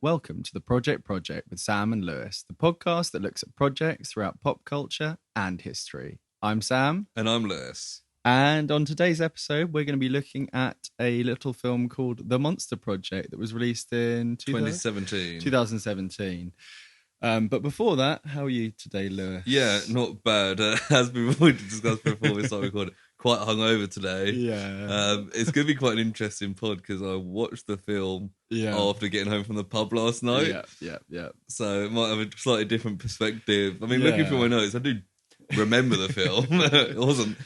Welcome to the Project with Sam and Lewis, the podcast that looks at projects throughout pop culture and history. I'm Sam. And I'm Lewis. And on today's episode, we're going to be looking at a little film called The Monster Project that was released in 2017. But before that, how are you today, Lewis? Yeah, not bad. As we've already discussed before we started recording, quite hungover today. Yeah. It's going to be quite an interesting pod because I watched the film after getting home from the pub last night. Yeah. So it might have a slightly different perspective. I mean, looking through my notes, I do remember the film. It wasn't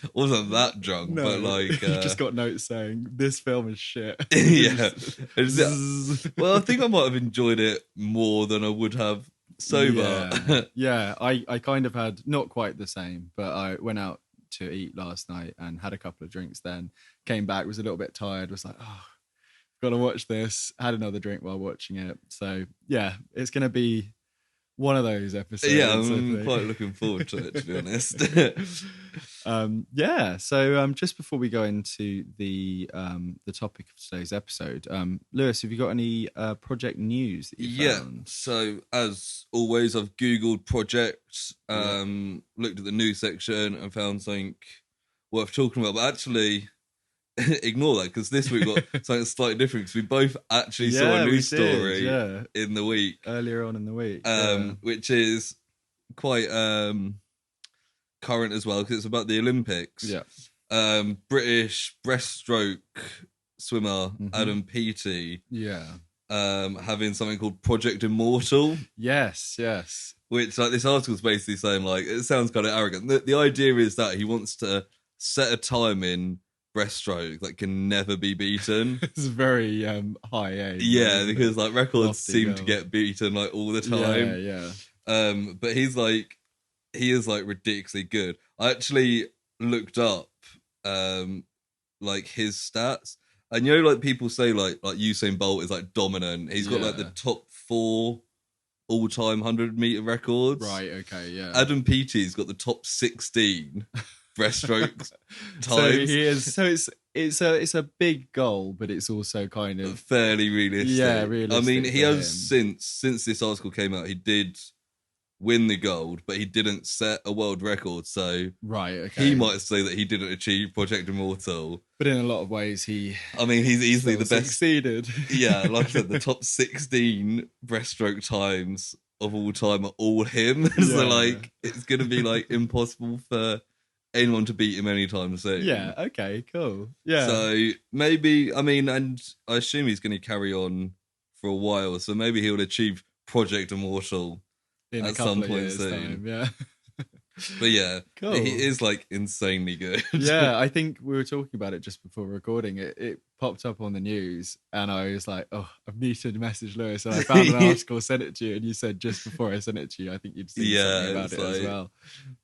that drunk, but like you just got notes saying this film is shit. Yeah. Well, I think I might have enjoyed it more than I would have sober. Yeah. I kind of had not quite the same, but I went out to eat last night and had a couple of drinks, then came back, was a little bit tired, was like, gotta watch this, had another drink while watching it. So yeah, it's gonna be one of those episodes. Yeah, I'm quite looking forward to it, to be honest. So just before we go into the topic of today's episode, Lewis, have you got any project news that you found? So as always, I've Googled projects, looked at the news section and found something worth talking about, but actually ignore that because this week got something slightly different because we both actually saw a news story in the week. Earlier on in the week. Which is quite current as well because it's about the Olympics. Yeah. British breaststroke swimmer Adam Peaty having something called Project Immortal. Yes. Which, like, this article's basically saying, like, it sounds kind of arrogant. The idea is that he wants to set a time in breaststroke that can never be beaten. It's very high aim. Yeah, because like records seem to get beaten like all the time. Yeah. But he is like ridiculously good. I actually looked up like his stats, and you know, like people say like Usain Bolt is like dominant. He's got like the top 4 all-time 100-meter records. Right. Okay. Yeah. Adam Peaty's got the top 16 breaststroke So times. he is. So it's a big goal, but it's also kind of fairly realistic. Yeah, realistic. I mean, he has since this article came out, he did win the gold, but he didn't set a world record. So he might say that he didn't achieve Project Immortal. But in a lot of ways, he's easily the best. Succeeded. Yeah, like I said, the top 16 breaststroke times of all time are all him. So like, it's going to be like impossible for anyone to beat him anytime soon. Yeah, okay, cool. Yeah. So maybe, and I assume he's going to carry on for a while, so maybe he'll achieve Project Immortal at some point soon. Yeah. But yeah, cool. He is like insanely good. Yeah, I think we were talking about it just before recording. It popped up on the news, and I was like, "Oh, I've needed to message Lewis." And I found an article, sent it to you, and you said just before I sent it to you, I think you'd seen something about it as well.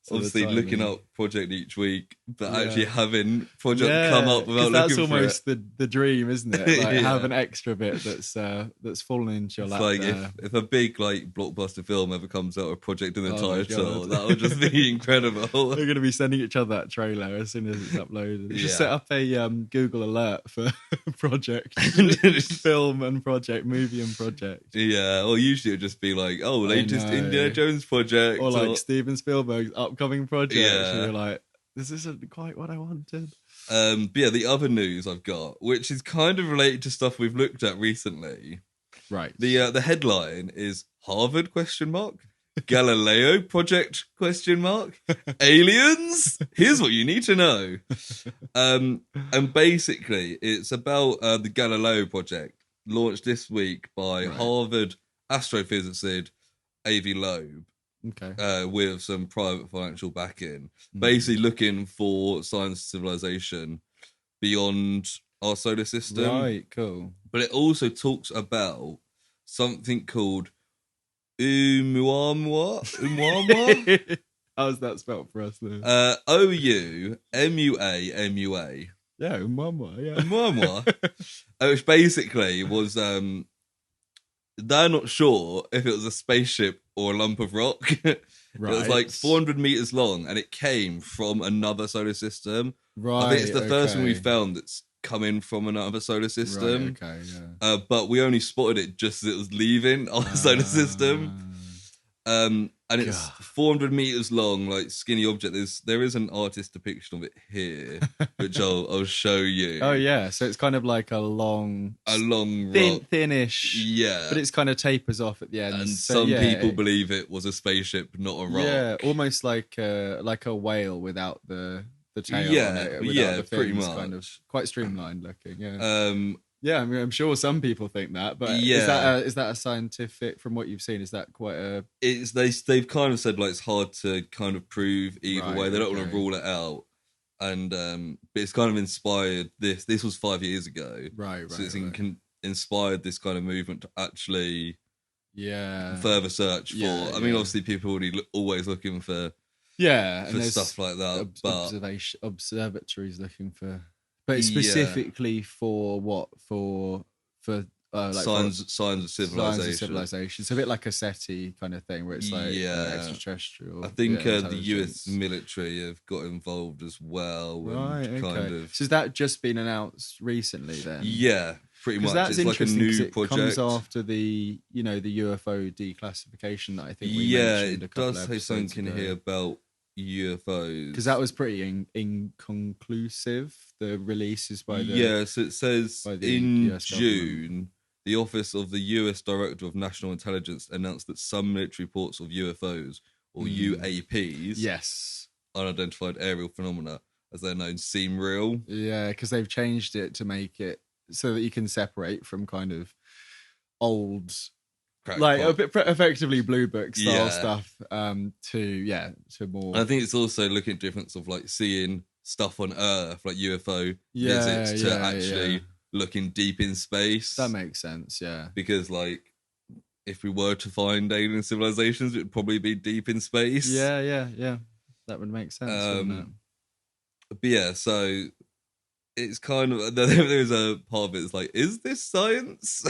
So obviously, looking up Project each week, but actually having Project come up without looking that's for almost it. the dream, isn't it? Like have an extra bit that's fallen into your lap. Like if a big like blockbuster film ever comes out with Project in the title, that would just be incredible. We're going to be sending each other that trailer as soon as it's uploaded. Just set up a Google alert for project, film and project, movie and project. Yeah, or usually it would just be like, latest Indiana Jones project. Or like Steven Spielberg's upcoming project. Yeah. And you're like, this isn't quite what I wanted. But yeah, the other news I've got, which is kind of related to stuff we've looked at recently. Right. The headline is Harvard ? Galileo project ? Aliens? Here's what you need to know. And basically it's about the Galileo project launched this week by Harvard astrophysicist Avi Loeb. Okay. With some private financial backing, basically looking for science civilization beyond our solar system. Right, cool. But it also talks about something called Oumuamua. How's that spelled for us, Lou? Oumuamua. Yeah, Oumuamua, yeah. Oumuamua. Which basically was, they're not sure if it was a spaceship or a lump of rock. Right. It was like 400 meters long and it came from another solar system. Right. I think it's the first one we found that's coming from another solar system. Right, okay, yeah. But we only spotted it just as it was leaving our solar system. And it's God. 400 meters long, like skinny object. There is an artist depiction of it here, which I'll show you. Oh yeah, so it's kind of like a long rock, thinnish, yeah. but it's kind of tapers off at the end. And so, some people believe it was a spaceship, not a rock. Yeah, almost like a whale without the tail. Yeah, on it, without yeah, the pretty fins, much. kind of quite streamlined looking. Yeah. Yeah, I mean, I'm sure some people think that, but Yeah. is that a scientific? From what you've seen, is that quite a? They've kind of said like it's hard to kind of prove either Right, way. They don't want okay. to rule it out, and but it's kind of inspired this. This was 5 years ago, Right. so it's right. inspired this kind of movement to actually Yeah. further search for. Yeah, I mean, yeah. obviously, people are always looking for Yeah, and there's stuff like that, but observatories looking for, but it's Yeah. specifically for what for like signs of signs civilization. of civilization. It's a bit like a SETI kind of thing where it's like Yeah. extraterrestrial. I think yeah, the US intelligence. military have got involved as well. Right. And Okay. kind of, So has that just been announced recently then? yeah, pretty much. Because that's It's like a interesting. 'Cause new it project. comes after the the UFO declassification that I think we Yeah, mentioned a it couple does of say episodes something ago. here about UFOs. Because that was pretty inconclusive. The releases by the Yeah, so it says by the in US government. June, the Office of the US Director of National Intelligence announced that some military reports of UFOs, or UAPs, Yes. unidentified aerial phenomena, as they're known, seem real. Yeah, because they've changed it to make it so that you can separate from kind of old, like a bit effectively blue book style Yeah. stuff. To more. I think it's also looking at difference of like seeing stuff on Earth, like UFO Yeah, visits, to yeah, actually yeah. looking deep in space. That makes sense. Yeah. Because like if we were to find alien civilizations, it'd probably be deep in space. Yeah. That would make sense. Wouldn't it? But yeah, so it's kind of there's a part of it that's like, is this science?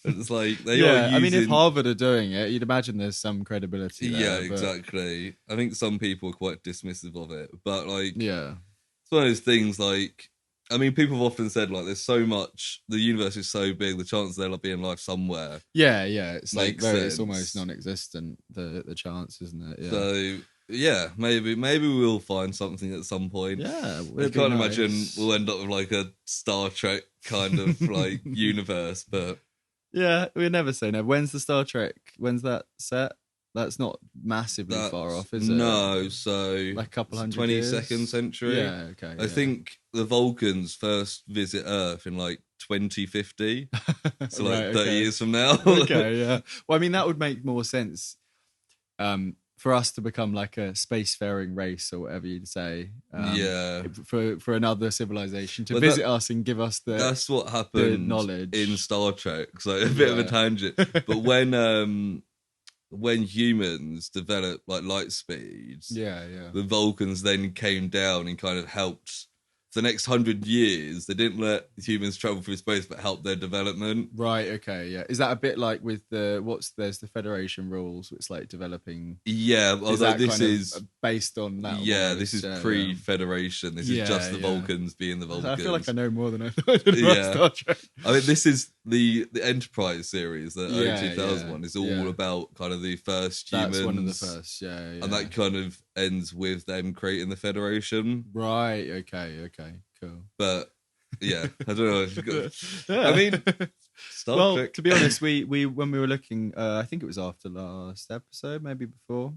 It's like they are using... I mean, if Harvard are doing it, you'd imagine there's some credibility there. Yeah, but... exactly. I think some people are quite dismissive of it, but like, yeah, it's one of those things. Like, I mean, people have often said like, there's so much. The universe is so big. The chances there of being life somewhere. Yeah. It's like Makes sense. it's almost non-existent. The chance, isn't it? Yeah. So yeah, maybe we'll find something at some point. Yeah, I can't imagine we'll end up with like a Star Trek kind of like universe, but yeah, we never say no. When's the Star Trek? When's that set? That's not massively far off, is it? No, so like a couple hundred 22nd years? century. Yeah, okay. I think the Vulcans first visit Earth in like 2050, so like 30 years from now. Okay, yeah. Well, I mean, that would make more sense. For us to become like a spacefaring race or whatever you'd say, yeah, for another civilization to Well, visit us and give us that's what happened knowledge in Star Trek. So a bit of a tangent, but when humans developed like light speeds, the Vulcans then came down and kind of helped. For the next 100 years, they didn't let humans travel through space, but helped their development. Right. Okay. Yeah. Is that a bit like with there's the Federation rules? It's like developing. Yeah. Although this is based on that. Yeah. This is pre-Federation. This is just the Vulcans being the Vulcans. I feel like I know more than I thought about Star Trek. I mean, this is the Enterprise series, the 2001 is all about kind of the first humans. That's one of the first. Yeah. And that kind of ends with them creating the Federation. Right. Okay. Cool. But yeah, I don't know. I mean, Star Trek. To be honest, we when we were looking, I think it was after last episode, maybe before.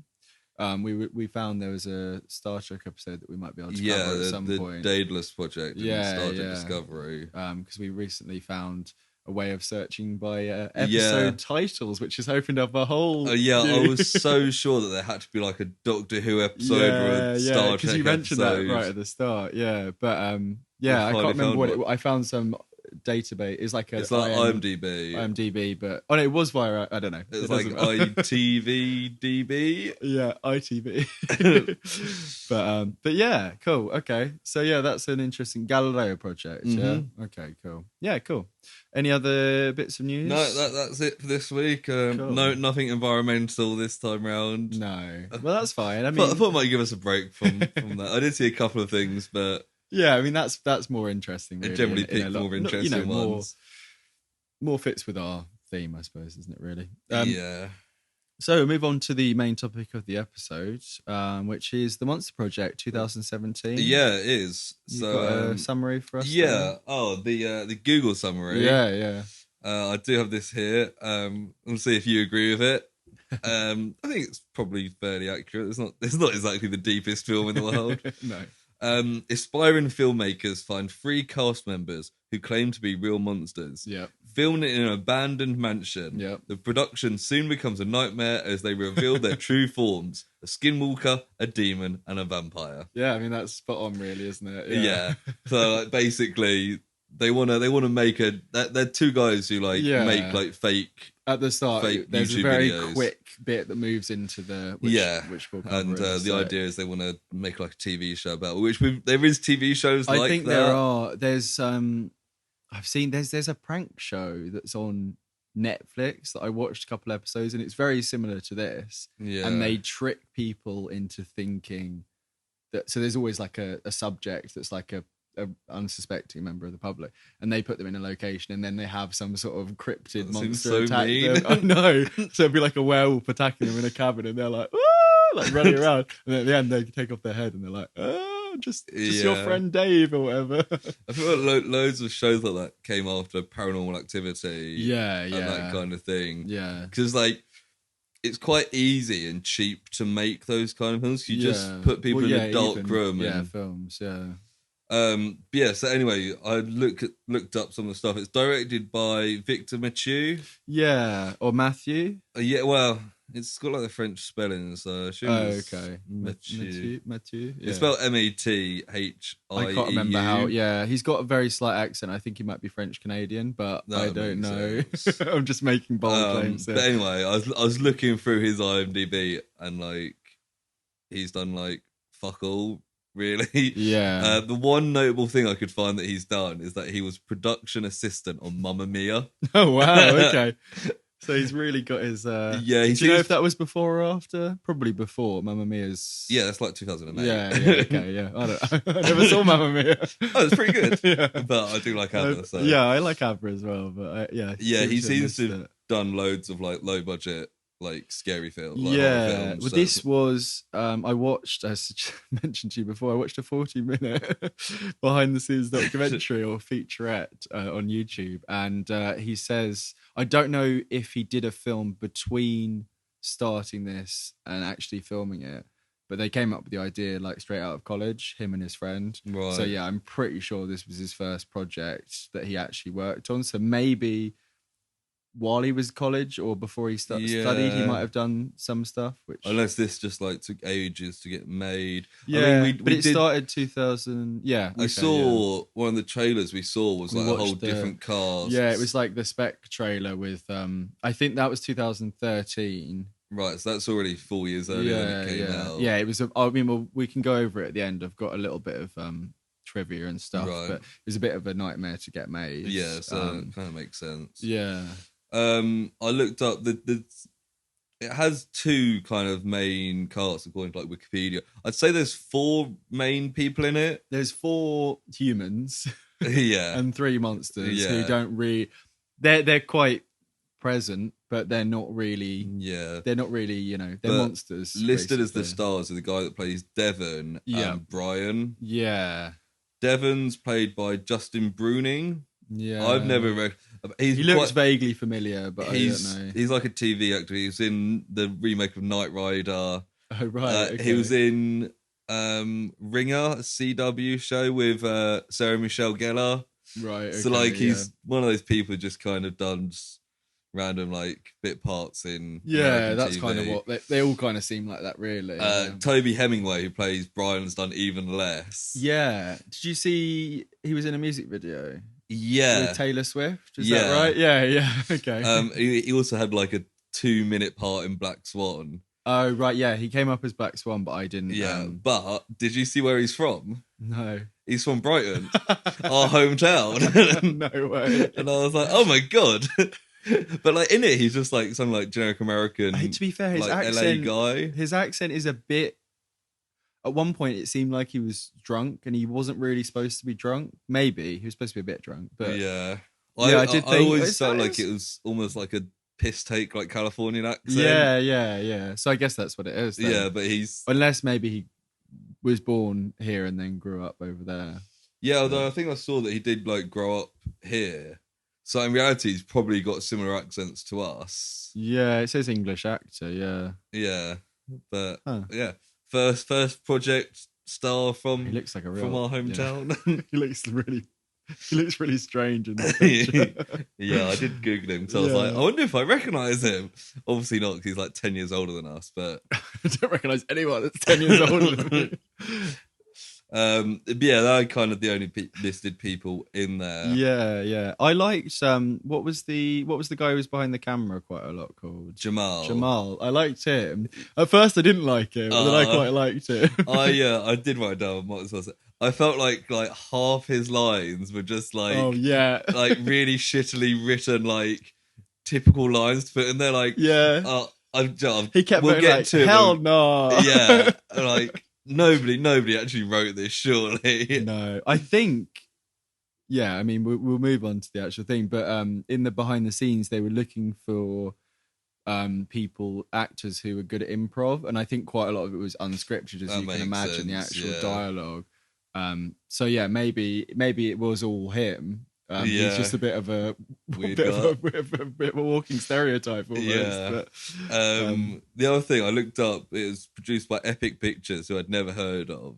We found there was a Star Trek episode that we might be able to cover at some point. The Daedalus Project, Star Trek Discovery. Because we recently found a way of searching by episode titles, which has opened up a whole. I was so sure that there had to be like a Doctor Who episode or a Star Trek because you mentioned episode. that right at the start. Yeah, but I can't remember what I found. Some database. It's like IMDb, but it was via I don't know. It's like ITVDB. Yeah, ITV. but yeah, cool. Okay, so yeah, that's an interesting Galileo project. Mm-hmm. Yeah. Okay, cool. Yeah, cool. Any other bits of news? No, that's it for this week. Cool. No, nothing environmental this time round. No. Well, that's fine. I mean, I thought it might give us a break from that. I did see a couple of things, but Yeah, I mean that's more interesting. They Really, generally in pick a lot, more interesting ones. more fits with our theme, I suppose, isn't it? Really. Yeah. So we'll move on to the main topic of the episode, which is the Monster Project 2017. Yeah, it is. You've So got a summary for us? yeah. There? Oh, the Google summary. Yeah. I do have this here. We'll see if you agree with it. I think it's probably fairly accurate. It's not exactly the deepest film in the world. No. Aspiring filmmakers find 3 cast members who claim to be real monsters. Yep. Filmed in an abandoned mansion. Yep. The production soon becomes a nightmare as they reveal their true forms: a skinwalker, a demon, and a vampire. Yeah, I mean that's spot on, really, isn't it? Yeah. So like, basically, they wanna make they're 2 guys who make like fake. At the start, fake there's YouTube a very videos. quick bit that moves into the which we'll cover. And the sec. idea is they want to make like a TV show about it, there is TV shows I like think that. there's I've seen there's a prank show that's on Netflix that I watched a couple episodes, and it's very similar to this. Yeah. And they trick people into thinking that, so there's always like a subject that's like a unsuspecting member of the public, and they put them in a location, and then they have some sort of cryptid That monster seems so attack mean. them. I know. So it'd be like a werewolf attacking them in a cabin, and they're like, "Ah!" like running around, and then at the end they take off their head, and they're like, "Oh, just your friend Dave or whatever." I feel like loads of shows like that came after Paranormal Activity. Yeah, and that kind of thing. Yeah, because like it's quite easy and cheap to make those kind of films. You just put people in a dark room. Yeah, films. Yeah. So anyway, I looked up some of the stuff. It's directed by Victor Mathieu. Yeah, or Matthew. Yeah, well, it's got like the French spelling, so I assume it's okay. Mathieu. Mathieu. Yeah. It's spelled Mathie. I can't remember how. Yeah, he's got a very slight accent. I think he might be French Canadian, but I don't know. I'm just making bold claims here. But anyway, I was looking through his IMDb, and like he's done like fuck all. Really? Yeah. The one notable thing I could find that he's done is that he was production assistant on Mamma Mia. Oh wow! Okay, so he's really got his. Yeah. Do you know if that was before or after? Probably before Mamma Mia's. Yeah, that's like 2008. Yeah. Okay. Yeah. I never saw Mamma Mia. Oh, it's pretty good. Yeah. But I do like ABBA. So. Yeah, I like ABBA as well. But yeah. Yeah, he seems to have done loads of like low budget, like scary films. Like yeah, horror films, well, this was I watched, as I mentioned to you before, I watched a 40-minute behind the scenes documentary or featurette on YouTube, and he says, I don't know if he did a film between starting this and actually filming it, but they came up with the idea like straight out of college, him and his friend. Right. So yeah, I'm pretty sure this was his first project that he actually worked on. So maybe while he was college or before he studied, he might have done some stuff. Which, unless this just like took ages to get made. Yeah, I mean, but it started 2000. Yeah, we saw one of the trailers we saw was like a whole the, different cast. Yeah, it was like the spec trailer with. I think that was 2013. Right, so that's already 4 years earlier than it came out. Yeah, it was. I mean, well, we can go over it at the end. I've got a little bit of trivia and stuff, but it was a bit of a nightmare to get made. Yeah, so it kind of makes sense. Yeah. I looked up it has 2 kind of main casts according to like Wikipedia. I'd say there's 4 main people in it. There's 4 humans, yeah, and 3 monsters who don't really. They're quite present, but they're not really. Yeah, they're not really. They're monsters. Listed as the stars are the guy that plays Devon and Brian. Yeah, Devon's played by Justin Bruning. Yeah, I've never read. He looks vaguely familiar, but I don't know. He's like a TV actor. He was in the remake of Knight Rider. Oh right, okay. He was in Ringer, a CW show with Sarah Michelle Gellar. Right. Okay, so like he's one of those people who just kind of done random like bit parts in. Yeah, American that's TV. kind of what they all kind of seem like that, really. Toby Hemingway, who plays Brian, has done even less. Yeah. Did you see he was in a music video? Yeah, with Taylor Swift. Is that right? Yeah. Okay. He also had like a 2-minute part in Black Swan. Oh right, yeah. He came up as Black Swan, but I didn't. Yeah, but did you see where he's from? No. He's from Brighton, our hometown. No way. And I was like, oh my god. But like in it, he's just like some like generic American. Hey, to be fair, his like, accent, LA guy. His accent is a bit. at one point it seemed like he was drunk, and he wasn't really supposed to be drunk. Maybe he was supposed to be a bit drunk, but yeah. I did I think always felt like it was almost like a piss take, like Californian accent. Yeah. So I guess that's what it is. Then. Yeah, but he's unless maybe he was born here and then grew up over there. Yeah, although I think I saw that he did like grow up here. So in reality, he's probably got similar accents to us. Yeah, it says English actor. Yeah, yeah, but yeah, first project star from he looks like a real, from our hometown. Yeah. He looks really strange in the picture. Yeah, I did Google him, so I was like, I wonder if I recognise him. Obviously not, because he's like 10 years older than us. But I don't recognise anyone that's 10 years older than me. Yeah, they're kind of the only listed people in there. Yeah. I liked what was the guy who was behind the camera quite a lot called? Jamal. I liked him. At first I didn't like him, but then I quite liked him. I did write down what was it. I felt like half his lines were just like like really shittily written, like typical lines to put in there, like he kept we'll get like, to hell no. Yeah, like nobody actually wrote this, surely. No, I think I mean we'll move on to the actual thing, but in the behind the scenes they were looking for actors who were good at improv, and I think quite a lot of it was unscripted, as you can imagine, the actual dialogue. So yeah, maybe it was all him. He's just a bit of a walking stereotype almost. Yeah. But, the other thing I looked up, it was produced by Epic Pictures, who I'd never heard of.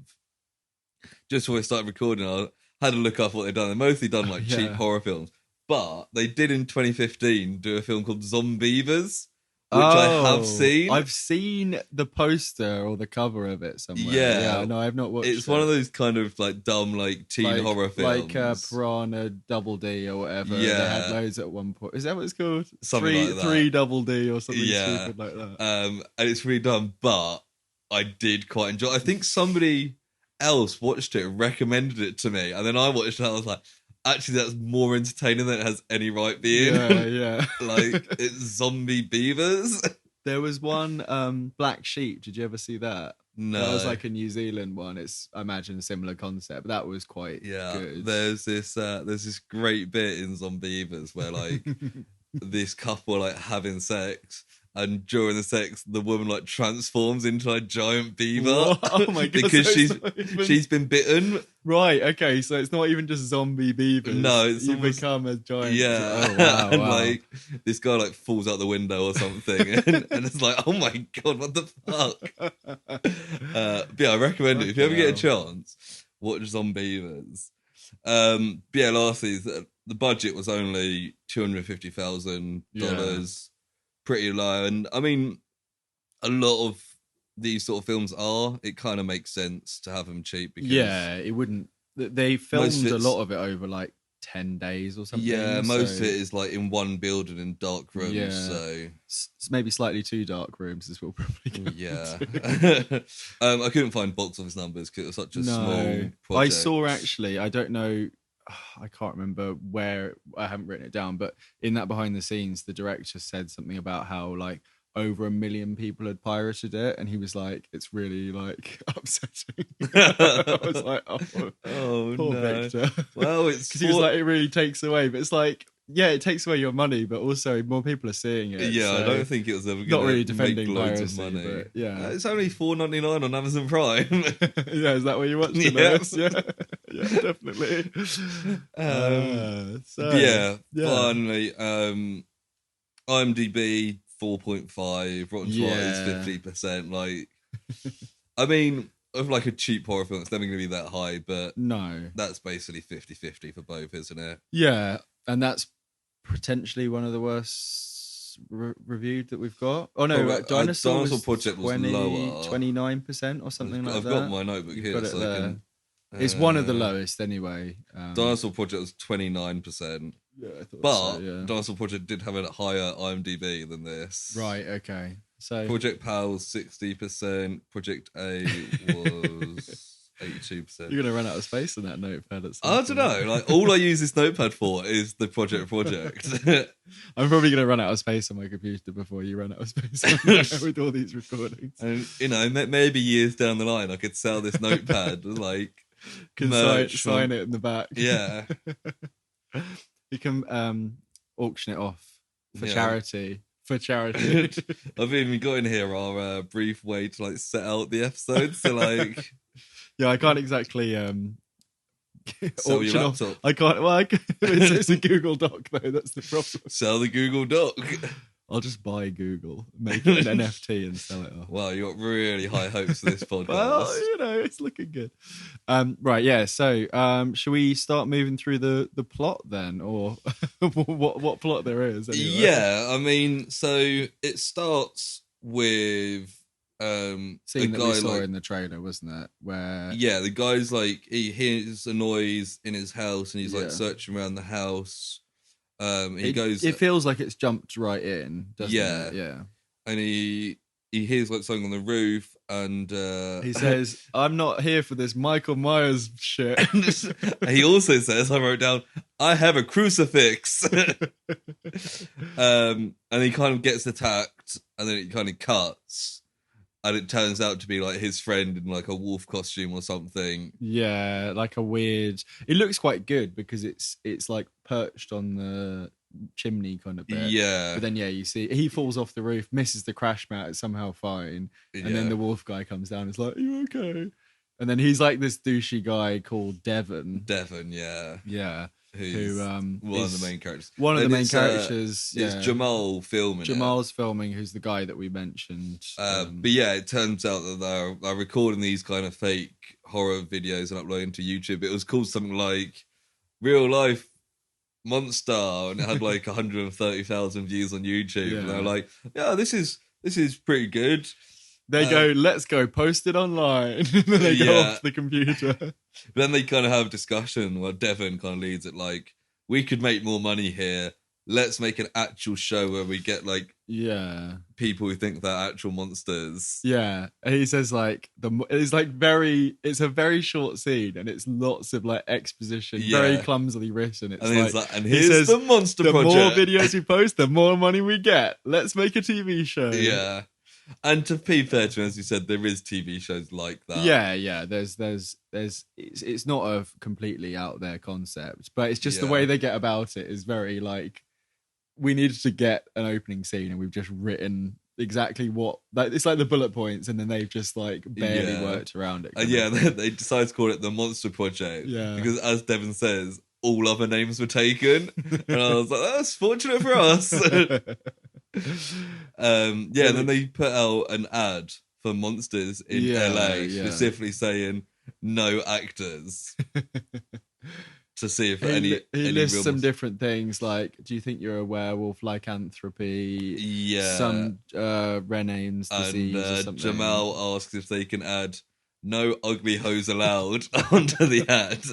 Just before I started recording, I had a look up what they've done. They've mostly done like cheap horror films, but they did in 2015 do a film called Zombievers, which I have seen. I've seen the poster or the cover of it somewhere. Yeah. No, I've not watched it. It's one of those kind of like dumb like teen horror films. Like Piranha Double D or whatever. Yeah. They had loads at one point. Is that what it's called? Something like that. 3 Double D or something stupid like that. And it's really dumb, but I did quite enjoy it. I think somebody else watched it and recommended it to me, and then I watched it and I was like, actually, that's more entertaining than it has any right being. Yeah. Like, it's zombie beavers. There was one, Black Sheep. Did you ever see that? No. That was like a New Zealand one. It's, I imagine, a similar concept. But that was quite good. There's this great bit in Zombievers where, like, this couple are, like, having sex, and during the sex, the woman like transforms into a giant beaver. Oh my god! Because she's been bitten. Right. Okay. So it's not even just zombie beavers. No, it's you become a giant. Yeah. Oh, wow, and like this guy like falls out the window or something, and it's like, oh my god, what the fuck? But yeah, I recommend it if you ever get a chance. Watch Zombievers. Lastly, the budget was only $250,000. Pretty low, and I mean, a lot of these sort of films it kind of makes sense to have them cheap because it wouldn't. They filmed a lot of it over like 10 days or something. Yeah, most of it is like in one building in dark rooms. Yeah. So it's maybe slightly too dark rooms as we'll probably go I couldn't find box office numbers because it was such a small project. I saw actually, I don't know, I can't remember where, I haven't written it down, but in that behind the scenes, the director said something about how like over 1 million people had pirated it, and he was like, it's really like upsetting. I was like, oh poor no. Victor. Well, it's because he was like, it really takes away, but it's like, yeah, it takes away your money, but also more people are seeing it. Yeah, so I don't think it was ever not really defending make loads piracy, of money. But yeah, it's only $4.99 on Amazon Prime. Yeah, is that where you watched it? Yeah, definitely. Finally, IMDb 4.5, Rotten Tomatoes 50%. Like, I mean, of like a cheap horror film, it's never going to be that high, but no, that's basically 50-50 for both, isn't it? Yeah, and that's potentially one of the worst reviewed that we've got. Oh no, Dinosaur Project was lower, 29% or something like that. I've got my notebook here, so I can. It's one of the lowest anyway. Dinosaur Project was 29%. Yeah, I thought but so, yeah. Dinosaur Project did have a higher IMDb than this. Right, okay. So Project Pals 60%, Project A was 82%. You're gonna run out of space on that notepad. I don't know. Like, all I use this notepad for is the project. I'm probably gonna run out of space on my computer before you run out of space on there with all these recordings. And maybe years down the line, I could sell this notepad like Can sign it in the back. Yeah. You can auction it off for charity. For charity. I've even got in here our brief way to like set out the episodes. So like, yeah, I can't exactly sell your laptop. Off. I can't. Well, it's a Google Doc though. That's the problem. Sell the Google Doc. I'll just buy Google, make it an NFT, and sell it off. Wow, you got really high hopes for this podcast. Well, it's looking good. Right, yeah. So, should we start moving through the plot then, or what plot there is? Anyway? Yeah, I mean, so it starts with scene that we saw in the trailer, wasn't it? Where the guy's like, he hears a noise in his house, and he's like searching around the house. It feels like it's jumped right in, doesn't it? Yeah. And he hears like something on the roof, and he says, "I'm not here for this Michael Myers shit." He also says, I wrote down, "I have a crucifix." And he kind of gets attacked, and then it kind of cuts, and it turns out to be like his friend in like a wolf costume or something. Yeah, like a weird. It looks quite good because it's like perched on the chimney kind of bit. Yeah. But then you see he falls off the roof, misses the crash mat, it's somehow fine, and then the wolf guy comes down. It's like, "Are you okay?" And then he's like this douchey guy called Devon, yeah. Who one of the main characters. One of the main characters. It's Jamal filming. Jamal's filming, who's the guy that we mentioned. But yeah, it turns out that they're recording these kind of fake horror videos and uploading to YouTube. It was called something like Real Life Monster, and it had like 130,000 views on YouTube. Yeah. And they're like, "Yeah, this is pretty good." They go, "Let's go post it online." And then they go off the computer. Then they kind of have a discussion where Devon kind of leads it like, "We could make more money here. Let's make an actual show where we get like people who think they're actual monsters." Yeah, and he says like it's a very short scene, and it's lots of like exposition, very clumsily written. It's and here's the monster project. The more videos we post, the more money we get. Let's make a TV show. Yeah. And to be fair to him, as you said, there is TV shows like that. Yeah. There's it's not a completely out there concept, but it's just the way they get about it is very like, we needed to get an opening scene, and we've just written exactly what. Like, it's like the bullet points, and then they've just like barely worked around it. And they decided to call it the Monster Project. Yeah, because as Devon says, all other names were taken, and I was like, that's fortunate for us. And then they put out an ad for monsters in LA, specifically saying no actors. To see if he lists some different things like, do you think you're a werewolf, lycanthropy, some Renane's disease or something. Jamal asks if they can add no ugly hoes allowed onto the ad.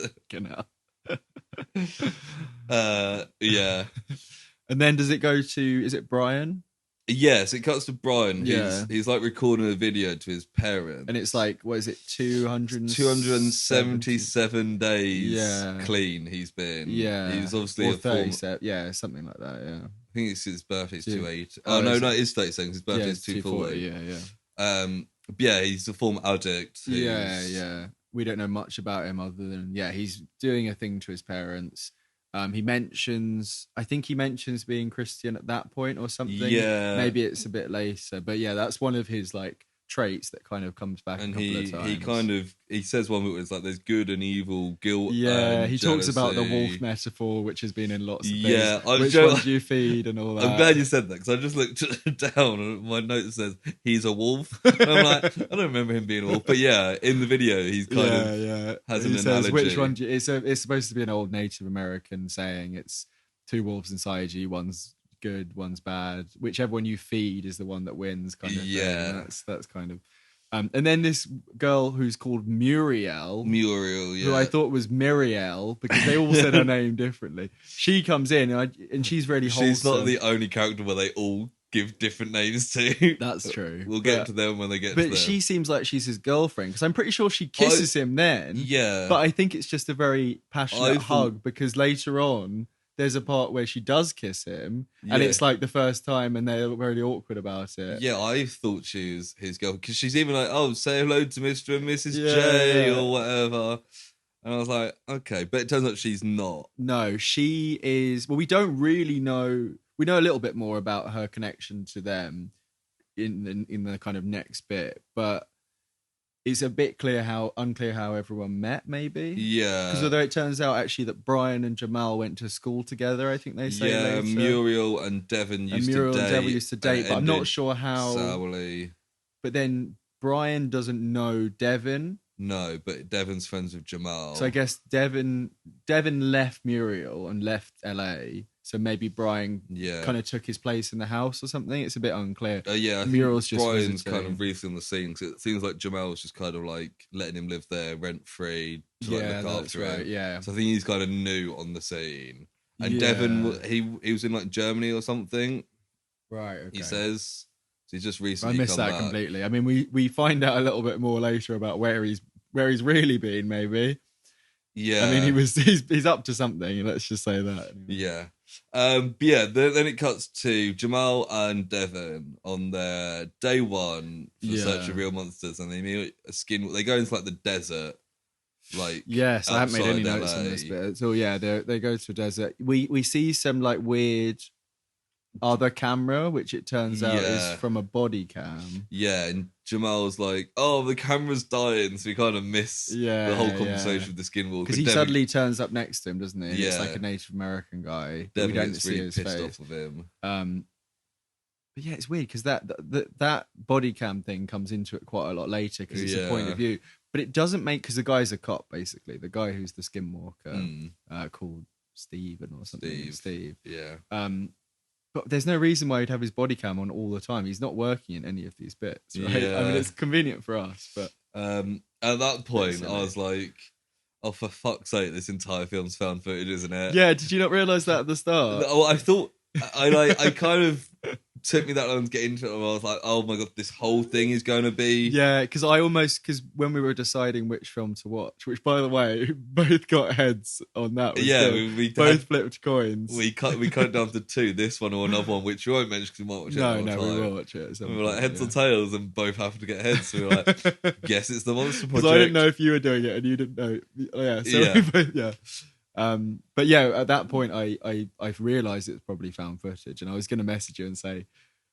And then does it go to, is it Brian? Yes, it cuts to Brian. He's like recording a video to his parents. And it's like, what is it, 277 days clean he's been. Yeah. He's obviously or 37, something like that, yeah. I think it's his birthday's 280. Oh, no, it is 37. His birthday's 240. He's a former addict. We don't know much about him other than, he's doing a thing to his parents. He mentions being Christian at that point or something. Yeah. Maybe it's a bit later. But that's one of his like traits that kind of comes back a couple of times. He says one where it's like there's good and evil, guilt. Yeah, he talks about the wolf metaphor, which has been in lots of things. Which one do you feed and all that? I'm glad you said that, because I just looked down and my note says he's a wolf. And I'm like, I don't remember him being a wolf, but in the video he's kind of has an analogy. Which one? It's supposed to be an old Native American saying it's two wolves inside you. One's good, one's bad. Whichever one you feed is the one that wins, kind of thing. That's kind of and then this girl who's called Muriel, who I thought was Miriel because they all said her name differently. She comes in and she's really wholesome. She's not the only character where they all give different names to. That's true. We'll get to them when they get to them. But she seems like she's his girlfriend, because I'm pretty sure she kisses him then. Yeah. But I think it's just a very passionate hug, because later on, there's a part where she does kiss him, and it's like the first time, and they're really awkward about it. Yeah, I thought she was his girl, because she's even like, oh, say hello to Mr. and Mrs. J or whatever. And I was like, okay, but it turns out she's not. No, she is. Well, we don't really know. We know a little bit more about her connection to them in the kind of next bit, but it's a bit unclear how everyone met, maybe. Yeah. Because although it turns out actually that Brian and Jamal went to school together, I think they say later. Muriel and Devon used to date. But I'm not sure how. Sourly. But then Brian doesn't know Devon. No, but Devon's friends with Jamal. So I guess Devon left Muriel and left LA. So maybe Brian kind of took his place in the house or something. It's a bit unclear. Yeah, Muriel's just Brian's kind of briefly on the scene. So it seems like Jamal's just kind of like letting him live there rent free to look after him. Yeah. So I think he's kind of new on the scene. And Devon, he was in like Germany or something. Right. Okay. He says. So he's just recently. I missed that completely. I mean, we find out a little bit more later about where he's really been. Maybe. Yeah. I mean, he's up to something. Let's just say that. Yeah. Then it cuts to Jamal and Devon on their day one for Search of Real Monsters, and they meet a skin. They go into like the desert, like yes, I haven't made any LA. notes on this bit. So yeah, they go to a desert. We see some like weird other camera, which it turns out is from a body cam. Yeah, and Jamal's like, "Oh, the camera's dying," so we kind of miss the whole conversation with the skinwalker. Because he suddenly turns up next to him, doesn't he? And it's like a Native American guy. Devon we don't gets see really his pissed face. off of him. But yeah, it's weird because that body cam thing comes into it quite a lot later because it's a point of view. But it doesn't make, because the guy's a cop basically. The guy who's the skinwalker called Steven or something. Steve. Yeah. But there's no reason why he'd have his body cam on all the time. He's not working in any of these bits, right? Yeah. I mean, it's convenient for us, but at that point, I was like, "Oh, for fuck's sake! This entire film's found footage, isn't it?" Yeah. Did you not realise that at the start? No, I thought I kind of took me that long to get into it. And I was like, "Oh my god, this whole thing is going to be." Yeah, because when we were deciding which film to watch, which by the way, both got heads on that. We both flipped coins. We cut it down to two. This one or another one, which you won't mention because we might watch it. No, we will watch it. We were like heads or tails, and both have to get heads. So we were like, guess it's the Monster Project. Because I didn't know if you were doing it and you didn't know. Yeah, so we both, but yeah, at that point, I realised it's probably found footage, and I was going to message you and say,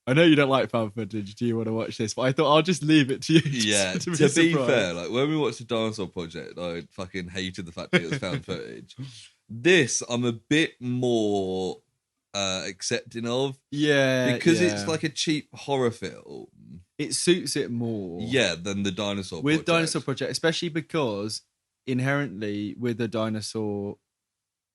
I know you don't like found footage. Do you want to watch this? But I thought I'll just leave it to you. Yeah. To be fair, like when we watched the Dinosaur Project, I fucking hated the fact that it was found footage. This, I'm a bit more accepting of. Yeah. Because it's like a cheap horror film. It suits it more. Yeah, than the Dinosaur With Project. Dinosaur Project, especially because inherently with the Dinosaur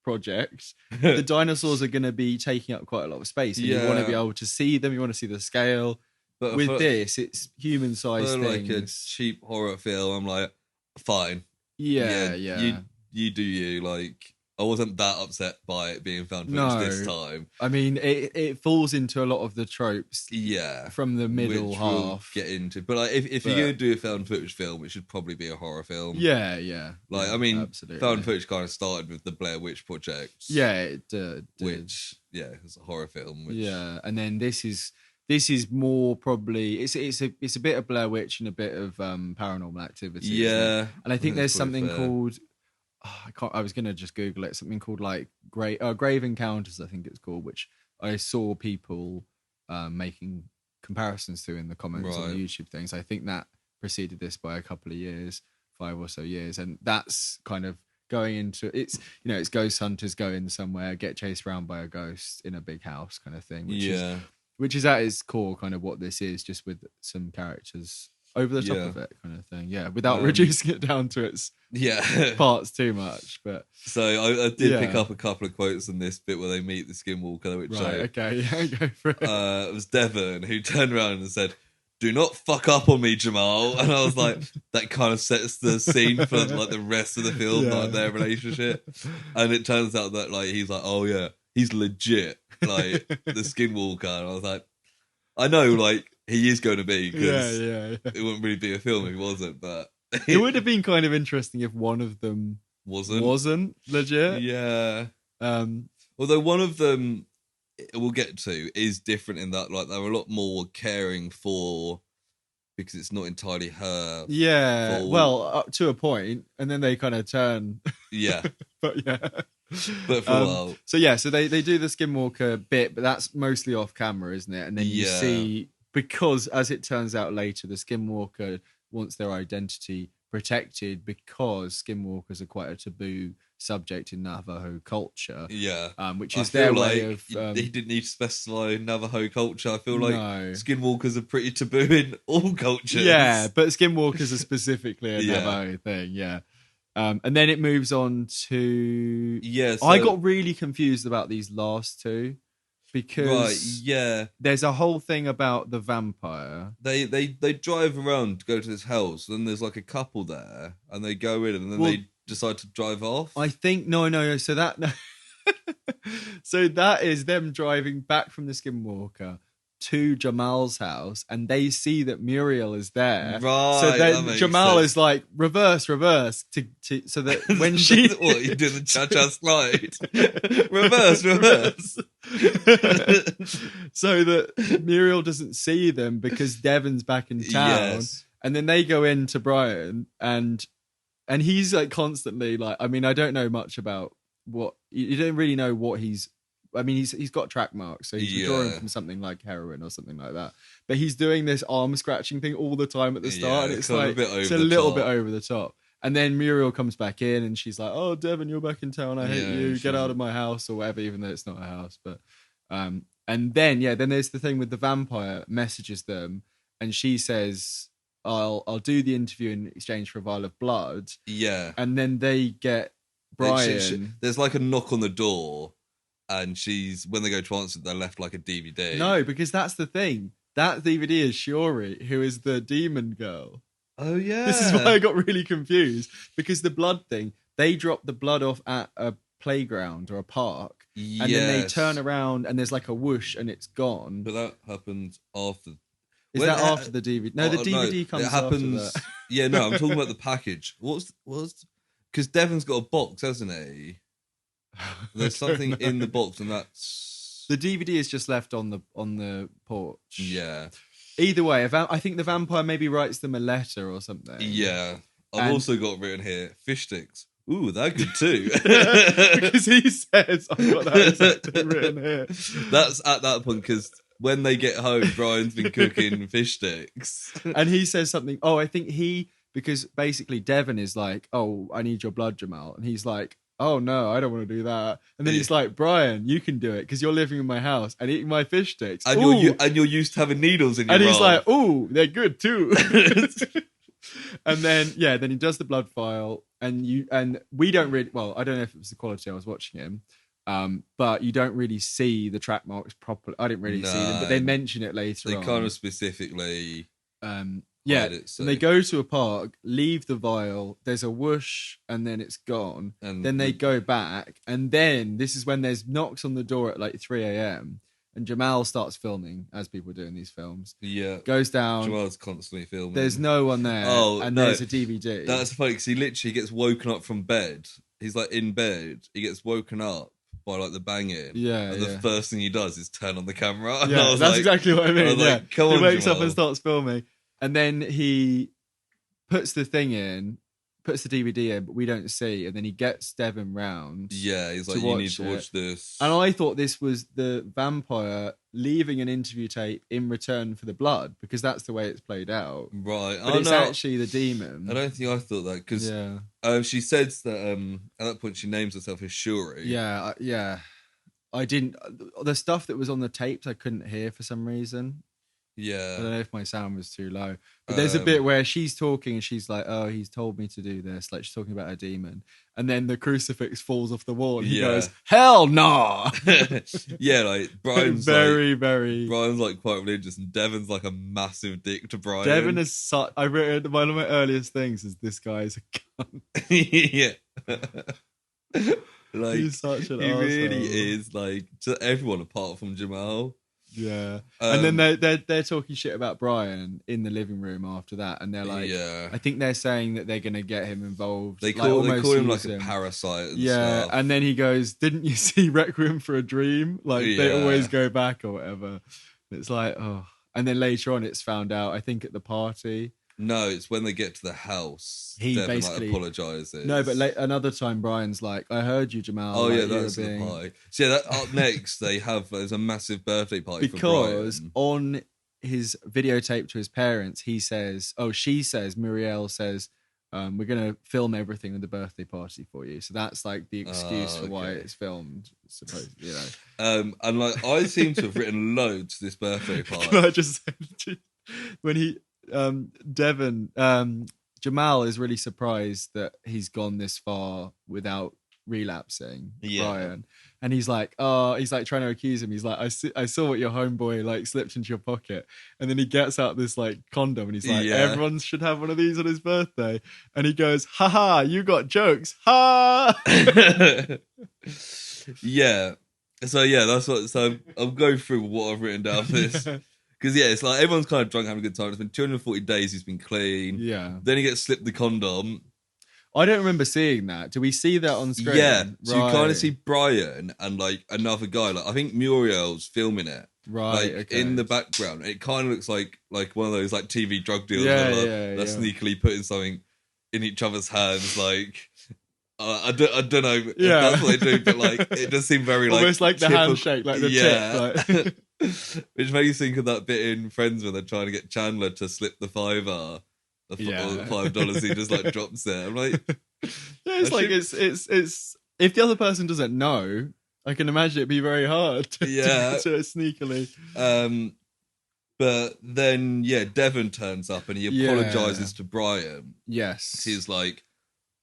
Project, the dinosaurs are going to be taking up quite a lot of space. And you want to be able to see them. You want to see the scale. But with this, it's human-sized things. Like a cheap horror film, I'm like, fine. Yeah. You do you. Like, I wasn't that upset by it being found footage this time. I mean, it falls into a lot of the tropes. Yeah, from the middle which half. We'll get into, but like, if you're gonna do a found footage film, it should probably be a horror film. Yeah. Like, I mean, absolutely. Found footage kind of started with the Blair Witch Project. Yeah, it did. Which is a horror film. Which... Yeah, and then this is more probably it's a bit of Blair Witch and a bit of Paranormal Activity. Yeah, and I think there's something called. I was gonna just Google it. Something called like Grave Encounters, I think it's called, which I saw people making comparisons to in the comments on the YouTube things. I think that preceded this by a couple of years, 5 or so years, and that's kind of going into it's it's ghost hunters going somewhere, get chased around by a ghost in a big house kind of thing. Which is at its core kind of what this is, just with some characters over the top of it kind of thing. Yeah, without reducing it down to its parts too much. But so I did pick up a couple of quotes in this bit where they meet the Skinwalker, which go for it. It was Devon who turned around and said, "Do not fuck up on me, Jamal." And I was like, that kind of sets the scene for like the rest of the film, like their relationship. And it turns out that like he's like, oh yeah, he's legit, like the Skinwalker. And I was like, I know, like, he is going to be, Yeah, because yeah. it wouldn't really be a film if he wasn't, but It would have been kind of interesting if one of them wasn't. wasn't legit. Yeah. Um, Although one of them, we'll get to, is different in that, like, they're a lot more caring for, because it's not entirely her yeah. fault. Well, up to a point, and then they kind of turn. Yeah. But yeah. But for a while. So yeah, so they do the Skinwalker bit, but that's mostly off camera, isn't it? And then you see, because as it turns out later, the Skinwalker wants their identity protected because Skinwalkers are quite a taboo subject in Navajo culture. Yeah. Which is their way like of. he didn't need to specify Navajo culture. I feel like No. skinwalkers are pretty taboo in all cultures. Yeah, but Skinwalkers are specifically a Navajo thing. Yeah. And then it moves on to. Yeah, so, I got really confused about these last two because there's a whole thing about the vampire. They drive around to go to this house, then there's like a couple there, and they go in, and then they decide to drive off. I think no. So that so that is them driving back from the Skinwalker to Jamal's house, and they see that Muriel is there. Right. So then Jamal is like reverse to so that when she what you do the cha-cha slide. reverse. So that Muriel doesn't see them because Devon's back in town. Yes. And then they go in to Brian and he's like constantly like, I mean, I don't know much about what you don't really know what he's got track marks, so he's withdrawing from something like heroin or something like that. But he's doing this arm scratching thing all the time at the start, and it's like it's a little bit over the top. And then Muriel comes back in, and she's like, "Oh, Devon, you're back in town. I hate you. Get out of my house," or whatever. Even though it's not a house, but and then then there's the thing with the vampire messages them, and she says, "I'll do the interview in exchange for a vial of blood." Yeah, and then they get Brian. There's like a knock on the door. And when they go to answer, they're left like a DVD. No, because that's the thing. That DVD is Shuri, who is the demon girl. Oh, yeah. This is why I got really confused. Because the blood thing, they drop the blood off at a playground or a park. And then they turn around and there's like a whoosh and it's gone. But that happens after. Is that after the DVD? No, the DVD comes after that. Yeah, no, I'm talking about the package. What's because Devon's got a box, hasn't he? There's something in the box, and that's the DVD is just left on the porch. Yeah. Either way, I think the vampire maybe writes them a letter or something. Yeah. I've also got written here fish sticks. Ooh, they're good too. Because he says, I've got that exact thing written here. That's at that point because when they get home, Brian's been cooking fish sticks, and he says something. Oh, I think because basically Devon is like, "Oh, I need your blood, Jamal," and he's like, "Oh no, I don't want to do that." And then he's like, "Brian, you can do it because you're living in my house and eating my fish sticks, and you're used to having needles in your." And he's like, "Ooh, they're good too." And then then he does the blood file, and we don't really. Well, I don't know if it was the quality I was watching him, but you don't really see the track marks properly. I didn't really see them, but they mention it later. They kind of specifically. And they go to a park, leave the vial, there's a whoosh, and then it's gone. And then they go back, and then this is when there's knocks on the door at like 3 a.m. and Jamal starts filming, as people do in these films. Yeah. Goes down. Jamal's constantly filming. There's no one there. There's a DVD. That's funny, because he literally gets woken up from bed. He's like in bed. He gets woken up by like the banging. Yeah. And the first thing he does is turn on the camera. And yeah, that's exactly what I mean. Like, come on, he wakes Jamal. up and starts filming. And then he puts the thing in, puts the DVD in, but we don't see. And then he gets Devon round. Yeah, he's like, you need to watch this. And I thought this was the vampire leaving an interview tape in return for the blood, because that's the way it's played out. Right. But it's actually the demon. I don't think I thought that, because she says that at that point she names herself as Shuri. Yeah, yeah. I didn't. The stuff that was on the tapes I couldn't hear for some reason. Yeah. I don't know if my sound was too low. But there's a bit where she's talking and she's like, "Oh, he's told me to do this." Like, she's talking about a demon. And then the crucifix falls off the wall and he goes, "Hell no!" Yeah, like Brian's very Brian's like quite religious, and Devon's like a massive dick to Brian. Devon is such. I wrote one of my earliest things is this guy's a cunt. Yeah. Like, he's such an he arsehole. really is, like, to everyone apart from Jamal. Yeah. And then they're talking shit about Brian in the living room after that, and they're like, I think they're saying that they're gonna get him involved. They call him like a parasite and stuff. And then he goes, "Didn't you see Requiem for a Dream? Like they always go back or whatever." It's like, oh. And then later on, it's found out. I think at the party. No, it's when they get to the house. He Devin, basically apologizes. No, but another time, Brian's like, "I heard you, Jamal." Oh, like, yeah, that's the party. So yeah, up next there's a massive birthday party for Brian. Because on his videotape to his parents, he says, Muriel says, "We're gonna film everything with the birthday party for you." So that's like the excuse for why it's filmed. Supposedly, and like I seem to have written loads to this birthday party. Can I just say, when he Devon Jamal is really surprised that he's gone this far without relapsing, Brian, and he's like trying to accuse him. He's like, I saw what your homeboy like slipped into your pocket, and then he gets out this like condom and he's like, everyone should have one of these on his birthday, and he goes, haha, you got jokes, ha. Yeah, so that's what. So I'll go through what I've written down for this. Because, it's like everyone's kind of drunk, having a good time. It's been 240 days he's been clean. Yeah. Then he gets slipped the condom. I don't remember seeing that. Do we see that on screen? Yeah. So you kind of see Brian and, like, another guy. Like, I think Muriel's filming it. Right, like, in the background. It kind of looks like one of those, like, TV drug deals where they're sneakily putting something in each other's hands, like... I don't know if that's what they do, but, like, it does seem very, like... Almost like the handshake, like the tip, like... Which makes you think of that bit in Friends when they're trying to get Chandler to slip the $5 he just like drops it. I'm like, it's if the other person doesn't know, I can imagine it'd be very hard to sneakily. But then Devon turns up and he apologizes to Brian. Yes, he's like,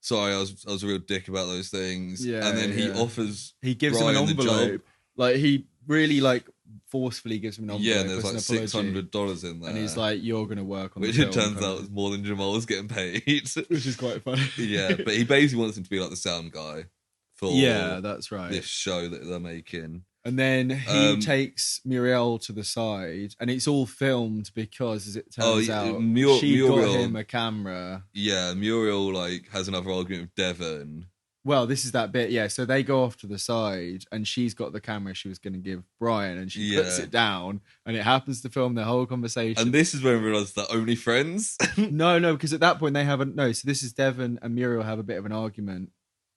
sorry, I was a real dick about those things. Yeah, and then he gives Brian him an envelope. Like he really like forcefully gives him an envelope. Yeah, and there's like $600 in there. And he's like, you're going to work on which the it turns out is more than Jamal was getting paid. Which is quite funny. Yeah, but he basically wants him to be like the sound guy for that's right. this show that they're making. And then he takes Muriel to the side, and it's all filmed because, as it turns out, she got him a camera. Yeah, Muriel like has another argument with Devon. Well, this is that bit, So they go off to the side, and she's got the camera she was going to give Brian, and she puts it down, and it happens to film their whole conversation. And this is when we realise they're only friends. No, because at that point they haven't. No, so this is Devon and Muriel have a bit of an argument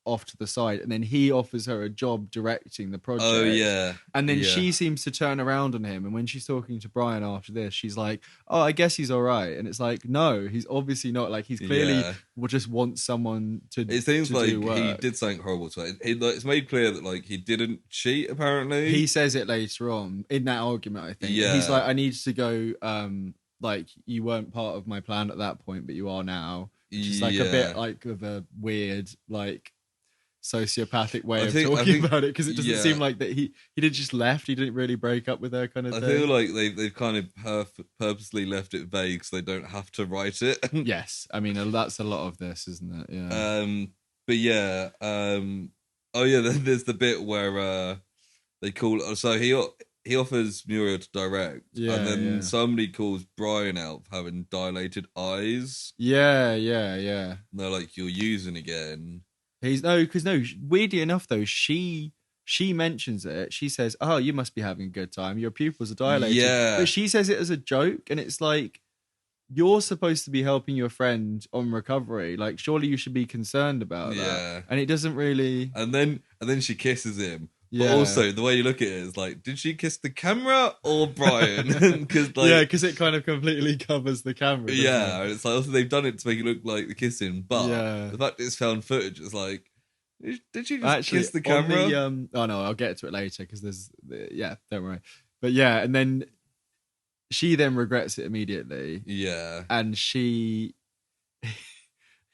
off to the side, and then he offers her a job directing the project. Oh yeah. And then she seems to turn around on him, and when she's talking to Brian after this, she's like, "Oh, I guess he's all right." And it's like, no, he's obviously not. Like, he's clearly just wants someone to. It seems like he did something horrible to her. It's made clear that like he didn't cheat. Apparently, he says it later on in that argument. I think he's like, "I need to go. Like, you weren't part of my plan at that point, but you are now." Which is like a bit like of a weird like sociopathic way of talking about it, because it doesn't seem like that he did just left. He didn't really break up with her, kind of thing. I feel like they've kind of purposely left it vague so they don't have to write it. Yes, I mean that's a lot of this, isn't it? Yeah. Then there's the bit where they call. So he offers Muriel to direct, and then somebody calls Brian out for having dilated eyes. Yeah. And they're like, "You're using again." Weirdly enough though, she mentions it. She says, "Oh, you must be having a good time. Your pupils are dilated." Yeah. But she says it as a joke, and it's like, you're supposed to be helping your friend on recovery. Like, surely you should be concerned about that. And it doesn't really. And then she kisses him. But also, the way you look at it is like, did she kiss the camera or Brian? Because it kind of completely covers the camera. Yeah, it's like also they've done it to make it look like the kissing, but the fact it's found footage is like, did she just kiss the camera? Oh no, I'll get to it later because don't worry. But and then she then regrets it immediately. Yeah, and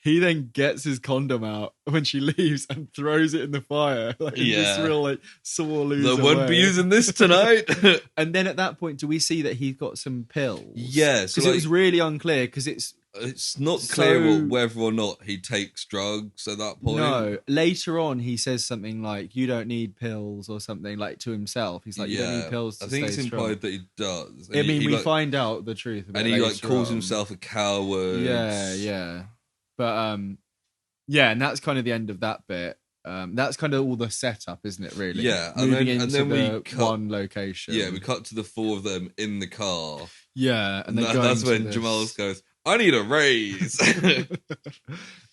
he then gets his condom out when she leaves and throws it in the fire. Like, this real, like, sore loser. I won't be using this tonight. And then at that point, do we see that he's got some pills? Yeah. Because it was really unclear, because it's It's not clear So whether or not he takes drugs at that point. no, later on he says something like, "You don't need pills" or something, like to himself. He's like, "You don't need Yeah, pills I to think stay it's strong." implied that he does. I mean, we like, find out the truth a bit and he like later calls on. himself a coward. Yeah, yeah. But yeah, and that's kind of the end of that bit. That's kind of all the setup, isn't it, really? Yeah, Moving and into then we the cut. one location. Yeah, we cut to the four of them in the car. Yeah, and they're going that's to when this... Jamal goes, "I need a raise."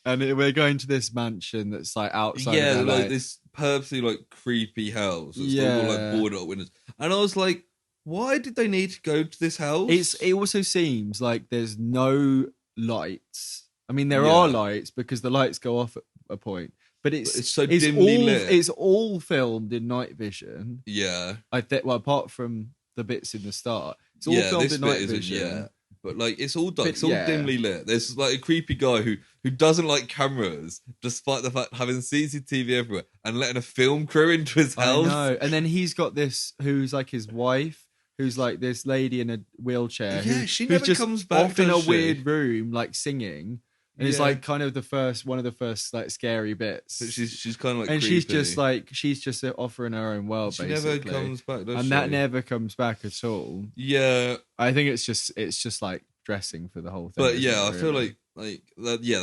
And we're going to this mansion that's like outside of LA. like this purposely like creepy house. It's all like boarded up windows. And I was like, why did they need to go to this house? It also seems like there's no lights. I mean, there are lights because the lights go off at a point, but it's so dimly lit. It's all filmed in night vision. Yeah, I think. Well, apart from the bits in the start, it's all filmed in night vision. Yeah, but like it's all dark. It's all dimly lit. There's like a creepy guy who doesn't like cameras, despite the fact having CCTV everywhere and letting a film crew into his house. I know. And then he's got this who's like his wife, who's like this lady in a wheelchair. Yeah, she never just comes back off in a weird room, like singing. And it's like kind of one of the first like scary bits. But she's kind of like, and creepy. she's just offering her own world. She basically. never comes back, does and she? that never comes back at all. Yeah, I think it's just like dressing for the whole thing. But yeah, I feel like they're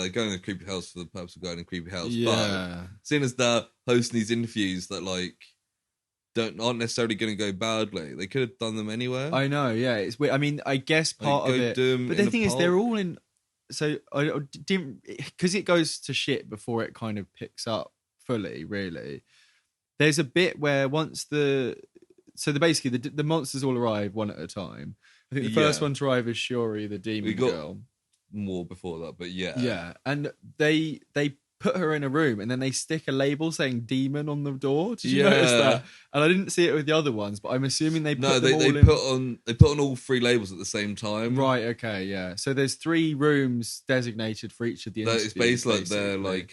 going to a creepy house for the purpose of going to a creepy house. Yeah, but seeing as they're hosting these interviews that like aren't necessarily going to go badly, they could have done them anywhere. I know. Yeah, it's weird. I mean, I guess part of it, but the thing is, they're all in. So I didn't, because it goes to shit before it kind of picks up fully. Really, there's a bit where basically the monsters all arrive one at a time. I think the first one to arrive is Shuri, the demon girl. More before that, but yeah, and they put her in a room and then they stick a label saying demon on the door. Did you notice that? And I didn't see it with the other ones, but I'm assuming they put put on all three labels at the same time. Right, okay, yeah. So there's 3 rooms designated for each of the interviews. It's basically like they're like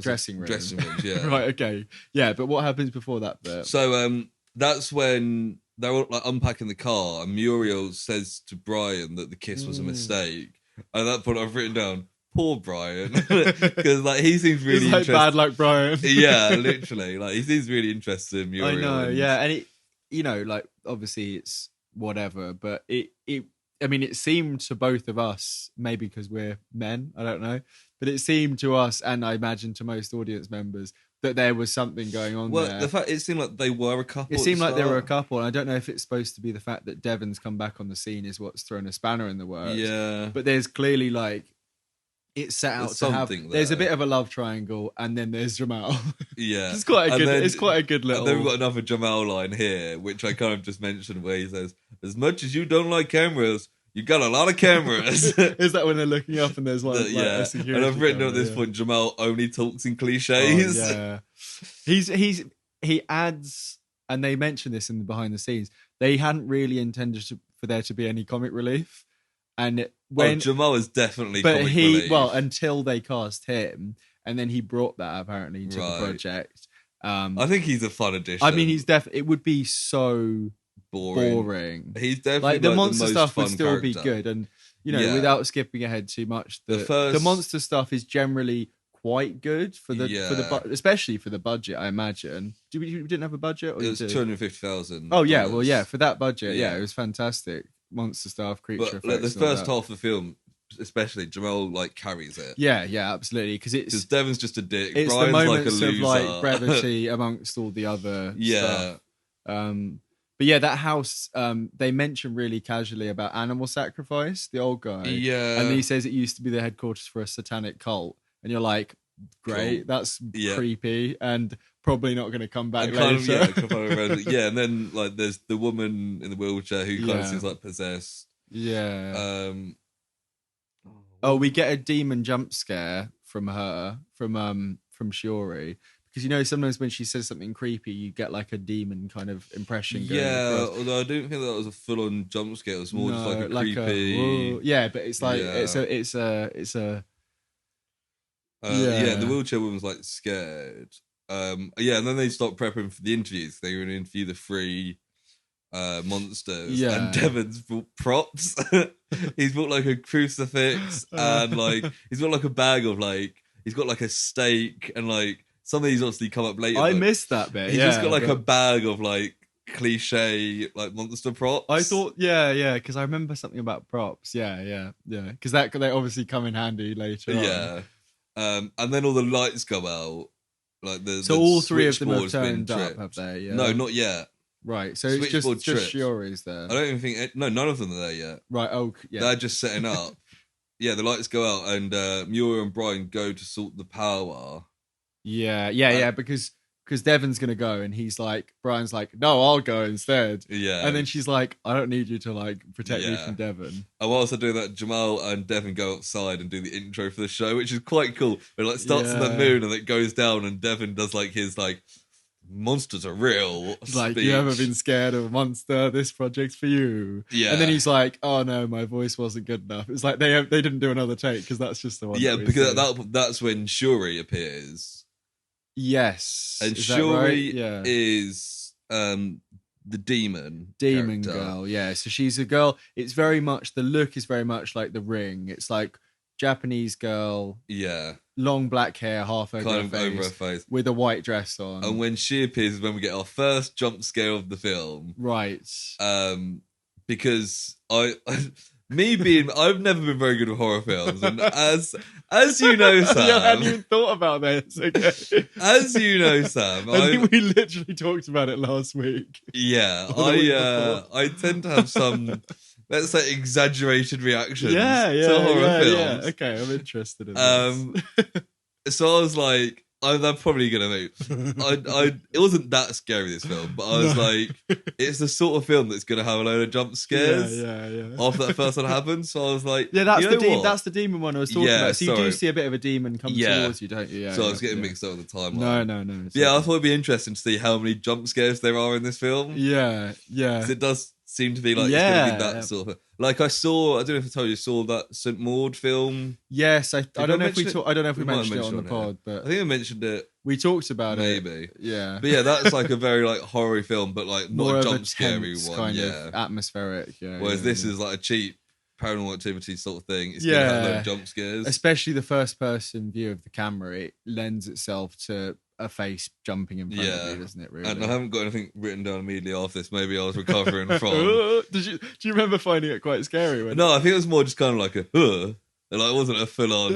dressing rooms. Dressing rooms, yeah. Right, okay. Yeah, but what happens before that bit? So that's when they're all like unpacking the car and Muriel says to Brian that the kiss was a mistake. And at that point I've written down, poor Brian, because like he seems really interested. Bad like Brian. Yeah, literally, like he seems really interested in Muriel. I know, yeah, and it, like obviously it's whatever, but it I mean, it seemed to both of us, maybe because we're men, I don't know, but it seemed to us, and I imagine to most audience members, that there was something going on there. The fact it seemed like they were a couple. It seemed like they were a couple, and I don't know if it's supposed to be the fact that Devon's come back on the scene is what's thrown a spanner in the works. Yeah, but there's clearly like it's set out to have. There's a bit of a love triangle, and then there's Jamal. Yeah, it's quite a good. It's quite a good little. And then we've got another Jamal line here, which I kind of just mentioned, where he says, "As much as you don't like cameras, you got a lot of cameras." Is that when they're looking up and there's like a security and I've written camera, at this point, Jamal only talks in cliches. Oh, yeah, he adds, and they mention this in the behind the scenes. They hadn't really intended for there to be any comic relief, and when Jamal is definitely, comic relief. Until they cast him, and then he brought that apparently to the project. I think he's a fun addition. I mean, it would be so boring. He's definitely like the monster the stuff would fun still character. be good, and without skipping ahead too much, the monster stuff is generally quite good for the especially for the budget. I imagine. You didn't have a budget, or it was $250,000. Oh yeah, well yeah, for that budget, it was fantastic. Monster stuff, creature effects. But the first half of the film, especially, Jamal like carries it. Yeah, absolutely, because Devon's just a dick. It's Brian's the moments like a loser. of like brevity amongst all the other stuff. But yeah, that house, they mention really casually about animal sacrifice, the old guy. Yeah. And he says it used to be the headquarters for a satanic cult. And you're like, great, cool. That's creepy and probably not going to come back later. And then like there's the woman in the wheelchair who kind of seems like possessed. Yeah. We get a demon jump scare from her, from Shuri. Because sometimes when she says something creepy, you get like a demon kind of impression going across. Although I don't think that was a full-on jump scare. It was more just like a creepy. But it's like it's a. The wheelchair woman's like scared. And then they start prepping for the interviews. They were going to interview the 3 monsters. Yeah. And Devon's brought props. He's brought like a crucifix and like he's got like a bag of like he's got like a steak and like some of these obviously come up later. I missed that bit. He's Yeah, just got like but a bag of like cliche like monster props. I thought, yeah, because I remember something about props. Yeah, because that they obviously come in handy later on. Yeah. And then all the lights go out. Like So the all three of them have switchboard's been turned up, tripped. have they? Yeah. No, not yet. Right, so it's Switchboard just tripped. Shiori's there. I don't even think no, none of them are there yet. Right. Oh, yeah. They're just setting up. Yeah, the lights go out and Miura and Brian go to sort the power. Yeah, because Devon's gonna go and he's like, Brian's like, no, I'll go instead. Yeah. And then she's like, I don't need you to like protect me from Devon. And whilst I do that, Jamal and Devon go outside and do the intro for the show, which is quite cool. It like starts in the moon and it goes down and Devon does like his like monsters are real. Like, speech. you ever been scared of a monster? This project's for you. Yeah. And then he's like, oh no, my voice wasn't good enough. It's like they didn't do another take because that's just the one. Yeah, because that's when Shuri appears. Yes. And Is Shuri right? is the demon character. Girl. Yeah. So she's a girl. It's very much, the look is very much like The Ring. It's like Japanese girl. Yeah. Long black hair, half over Kind her of over her face, face. with a white dress on. And when she appears is when we get our first jump scare of the film. Right. Because I've never been very good with horror films, and as you know, Sam, I hadn't even thought about this. Okay. As you know, Sam, I think we literally talked about it last week. Yeah, I tend to have some, let's say, exaggerated reactions to horror films. Yeah. Okay, I'm interested in this. So I was like, I'm probably gonna move. It wasn't that scary, this film, but I was like, it's the sort of film that's gonna have a load of jump scares. Yeah. After that first one happened, so I was like, that's you know the what? that's the demon one I was talking about. So you do see a bit of a demon come towards you, don't you? Yeah. So I was getting mixed up with the timeline. No. Yeah, I thought it'd be interesting to see how many jump scares there are in this film. Yeah. Because it does seem to be like it's going to be that sort of. Like I don't know if I told you, saw that St. Maud film. Yes, I don't know if we mentioned it on the it. pod, but I think I mentioned it. We talked about it. Maybe. Yeah. But yeah, that's like a very like horror film, but like not more a of jump scary one. Kind of atmospheric. Yeah. Whereas this is like a cheap Paranormal Activity sort of thing. It's going to have no jump scares. Especially the first person view of the camera, it lends itself to a face jumping in front of you, doesn't it? Really. And I haven't got anything written down immediately after this. Maybe I was recovering from. Do you remember finding it quite scary? No, I think it was more just kind of like a. Like it wasn't a full on.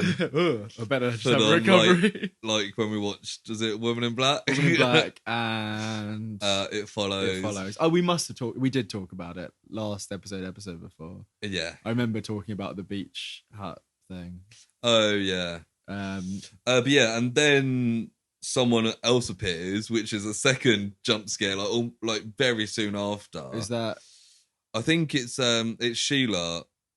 I better just have a recovery. Like when we watched, was it Woman in Black? Woman in Black and It Follows. Oh, we must have talked. We did talk about it last episode before. Yeah, I remember talking about the beach hut thing. Oh yeah. But yeah, and then someone else appears, which is a second jump scare, like very soon after. Is that? I think it's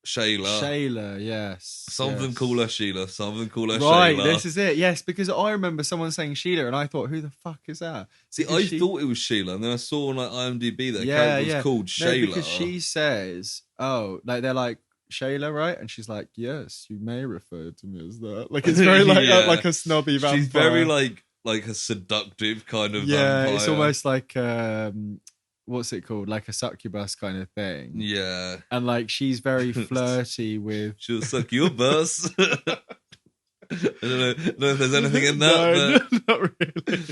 Shayla, yes. Some of them call her Sheila, some of them call her right, Shayla. This is it. Yes, because I remember someone saying Sheila, and I thought, who the fuck is that? See, I thought it was Sheila, and then I saw on like IMDb that the character was called Shayla. Because she says, "Oh, like they're like Shayla, right?" And she's like, "Yes, you may refer to me as that." Like it's very like a snobby vampire. She's very like a seductive kind of vampire. It's almost like what's it called? Like a succubus kind of thing. Yeah. And like she's very flirty with. She'll suck your bus. I don't know if there's anything in that. No, not really.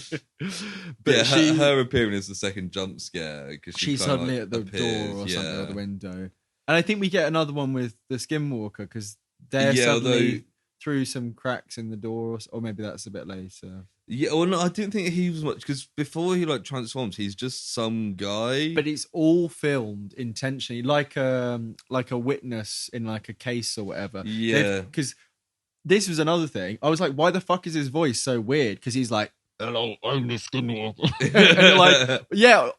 But yeah, her appearing is the second jump scare because she's suddenly at the door or something, or the window. And I think we get another one with the Skinwalker because they're suddenly through some cracks in the door, or maybe that's a bit later. Yeah, well, no, I didn't think he was much because before he like transforms, he's just some guy. But it's all filmed intentionally, like a witness in like a case or whatever. Yeah, because this was another thing. I was like, why the fuck is his voice so weird? Because he's like, "Hello, I'm the Skinwalker," and you're like,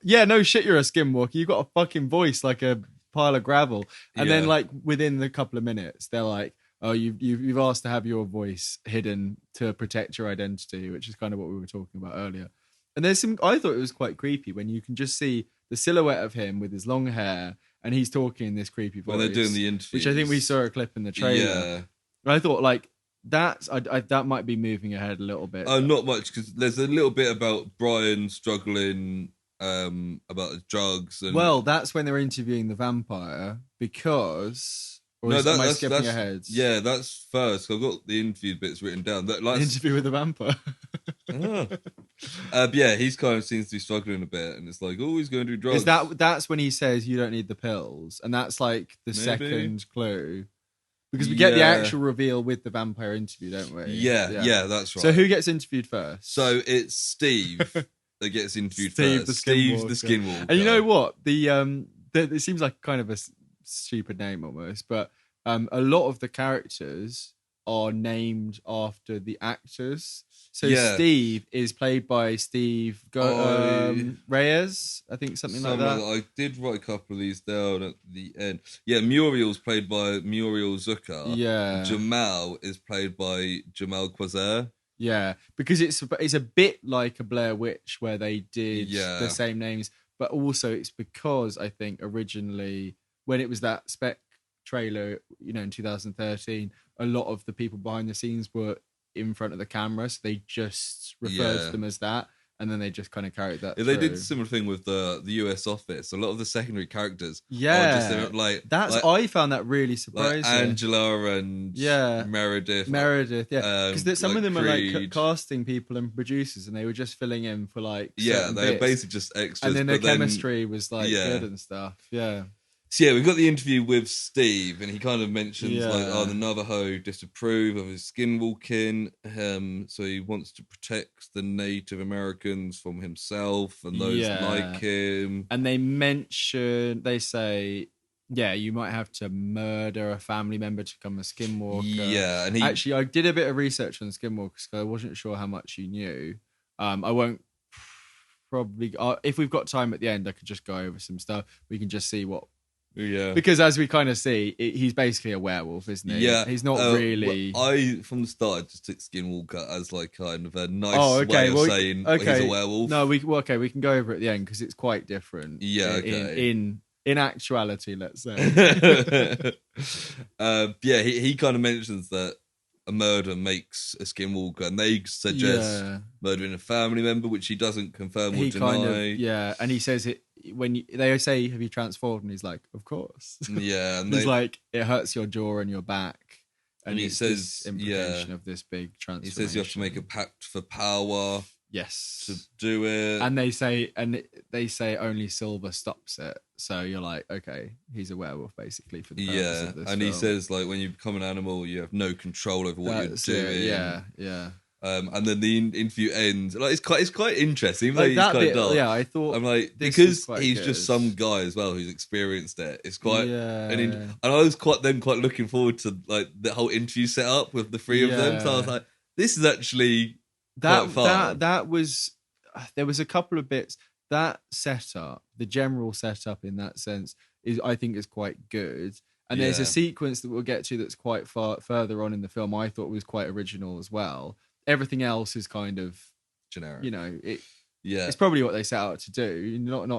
yeah, no shit, you're a Skinwalker. You got a fucking voice like a pile of gravel. And then like within a couple of minutes, they're like, "Oh, you've asked to have your voice hidden to protect your identity," which is kind of what we were talking about earlier. And there's I thought it was quite creepy when you can just see the silhouette of him with his long hair and he's talking in this creepy voice. When they're doing the interview, which I think we saw a clip in the trailer. Yeah. And I thought like that might be moving ahead a little bit. Oh, not much because there's a little bit about Brian struggling about his drugs. And well, that's when they're interviewing the vampire because Or No, am I that's skipping ahead? yeah, that's first. I've got the interview bits written down. That like Interview with the vampire. ah. Yeah, he's kind of seems to be struggling a bit, and it's like, oh, he's going to do drugs. That's when he says you don't need the pills, and that's like the Maybe? second clue. Because we get the Yeah. actual reveal with the vampire interview, don't we? Yeah, that's right. So who gets interviewed first? So it's Steve that gets interviewed Steve, first. the Steve's the skinwalker. skinwalker. And you know what? It seems like kind of a stupid name almost, but a lot of the characters are named after the actors. So Yeah. Steve is played by Steve Reyes, I think something like that. I did write a couple of these down at the end. Yeah, Muriel's played by Muriel Zucker. Yeah. Jamal is played by Jamal Quazer. Yeah, because it's a bit like a Blair Witch where they did Yeah. the same names, but also it's because I think originally when it was that spec trailer, in 2013, a lot of the people behind the scenes were in front of the camera, so they just referred to them as that, and then they just kind of carried that. They did a similar thing with the US office. A lot of the secondary characters, yeah, I found that really surprising. Like Angela and Meredith, yeah, because some of them Creed. are like casting people and producers, and they were just filling in for like they're basically just extras, and then their chemistry was like good and stuff. Yeah. So yeah, we've got the interview with Steve, and he kind of mentions the Navajo disapprove of his skinwalking. So he wants to protect the Native Americans from himself and those like him. And they say, you might have to murder a family member to become a skinwalker. Yeah, and actually, I did a bit of research on skinwalkers because I wasn't sure how much you knew. I won't probably. If we've got time at the end, I could just go over some stuff. We can just see what. Yeah, because as we kind of see, he's basically a werewolf, isn't he? Yeah, he's not really. I from the start I just took Skinwalker as like kind of a nice way of saying he's a werewolf. No, we can go over it at the end because it's quite different. Yeah, okay. In actuality, let's say. He kind of mentions that a murder makes a skinwalker, and they suggest murdering a family member, which he doesn't confirm or deny. And he says it when they say, "Have you transformed?" And he's like, "Of course." Yeah, and he's like, "It hurts your jaw and your back." And he says, implication of this big transformation. He says you have to make a pact for power. Yes, to do it. And they say only silver stops it. So you're like, okay, he's a werewolf basically for the purpose of this and film. he says like when you become an animal, you have no control over what you're doing. Yeah. And then the interview ends. Like it's quite interesting. Even like though he's that quite bit, dark. Yeah, I thought I'm like because he's just some guy as well who's experienced it. It's quite and I was quite looking forward to like the whole interview setup with the three of them. So I was like, this is actually quite fun. That was there was a couple of bits. That setup, the general setup in that sense, I think is quite good. And there's a sequence that we'll get to that's quite further on in the film. I thought was quite original as well. Everything else is kind of generic. It's probably what they set out to do. Not an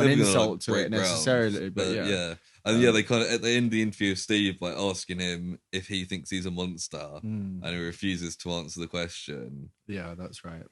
insult to it necessarily, but yeah. And they kind of at the end of the interview, Steve like asking him if he thinks he's a monster, and he refuses to answer the question. Yeah, that's right.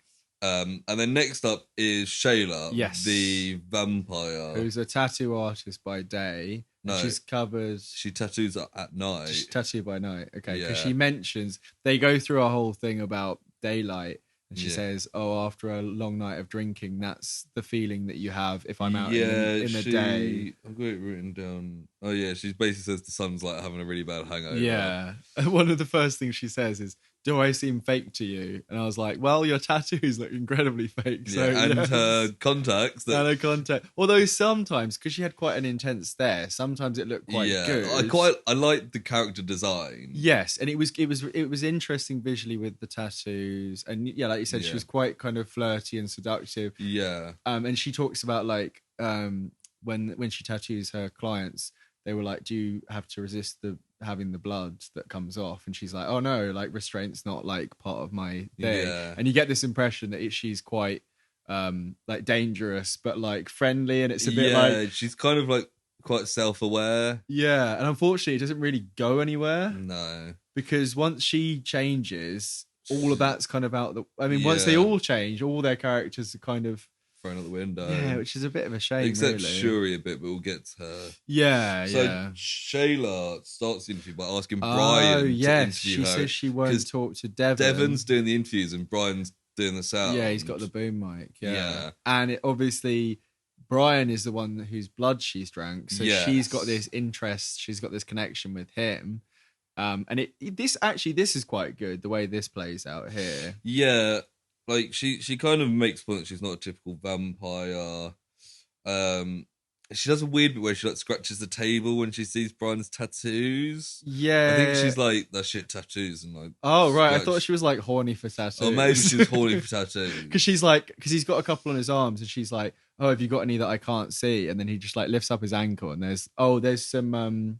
And then next up is Shayla, the vampire, who's a tattoo artist by day. No, she's covered. She tattoos at night. She's tattooed by night. Okay, because she mentions they go through a whole thing about daylight. And she says, "Oh, after a long night of drinking, that's the feeling that you have if I'm out in the day." I've got it written down. Oh yeah, she basically says the sun's like having a really bad hangover. Yeah, one of the first things she says is, "Do I seem fake to you?" And I was like, "Well, your tattoos look incredibly fake." So, and her contacts. And her contact. Although sometimes, because she had quite an intense stare, sometimes it looked quite good. I liked the character design. Yes, and it was interesting visually with the tattoos, and like you said, she was quite kind of flirty and seductive. Yeah. And she talks about like when she tattoos her clients, they were like, "Do you have to resist having the blood that comes off?" And she's like, "Oh no, like restraint's not like part of my thing." Yeah. And you get this impression that she's quite like dangerous but like friendly, and it's a bit like she's kind of like quite self-aware. Yeah, and unfortunately it doesn't really go anywhere. No. Because once she changes, all of that's kind of out once they all change, all their characters are kind of thrown out the window. Yeah, which is a bit of a shame, Except really. Shuri a bit, but we'll get to her. Yeah, so yeah. Shayla starts the interview by asking Brian to interview she her. says she won't talk to Devon. Devon's doing the interviews and Brian's doing the sound. Yeah, he's got the boom mic. Yeah. And obviously, Brian is the one whose blood she's drank. So she's got this interest. She's got this connection with him. And this is quite good, the way this plays out here. Yeah. Like, she kind of makes point that she's not a typical vampire. She does a weird bit where she like scratches the table when she sees Brian's tattoos. Yeah, I think she's like, "That's shit tattoos," and like. Oh right, I thought she was like horny for tattoos. Or maybe she's horny for tattoos. Because he's got a couple on his arms, and she's like, "Oh, have you got any that I can't see?" And then he just like lifts up his ankle, and there's some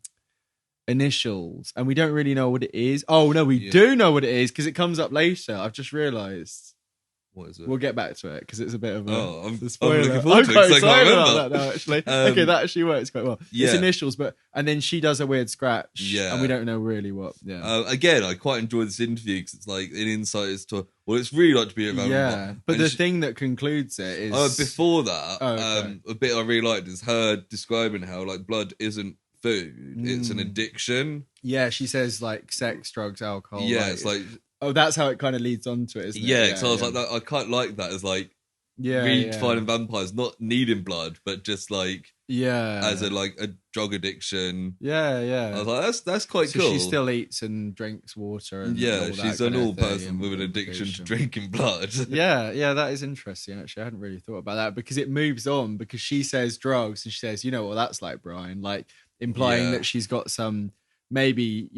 initials, and we don't really know what it is. Oh no, we do know what it is because it comes up later. I've just realised. What is it? We'll get back to it because it's a bit of a I'm spoiler. looking forward to it. I'm excited about that now, actually. Okay, that actually works quite well. Yeah. It's initials, and then she does a weird scratch. Yeah. And we don't know really what. Yeah. Again, I quite enjoyed this interview because it's like an insight as to what it's really like to be a vampire. Yeah. But the thing that concludes it is. Before that, okay. a bit I really liked is her describing how like blood isn't food, it's an addiction. Yeah, she says like sex, drugs, alcohol. Yeah, it's like. Oh, that's how it kind of leads on to it, isn't it? Yeah, so I was like, I quite like that as like redefining vampires, not needing blood, but just like as a drug addiction. Yeah. I was like, that's quite cool. She still eats and drinks water. And she's a normal person with an addiction to drinking blood. yeah, that is interesting. Actually, I hadn't really thought about that because it moves on because she says drugs and she says, you know what that's like, Brian, like implying that she's got some maybe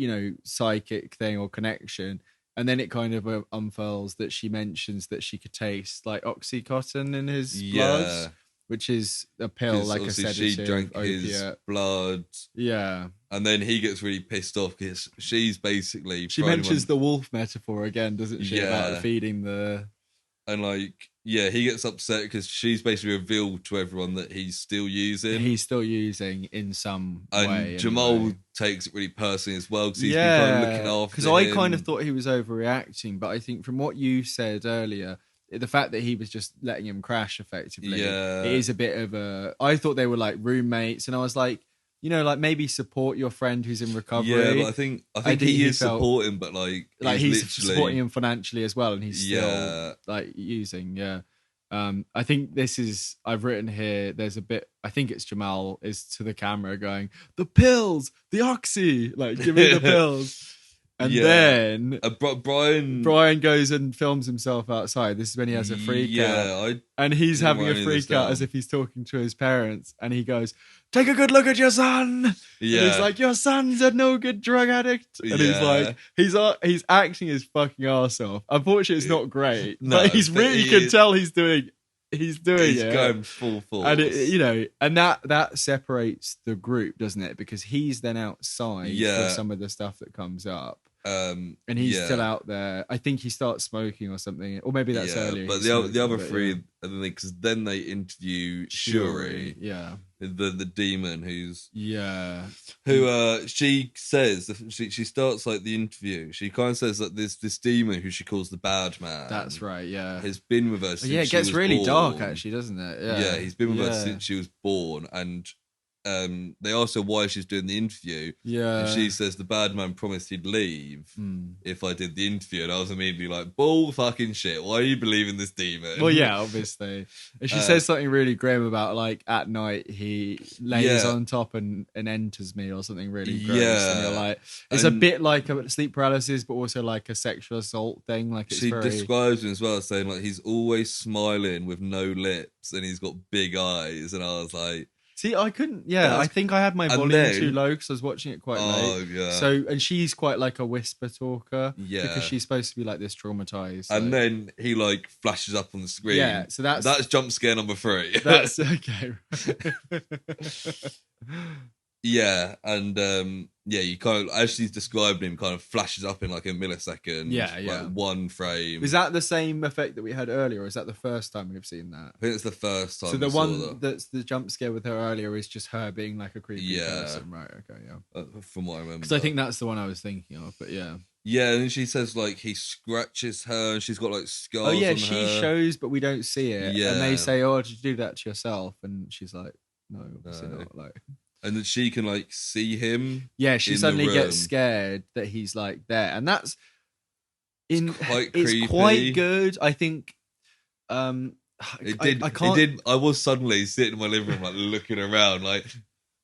psychic thing or connection. And then it kind of unfurls that she mentions that she could taste like Oxycontin in his blood, which is a pill, like a sedative. She drank his blood. Yeah. And then he gets really pissed off because she's basically... She mentions the wolf metaphor again, doesn't she? Yeah. About feeding the... And like, yeah, he gets upset because she's basically revealed to everyone that he's still using. He's still using in some way. And Jamal takes it really personally as well because he's been kind of looking after because I kind of thought he was overreacting, but I think from what you said earlier, the fact that he was just letting him crash effectively, it is a bit of a... I thought they were like roommates, and I was like, like maybe support your friend who's in recovery. Yeah, but I think he is supporting, but like he's supporting him financially as well, and he's still like using. Yeah, I think this is. I've written here. There's a bit. I think it's Jamal is to the camera going, "The pills, the oxy, like give me the pills." And then Brian goes and films himself outside. This is when he has a freak out. And he's having a freak out as if he's talking to his parents. And he goes, "Take a good look at your son." Yeah. And he's like, "Your son's a no good drug addict." And he's like, he's acting his fucking arse off. Unfortunately, it's not great. No, but you can tell he's doing it. Going full force. And and that separates the group, doesn't it? Because he's then outside for some of the stuff that comes up. And he's still out there. I think he starts smoking or something, or maybe that's earlier. But the other three, because then they interview Shuri, the demon who she says she starts like the interview. She kind of says that this demon who she calls the bad man. That's right. Yeah, has been with her. Since it gets really born. dark, actually, doesn't it? Yeah, he's been with her since she was born, and. They asked her why she's doing the interview. Yeah. And she says the bad man promised he'd leave if I did the interview. And I was immediately like, bull fucking shit. Why are you believing this demon? Well, yeah, obviously. And she says something really grim about like at night he lays on top and enters me or something really gross. Yeah. And you're like, it's a bit like a sleep paralysis, but also like a sexual assault thing. Like she describes him as well, saying like he's always smiling with no lips and he's got big eyes. And I was like, see, I couldn't. Yeah, I think I had my volume too low because I was watching it quite late. Yeah. So, and she's quite like a whisper talker. Yeah. Because she's supposed to be like this traumatized. And then he like flashes up on the screen. Yeah. So that's jump scare number 3. That's okay. Yeah, and you kind of, as she's describing him, kind of flashes up in like a millisecond. Yeah. Like one frame. Is that the same effect that we had earlier, or is that the first time we've seen that? I think it's the first time. So the one that's the jump scare with her earlier is just her being like a creepy person, right? Okay, yeah. From what I remember. Because I think that's the one I was thinking of, but yeah. Yeah, and then she says like he scratches her, and she's got like Oh scars yeah, on she her. shows, but we don't see it. And they Yeah, say, "Oh, did you do that to yourself?" And she's like, "No, obviously no. not." Like, And then she can like see him yeah, she in the suddenly gets room. scared that he's like there, and that's in. It's quite It's quite creepy. good. I think. Um, It I did. It can't. did. I was suddenly sitting in my living room, like looking around, like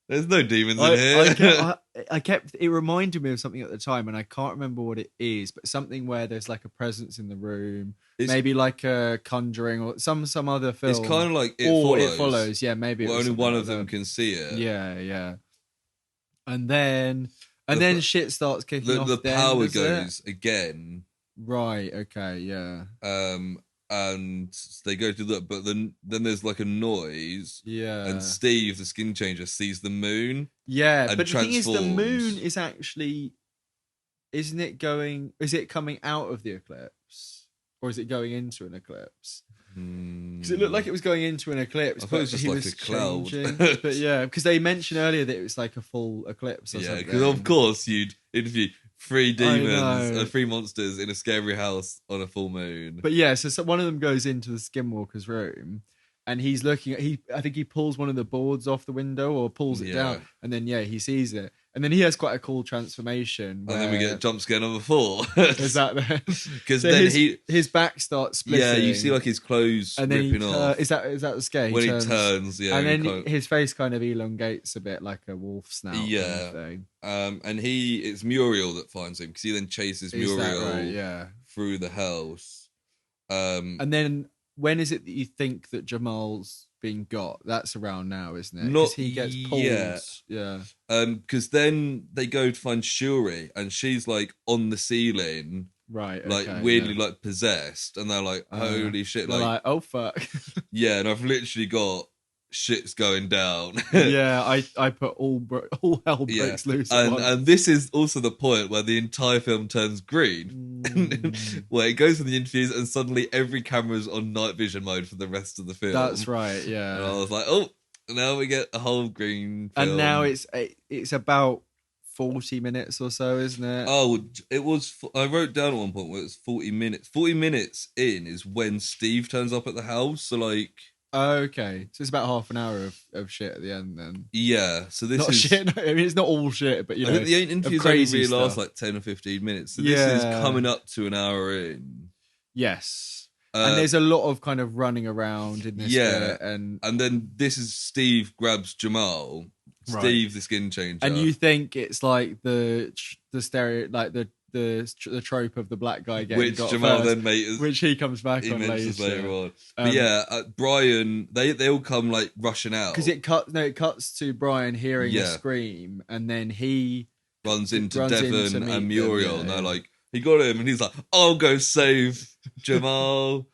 there's no demons in I kept here. I kept it reminded me of something at the time, and I can't remember what it is, but something where there's like a presence in the room, it's maybe like a Conjuring or some other it's kind film, of like It or It Follows, Follows. Yeah, maybe it where was only something one like of them that. can see it. Yeah, yeah. And then The shit starts kicking the off. Then power does it? goes again, Right. Okay. Yeah. um, and they go to that, but then there's like a noise, and Yeah. Steve, the skin changer, sees the moon Yeah. and But the thing is, the moon transforms. is actually, isn't it going? Is it coming out of the eclipse, or is it going into an eclipse? Because it looked like Hmm. it was going into an eclipse, I thought it but was just he like was a cloud. changing. But yeah, because they mentioned earlier that it was like a full eclipse or Yeah, because of something. course you'd interview three I demons, know. three monsters in a scary house on a full moon. But yeah, so one of them goes into the skinwalker's room, and he's looking at I think he pulls one of the boards off the window or pulls it down, Yeah, and then yeah, he sees it, and then he has quite a cool transformation and then we get where jump scare number 4. is that there? Because So then he, his back starts yeah, you see splitting, like his clothes and then ripping off is that the scare? He when he turns, turns. Yeah, and and he then kind of, his face kind of elongates a bit like a wolf snout kind of yeah. thing. And it's Muriel that finds him because he then chases Is that right? Muriel Yeah. through the house. Um, And then when is it that you think that Jamal's being got? That's around now, isn't it? not Because he gets yet. pulled. Yeah. Because then they go to find Shuri, and she's like on the ceiling, Right. like Okay. weirdly Yeah. like possessed, and they're like, "Holy shit!" They're Like, like, oh fuck. yeah, and I've literally got shit's going down. Yeah. I put all hell Yeah, breaks loose at and once. this is also the point where the entire film turns green, Mm, where it goes in the interviews, and suddenly every camera's on night vision mode for the rest of the film. that's right. And I Yeah. was like, oh, now we get a whole green film. And now it's about 40 minutes or so, isn't it? Oh, it was. I wrote down at one point where it's 40 minutes. 40 minutes in is when Steve turns up at the house. So, like, Okay. So it's about half an hour of shit at the end then. yeah. So this Not is. shit. I mean, it's not all shit, but you I know, think the interviews only crazy really last stuff. like 10 or 15 minutes. So this is Yeah. coming up to an hour in. Yes. And Uh, there's a lot of kind of running around in this Yeah. bit, and then this is Steve grabs Jamal. Right. Steve, the skin changer. you think it's like the stereo, like the trope of the black guy getting which got Jamal first, then made. which he comes back He on mentions later on. But Um, yeah, Brian, they all come like rushing out. because it cuts to Brian hearing a Yeah. scream, and then he runs into runs in Devon to meet and them, Muriel, yeah, and they're yeah. like, he got him, and he's like, I'll go save Jamal.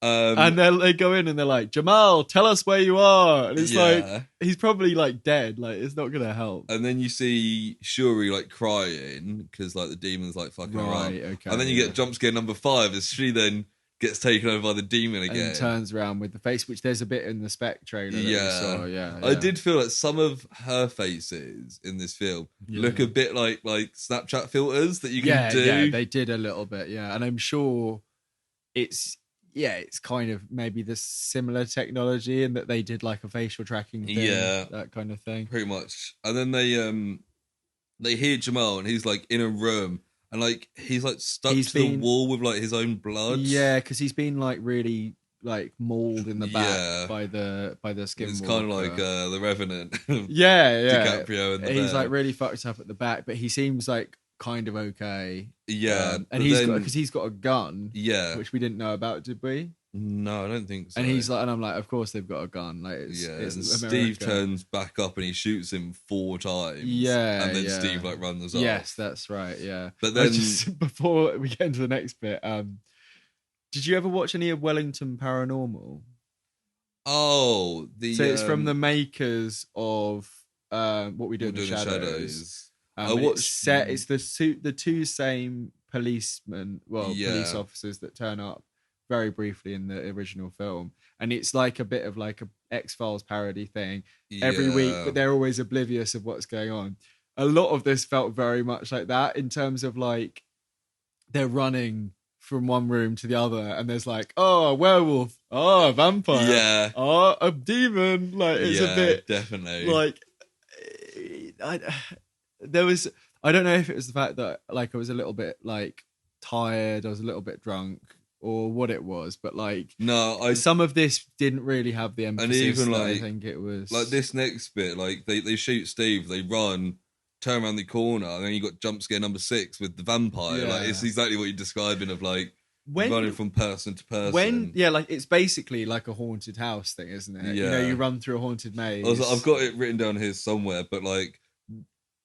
And they go in and they're like, Jamal, tell us where you are. And it's like, yeah. he's probably like dead. Like, it's not going to help. And then you see Shuri like crying because like the demon's like fucking around. Okay. And then you get jump scare number 5 as she then gets taken over by the demon again. And turns around with the face, which there's a bit in the Spec trailer that we saw. Yeah. I did feel like some of her faces in this film look a bit like Snapchat filters that you can do. Yeah, they did a little bit. Yeah. And I'm sure it's kind of maybe the similar technology in that they did like a facial tracking thing. Yeah. That kind of thing. Pretty much. And then they hear Jamal, and he's like in a room, and like he's like stuck to the wall with like his own blood. Yeah, because he's been like really like mauled in the back Yeah. by the skinwalker. It's kind of like the Revenant. yeah. DiCaprio in the He's bed. like really fucked up at the back, but he seems like kind of okay. Yeah, and he's got a gun. Yeah, which we didn't know about, did we? No, I don't think so. And he's like, and I'm like, of course they've got a gun. Like, it's and America. Steve turns back up and he shoots him 4 times. Yeah, and then yeah. Steve like runs off. Yes, that's right. Yeah, but then before we get into the next bit, did you ever watch any of Wellington Paranormal? Oh, so it's from the makers of What We Do in the Shadows. I watched. It's the two same policemen, police officers that turn up very briefly in the original film, and it's like a bit of like a X-Files parody thing every week, but they're always oblivious of what's going on. A lot of this felt very much like that in terms of like they're running from one room to the other, and there's like, oh, a werewolf, oh, a vampire, Yeah. oh, a demon. Like, it's a bit definitely like I there was I don't know if it was the fact that like I was a little bit like tired, I was a little bit drunk, or what it was, but like some of this didn't really have the emphasis. And even like I think it was like this next bit, like they shoot Steve, they run, turn around the corner, and then you got jump scare number 6 with the vampire. Like it's exactly what you're describing of like running from person to person. Like it's basically like a haunted house thing, isn't it? You know, you run through a haunted maze. I've got it written down here somewhere, but like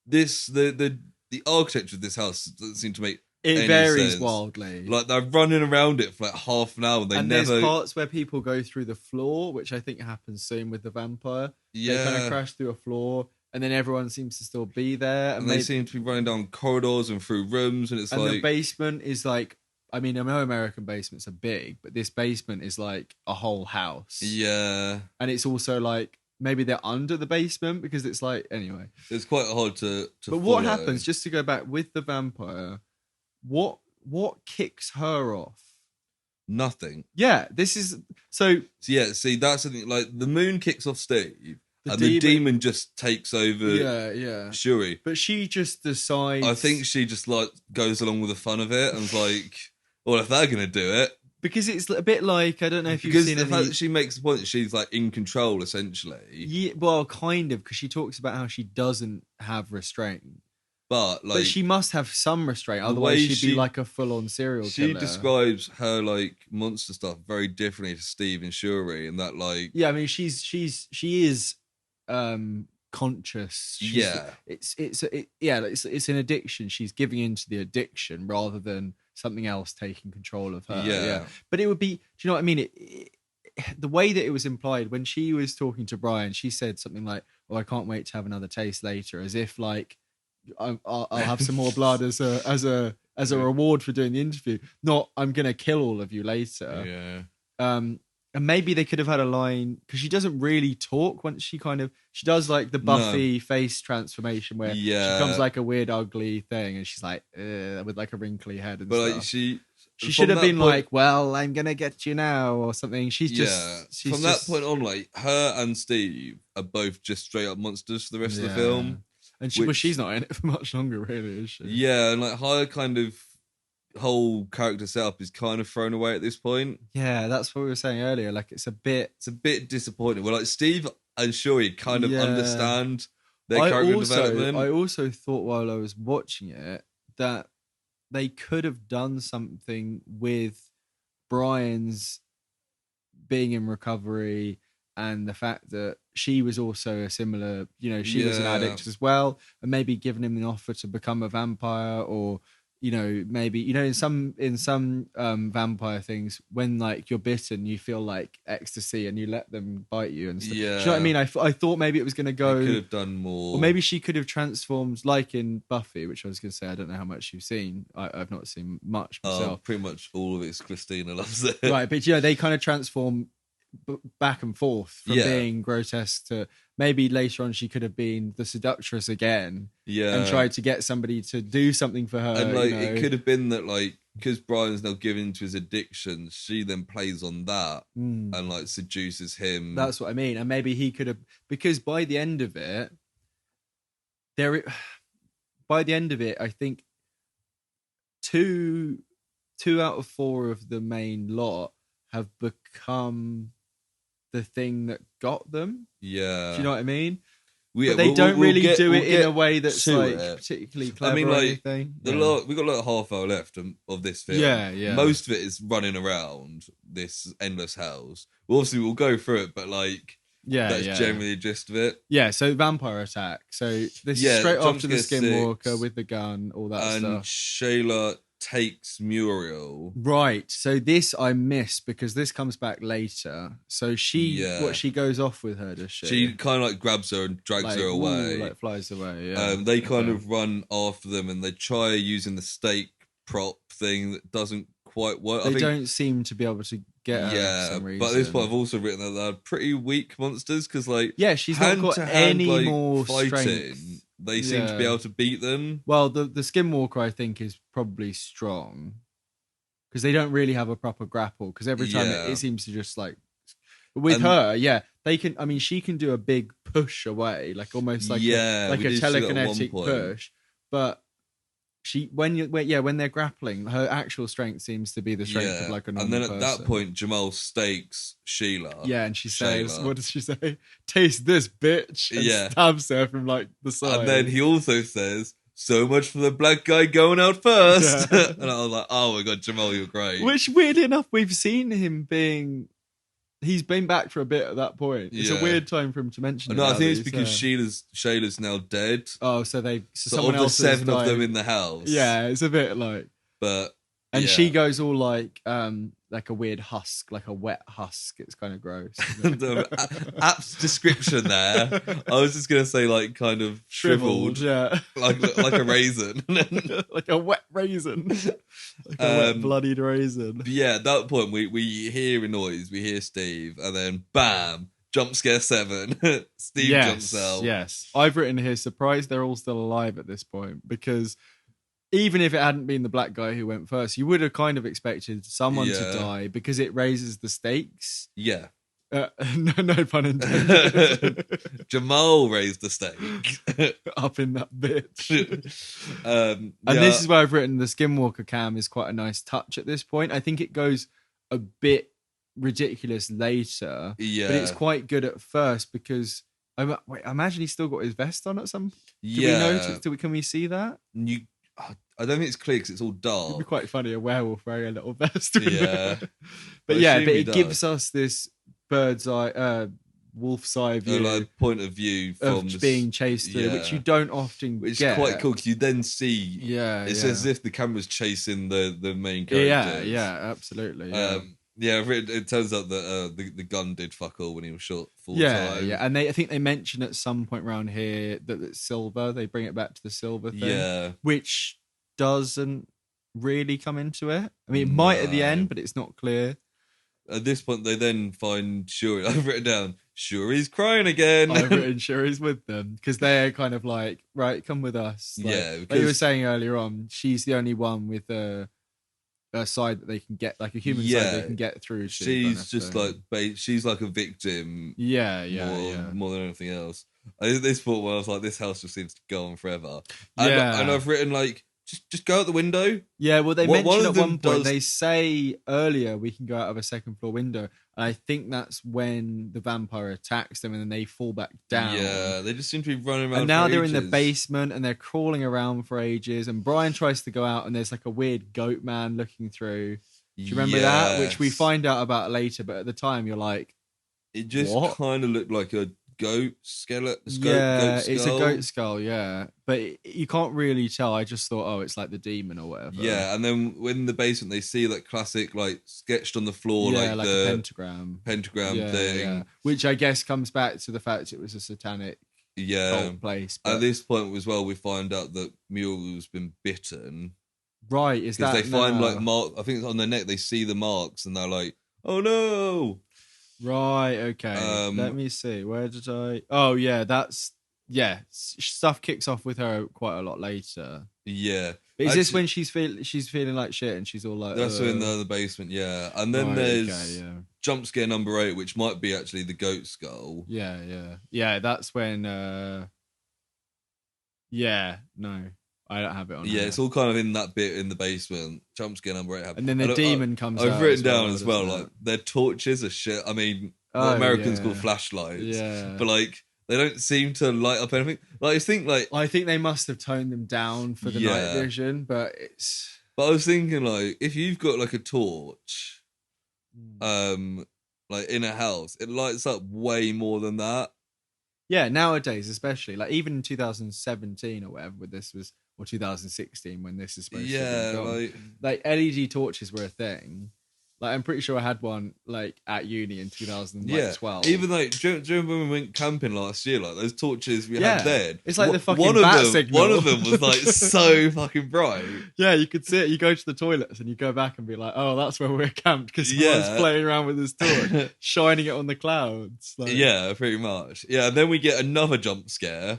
this, the architecture of this house doesn't seem to make it varies sense. Wildly. Like they're running around it for like half an hour, and there's parts where people go through the floor, which I think happens soon with the vampire. They kind of crash through a floor, and then everyone seems to still be there, and they seem to be running down corridors and through rooms, and the basement is like, I mean, I know American basements are big, but this basement is like a whole house. Yeah. And it's also like, maybe they're under the basement because it's like, anyway. It's quite hard to But follow. What happens, just to go back with the vampire, what kicks her off? Nothing. Yeah, this is, so yeah, see, that's the thing, like the moon kicks off Steve. The demon just takes over Shuri. But she just decides, I think she just like goes along with the fun of it and like, well, if they're going to do it. Because it's a bit like, I don't know if you've seen the fact that she makes the point that she's like in control, essentially. Yeah, well, kind of, because she talks about how she doesn't have restraint. But she must have some restraint, otherwise she'd be like a full-on serial killer. She describes her like monster stuff very differently to Steve and Shuri, and that like... Yeah, I mean, she is conscious. It's an addiction. She's giving into the addiction rather than something else taking control of her. Yeah. But it would be, do you know what I mean? The way that it was implied when she was talking to Brian, she said something like, "Oh, I can't wait to have another taste later," as if like I'll have some more blood as a reward for doing the interview. Not, I'm gonna kill all of you later. Yeah. And maybe they could have had a line, because she doesn't really talk once she does like the Buffy face transformation where she becomes like a weird ugly thing, and she's like with like a wrinkly head and stuff. Like she should have been like, "Well, I'm gonna get you now" or something. She's from that point on, like her and Steve are both just straight up monsters for the rest of the film. And she's not in it for much longer, really, is she? Yeah, and like her kind of whole character setup is kind of thrown away at this point. Yeah, that's what we were saying earlier. Like it's a bit disappointing. Well, like Steve and Shuri kind of understand their character development. I also thought while I was watching it that they could have done something with Brian's being in recovery and the fact that she was also a similar, she was an addict as well, and maybe giving him an offer to become a vampire, or maybe in some vampire things, when like you're bitten, you feel like ecstasy and you let them bite you and stuff. Yeah. Do you know what I mean? I thought maybe it was going to go. Could have done more, or maybe she could have transformed, like in Buffy, which I was going to say. I don't know how much you've seen. I've not seen much myself. Pretty much all of it. Christina loves it. Right, but they kind of transform back and forth from being grotesque to, maybe later on she could have been the seductress again, and tried to get somebody to do something for her. And like it could have been that, like, because Brian's now given to his addiction, she then plays on that and like seduces him. That's what I mean. And maybe he could have, because by the end of it, I think two out of 4 of the main lot have become the thing that got them. Yeah. Do you know what I mean? But they don't really do it in a way that's like particularly clever. I mean, like, or anything. We got like a half hour left of this film. Yeah. Most of it is running around this endless house. Well, obviously we'll go through it, but like, that's generally the gist of it. Yeah. So vampire attack. So this is straight after the skinwalker with the gun, all that stuff. And Shayla takes Muriel. Right. So this I miss because this comes back later. So she goes off with her, does she? She kind of like grabs her and drags her away. Like flies away, yeah. They kind of run after them and they try using the stake prop thing that doesn't quite work. They don't seem to be able to get her for some reason. But at this point I've also written that they're pretty weak monsters because like she's not got any more strength they seem to be able to beat them. Well, the Skinwalker, I think, is probably strong because they don't really have a proper grapple. Because every time it seems to just like with her, they can. I mean, she can do a big push away, like almost like a telekinetic push. But when they're grappling, her actual strength seems to be the strength of like a normal person. And then at that point, Jamal stakes Sheila. Yeah, and she says, "What does she say? Taste this, bitch!" And stabs her from like the side. And then he also says, "So much for the black guy going out first." Yeah. And I was like, "Oh my god, Jamal, you're great." Which, weirdly enough, we've seen him being. He's been back for a bit at that point. It's a weird time for him to mention. No, I think it's because Shayla's now dead. Oh, so someone else. 7 of them in the house. Yeah, it's a bit like. But she goes all like a weird husk, like a wet husk. It's kind of gross. The app's description there. I was just gonna say like kind of shriveled, like a raisin, like a wet raisin, like a wet bloodied raisin. Yeah, at that point we hear a noise, we hear Steve, and then bam, jump scare 7. Steve jumps out. Yes, I've written here. Surprised they're all still alive at this point because. Even if it hadn't been the black guy who went first, you would have kind of expected someone to die because it raises the stakes. Yeah. No pun intended. Jamal raised the stake. Up in that bitch. And this is where I've written the Skinwalker cam is quite a nice touch at this point. I think it goes a bit ridiculous later. Yeah. But it's quite good at first because... I imagine he's still got his vest on at some... Can we see that? I don't think it's clear because it's all dark. It'd be quite funny, a werewolf wearing a little vest. But it gives us this bird's eye, wolf's eye view, like point of view from being chased through, which you don't often which get. It's quite cool because you then see. It's as if the camera's chasing the main character. Yeah, absolutely. It turns out that the gun did fuck all when he was shot full time. Yeah, and I think they mention at some point around here that it's silver. They bring it back to the silver thing, which doesn't really come into it. I mean, it might at the end, but it's not clear. At this point, they then find Shuri. I've written down, Shuri's crying again. I've written Shuri's with them because they're kind of like, right, come with us. Like you were saying earlier on, she's the only one with a side that they can get, like a human side they can get through. She's just she's like a victim. More than anything else. At this point, where I was like, this house just seems to go on forever. And I've written like, just go out the window. Yeah, well, they mentioned at one point, they say earlier we can go out of a second floor window. And I think that's when the vampire attacks them and then they fall back down. Yeah, they just seem to be running around. And now they're in the basement and they're crawling around for ages. And Brian tries to go out and there's like a weird goat man looking through. Do you remember that? Which we find out about later, but at the time you're like, it just kind of looked like a goat skeleton. It's a goat skull, but you can't really tell. I just thought, it's like the demon or whatever. Yeah, and then in the basement they see that classic like sketched on the floor, like the pentagram thing, which I guess comes back to the fact it was a satanic cult place. But... At this point as well, we find out that Muriel's been bitten. Right, is that because they find like mark? I think it's on their neck. They see the marks and they're like, "Oh no!" Right, okay. Let me see. Where did I... Oh, yeah, that's... Yeah, stuff kicks off with her quite a lot later. Yeah. But is this when she's feeling like shit and she's all like... That's in the basement, yeah. And then there's jump scare number 8, which might be actually the goat skull. Yeah, that's when... no. I don't have it on. Yeah, it's all kind of in that bit in the basement. Jump scare number 8 happens. And then the demon comes out. I've written down as well, like, their torches are shit. I mean, what Americans call flashlights. Yeah. But, like, they don't seem to light up anything. Like, I think they must have toned them down for the night vision, but it's... But I was thinking, like, if you've got, like, a torch, like, in a house, it lights up way more than that. Yeah, nowadays, especially. Like, even in 2017 or whatever, this was... Or 2016 when this is supposed to be gone. Like LED torches were a thing. Like I'm pretty sure I had one like at uni in 2012. Even like do you remember when we went camping last year? Like those torches we had then. It's like the fucking bat signal. One of them was like so fucking bright. Yeah, you could see it. You go to the toilets and you go back and be like, "Oh, that's where we're camped," because someone's playing around with his torch, shining it on the clouds. Like... Yeah, pretty much. Yeah, and then we get another jump scare.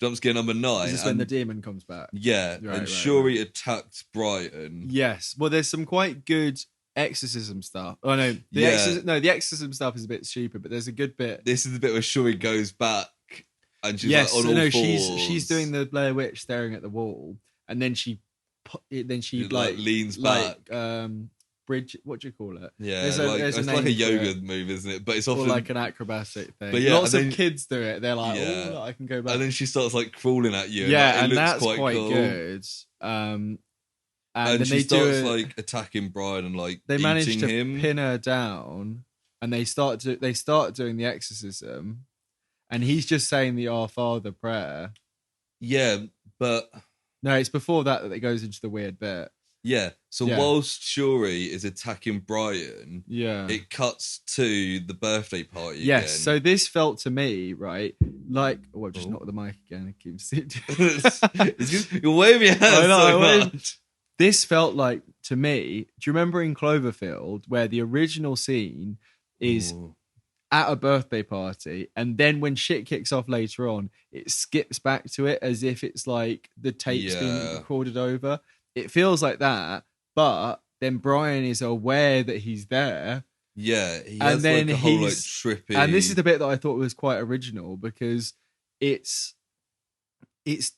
jump scare number 9. Is this when the demon comes back? Yeah, and Shuri attacked Brighton. Yes. Well, there's some quite good exorcism stuff. Oh no, the exorcism stuff is a bit stupid, but there's a good bit. This is the bit where Shuri goes back and she's like on all fours. She's doing the Blair Witch staring at the wall, and then she like leans back. Bridge, what do you call it? Yeah, it's like a yoga move, isn't it? But it's often like an acrobatic thing. But yeah, lots of kids do it. They're like, oh, I can go back. And then she starts like crawling at you. Yeah, and that's quite cool. good. And then she starts like attacking Brian and like they manage to him. pin her down, and they start doing the exorcism, and he's just saying the Our Father prayer. Yeah, but no, it's before that it goes into the weird bit. Yeah, so whilst Shuri is attacking Brian, it cuts to the birthday party again. Yes, so this felt to me, right, like... Oh, I've just knocked the mic again. It keeps... You're waving your hands so much. This felt like, to me... Do you remember in Cloverfield, where the original scene is at a birthday party, and then when shit kicks off later on, it skips back to it as if it's like the tape's been recorded over? It feels like that, but then Brian is aware that he's there. Yeah, he has like a whole like trippy... And this is the bit that I thought was quite original because it's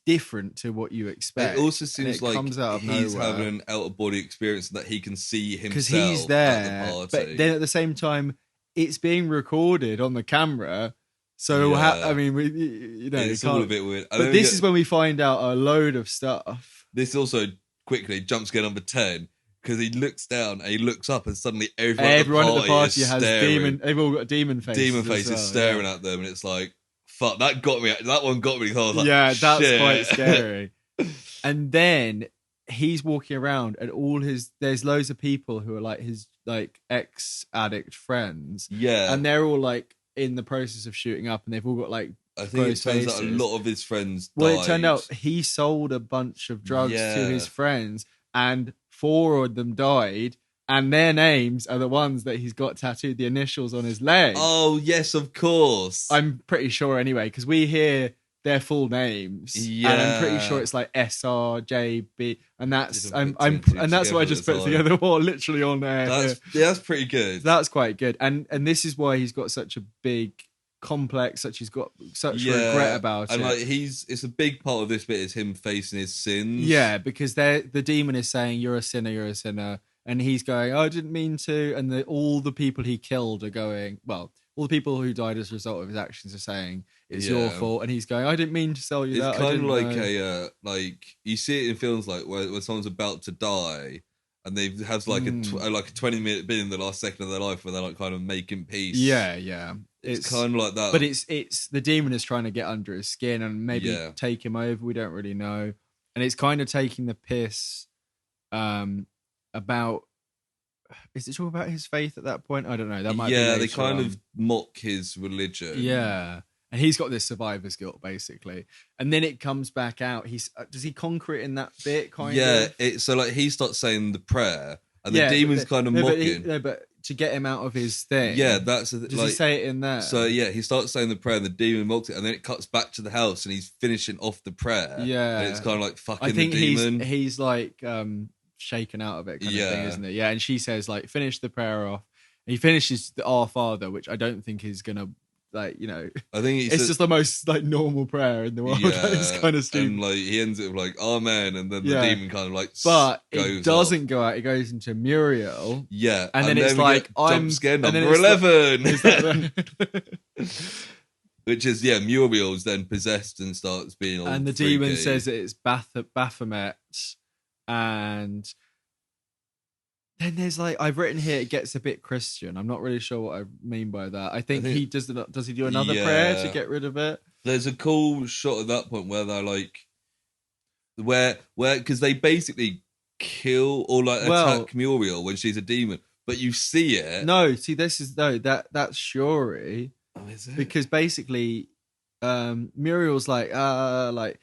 different to what you expect. It also seems like comes out of he's nowhere. having an out-of-body experience that he can see himself because he's there, at the party. But then at the same time, it's being recorded on the camera. So, I mean, it's all a bit weird. But this is when we find out a load of stuff. This also... quickly jump scare number 10 because he looks down and he looks up and suddenly everyone at the party has demon. They've all got demon faces. Demon faces staring at them, and it's like, fuck, that got me. That one got me. I was like, that's quite scary. And then he's walking around, and there's loads of people who are like his like ex-addict friends. Yeah, and they're all like in the process of shooting up, and they've all got like. I think it turns out a lot of his friends died. Well, it turned out he sold a bunch of drugs to his friends, and 4 of them died, and their names are the ones that he's got tattooed the initials on his leg. Oh, yes, of course. I'm pretty sure anyway, because we hear their full names. Yeah. And I'm pretty sure it's like SRJB, and that's that's what I just put together literally on there. That's pretty good. That's quite good. And this is why he's got such a big complex, he's got such regret about it. And like it's a big part of this bit is him facing his sins. Yeah, because the demon is saying you're a sinner, and he's going, I didn't mean to, and all the people he killed are going, well, all the people who died as a result of his actions are saying it's your fault, and he's going, I didn't mean to sell you that. It's kind of like like you see it in films like where someone's about to die and they have like a 20-minute bit in the last second of their life where they're like kind of making peace. Yeah. It's kind of like that. But it's the demon is trying to get under his skin and maybe take him over. We don't really know. And it's kind of taking the piss about... Is it talking about his faith at that point? I don't know. That might be they kind of mock his religion. Yeah. And he's got this survivor's guilt, basically. And then it comes back out. Does he conquer it in that bit, kind of? Yeah, so like he starts saying the prayer and the demon's kind of mocking. But to get him out of his thing. Yeah, does he say it in there? So yeah, he starts saying the prayer and the demon mocks it, and then it cuts back to the house and he's finishing off the prayer. Yeah. And it's kind of like fucking I think the demon. He's like shaken out of it kind of thing, isn't it? Yeah, and she says like, finish the prayer off. And he finishes the Our Father, which I don't think is going to I think it's just the most like normal prayer in the world. It's kind of stupid. And like he ends it with like Amen, and then the demon kind of like but it doesn't go out. It goes into Muriel. Yeah, and then it's like jump scare number 11. Which is Muriel's then possessed and starts being all and the freaky. Demon says that it's Baphomet, and then there's like, I've written here, it gets a bit Christian. I'm not really sure what I mean by that. I think he does he do another prayer to get rid of it? There's a cool shot at that point where they're like, where because they basically kill or like attack Muriel when she's a demon, but you see it. No, see, that's Shuri. Oh, is it? Because basically, Muriel's like the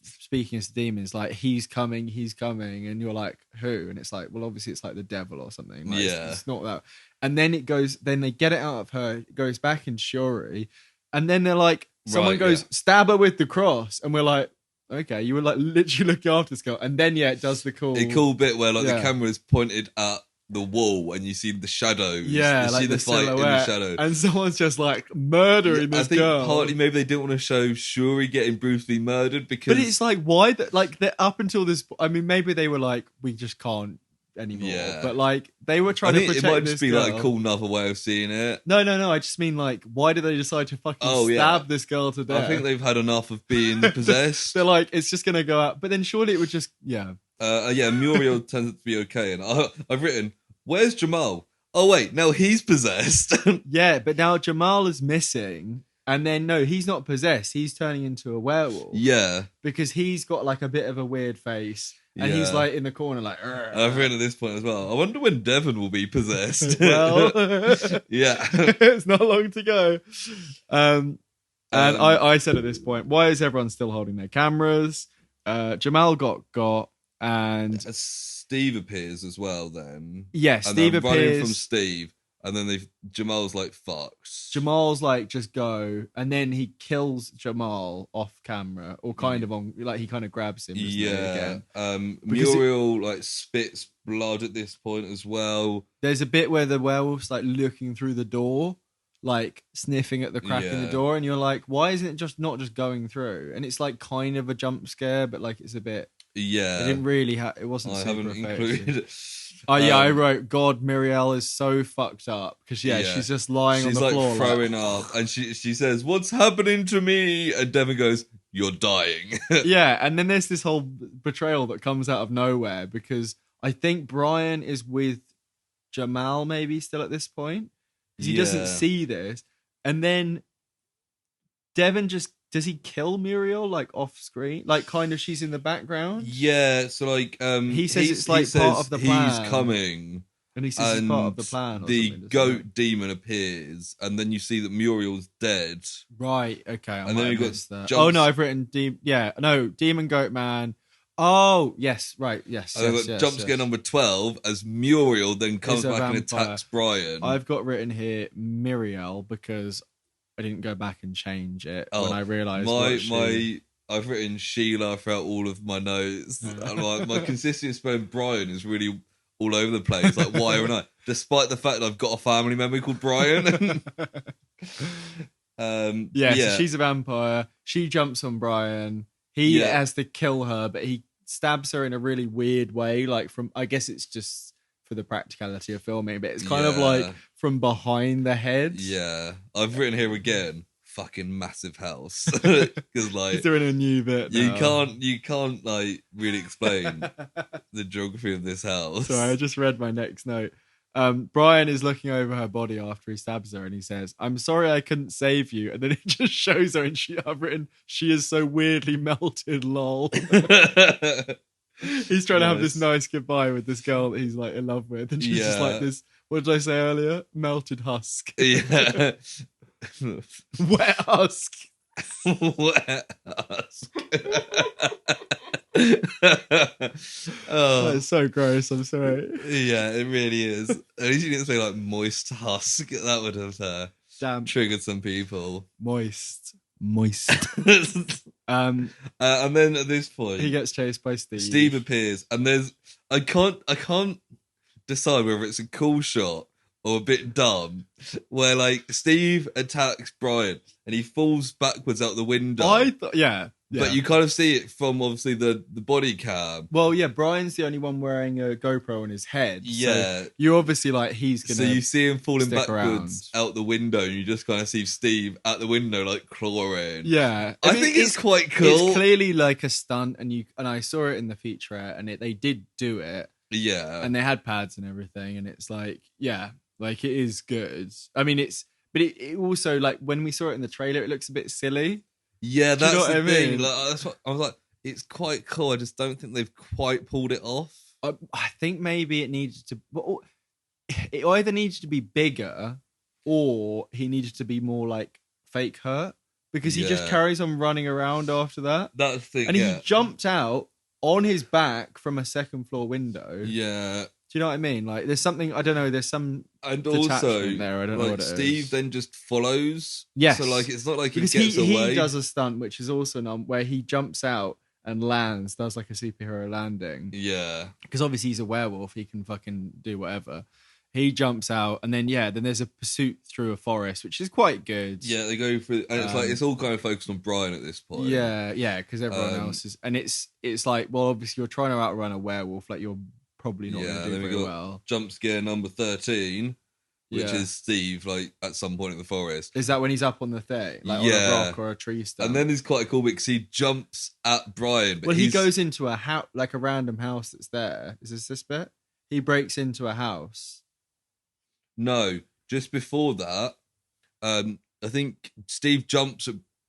speaking as demons, like he's coming, and you're like, who? And it's like, well, obviously it's like the devil or something. Like, it's not that. And then they get it out of her, it goes back in Shuri, And then they're like, someone Right, goes, yeah. stab her with the cross. And we're like, okay, you were like literally looking after this girl. And then, yeah, it does the cool. A cool bit where like the Yeah. camera is pointed at the wall and you see the shadows. Yeah, you like see the fight in the silhouette. shadow. And someone's just like murdering I this think girl. partly maybe they didn't want to show Shuri getting brutally murdered because. But it's like, why? Like, up until this, I mean, maybe they were like, we just can't anymore. Yeah. But like, they were I trying to think protect it might this just be girl. like a cool another way of seeing it. No. I just mean like, why did they decide to fucking stab this girl to death? I think they've had enough of being possessed. They're like, it's just gonna go out. But then surely it would just, yeah. Muriel tends to be okay, and I've written, "Where's Jamal? Oh wait, no, he's possessed." Yeah, but now Jamal is missing, and then no, he's not possessed. He's turning into a werewolf. Yeah, because he's got like a bit of a weird face, and he's like in the corner, like. I've written at this point as well. I wonder when Devon will be possessed. Well, yeah, it's not long to go. And I said at this point, why is everyone still holding their cameras? Jamal got, and Steve appears as well. Then Steve appears running from Steve, and then Jamal's like, "Fuck." Jamal's like, just go, and then he kills Jamal off camera, or kind of on, like he kind of grabs him. Again. Muriel like spits blood at this point as well. There's a bit where the werewolf's like looking through the door, like sniffing at the crack in the door, and you're like, why isn't it just not just going through? And it's like kind of a jump scare, but like it's a bit. Yeah, it didn't really it wasn't. I super haven't effective. included. I wrote, God, Muriel is so fucked up because she's just lying on the floor, like throwing up, and she says, "What's happening to me?" And Devon goes, "You're dying." Yeah, and then there's this whole betrayal that comes out of nowhere because I think Brian is with Jamal maybe still at this point because he doesn't see this, and then Devon does he kill Muriel like off screen, like kind of she's in the background? Yeah, so like he says it's like part of the plan. He's coming, and he says it's part of the plan. Or the goat demon appears, and then you see that Muriel's dead. Right. Okay. And then we got that. Oh no, I've written demon goat man. Oh yes, right, yes. And then jump scare number 12 as Muriel then comes back and attacks Brian. I've got written here Muriel because I didn't go back and change it when I realised I've written Sheila throughout all of my notes. And my consistency spelling Brian is really all over the place. Like, why and I? Despite the fact that I've got a family member called Brian. So she's a vampire. She jumps on Brian. He has to kill her, but he stabs her in a really weird way. Like I guess it's just for the practicality of filming, but it's kind of like from behind the head. Yeah, I've written here again, fucking massive house, because like he's doing a new bit. Now. You can't like really explain the geography of this house. Sorry, I just read my next note. Brian is looking over her body after he stabs her, and he says, "I'm sorry I couldn't save you." And then it just shows her, and I've written, "She is so weirdly melted, lol." He's trying to have this nice goodbye with this girl that he's like in love with, and she's just like this. What did I say earlier? Melted husk. Yeah, wet husk. Wet husk. It's so gross. I'm sorry. Yeah, it really is. At least you didn't say like moist husk. That would have triggered some people. Moist. And then at this point, he gets chased by Steve. Steve appears, and I can't decide whether it's a cool shot or a bit dumb, where like Steve attacks Brian and he falls backwards out the window. But you kind of see it from obviously the body cam. Well, yeah, Brian's the only one wearing a GoPro on his head. Yeah. So you obviously like he's gonna. So you see him falling backwards around. out the window, and you just kind of see Steve at the window like clawing. Yeah, I think it's quite cool. It's clearly like a stunt, and I saw it in the featurette, and they did do it. Yeah, and they had pads and everything, and it's like like it is good. I mean, but it also like when we saw it in the trailer, it looks a bit silly. Yeah, that's the thing. Like, that's what I was like. It's quite cool. I just don't think they've quite pulled it off. I think maybe it needed to. Well, it either needed to be bigger, or he needed to be more like fake hurt because he just carries on running around after that. That's the thing. And he jumped out on his back from a second floor window. Yeah. Do you know what I mean? Like, there's something, I don't know, there's some And detachment also, there. I don't know like what it Steve is. then just follows. Yes. So like it's not like because he gets away. he does a stunt, which is also where he jumps out and lands, does like a superhero landing. Yeah. Because obviously he's a werewolf, he can fucking do whatever. He jumps out, and then then there's a pursuit through a forest, which is quite good. Yeah, they go through, and it's like it's all kind of focused on Brian at this point. Yeah, because everyone else is, and it's like, well, obviously you're trying to outrun a werewolf, like you're probably not going to do very well. Jump scare number 13, which Yeah. is Steve, like at some point in the forest. Is that when he's up on the thing, like on a rock or a tree stump? And then it's quite cool because he jumps at Brian. But he goes into a house, like a random house that's there. Is this bit? He breaks into a house. No, just before that, I think Steve jumps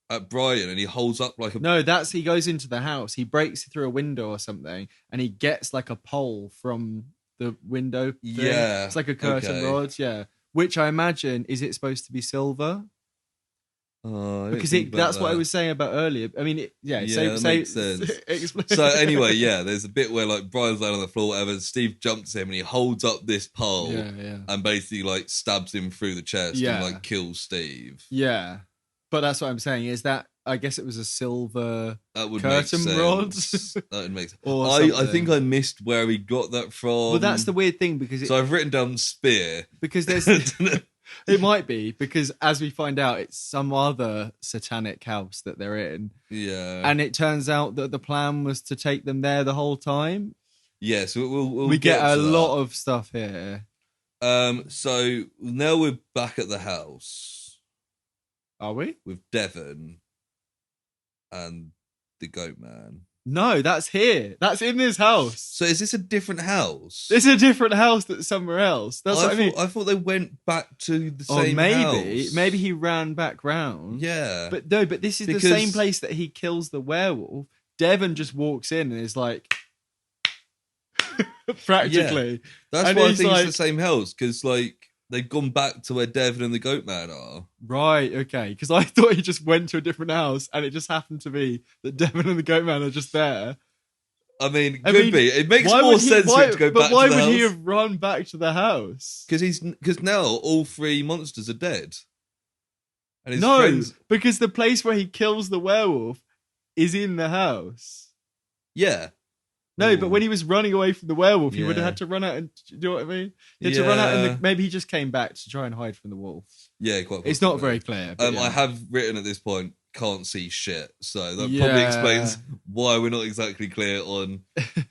at Brian and he holds up like a... No, he goes into the house. He breaks through a window or something, and he gets like a pole from the window thing. Yeah. It's like a curtain rod, yeah. Which I imagine, is it supposed to be silver? Because that's what I was saying about earlier. I mean, that makes sense. So anyway, there's a bit where like Brian's laying on the floor, whatever. Steve jumps him and he holds up this pole, and basically like stabs him through the chest and like kills Steve. Yeah, but that's what I'm saying. Is that I guess it was a silver curtain rod. That would make sense. I think I missed where he got that from. Well, that's the weird thing because so I've written down spear because there's. It might be because, as we find out, it's some other satanic house that they're in. Yeah, and it turns out that the plan was to take them there the whole time. Yeah, so we get a lot of stuff here. So now we're back at the house. Are we? With Devon and the Goat Man. No, that's here. That's in this house. So is this a different house? It's a different house that's somewhere else. That's what I mean. I thought they went back to the same house. Maybe he ran back round. Yeah. But no, this is the same place that he kills the werewolf. Devon just walks in and is like... practically. Yeah. That's why I think it's the same house, because like they've gone back to where Devon and the Goat Man are. Right, okay. Because I thought he just went to a different house and it just happened to be that Devon and the Goat Man are just there. I mean, could be. It makes more sense for him to go back to the house. But why would he have run back to the house? Because now all three monsters are dead. And because the place where he kills the werewolf is in the house. Yeah. No, but when he was running away from the werewolf, he would have had to run out and... Do you know what I mean? He had to run out and maybe he just came back to try and hide from the wolf. Yeah, quite possibly. It's not very clear. I have written at this point, can't see shit. So that probably explains why we're not exactly clear on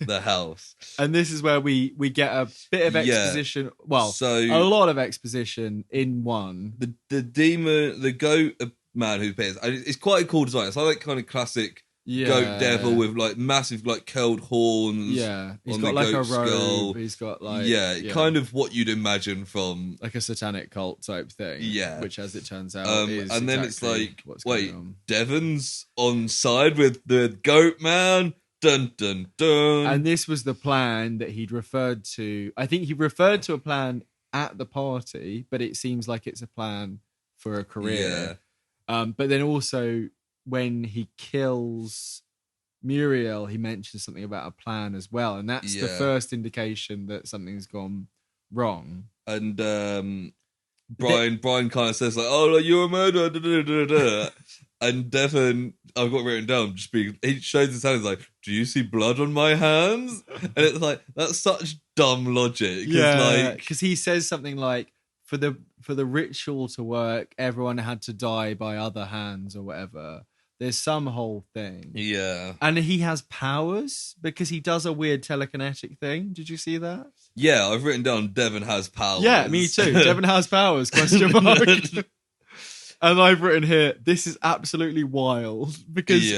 the house. And this is where we get a bit of exposition. Well, a lot of exposition in one. The demon, the goat man who appears, it's quite a cool design. It's like kind of classic... goat devil with like massive like curled horns. Yeah, he's got like a robe. Skull. He's got like kind of what you'd imagine from like a satanic cult type thing. Yeah, which as it turns out is and then exactly it's like wait, Devon's on side with the Goat Man. Dun dun dun. And this was the plan that he'd referred to. I think he referred to a plan at the party, but it seems like it's a plan for a career. Yeah. But then also, when he kills Muriel, he mentions something about a plan as well, and that's the first indication that something's gone wrong. And Brian kind of says like, "Oh, like, you're a murderer," da, da, da, da. And Devon, I've got written down. He shows his hands like, "Do you see blood on my hands?" And it's like that's such dumb logic. Yeah, because he says something like, For the ritual to work, everyone had to die by other hands or whatever. There's some whole thing. Yeah. And he has powers because he does a weird telekinetic thing. Did you see that? Yeah, I've written down Devon has powers. Yeah, me too. Devon has powers, question mark. And I've written here, this is absolutely wild because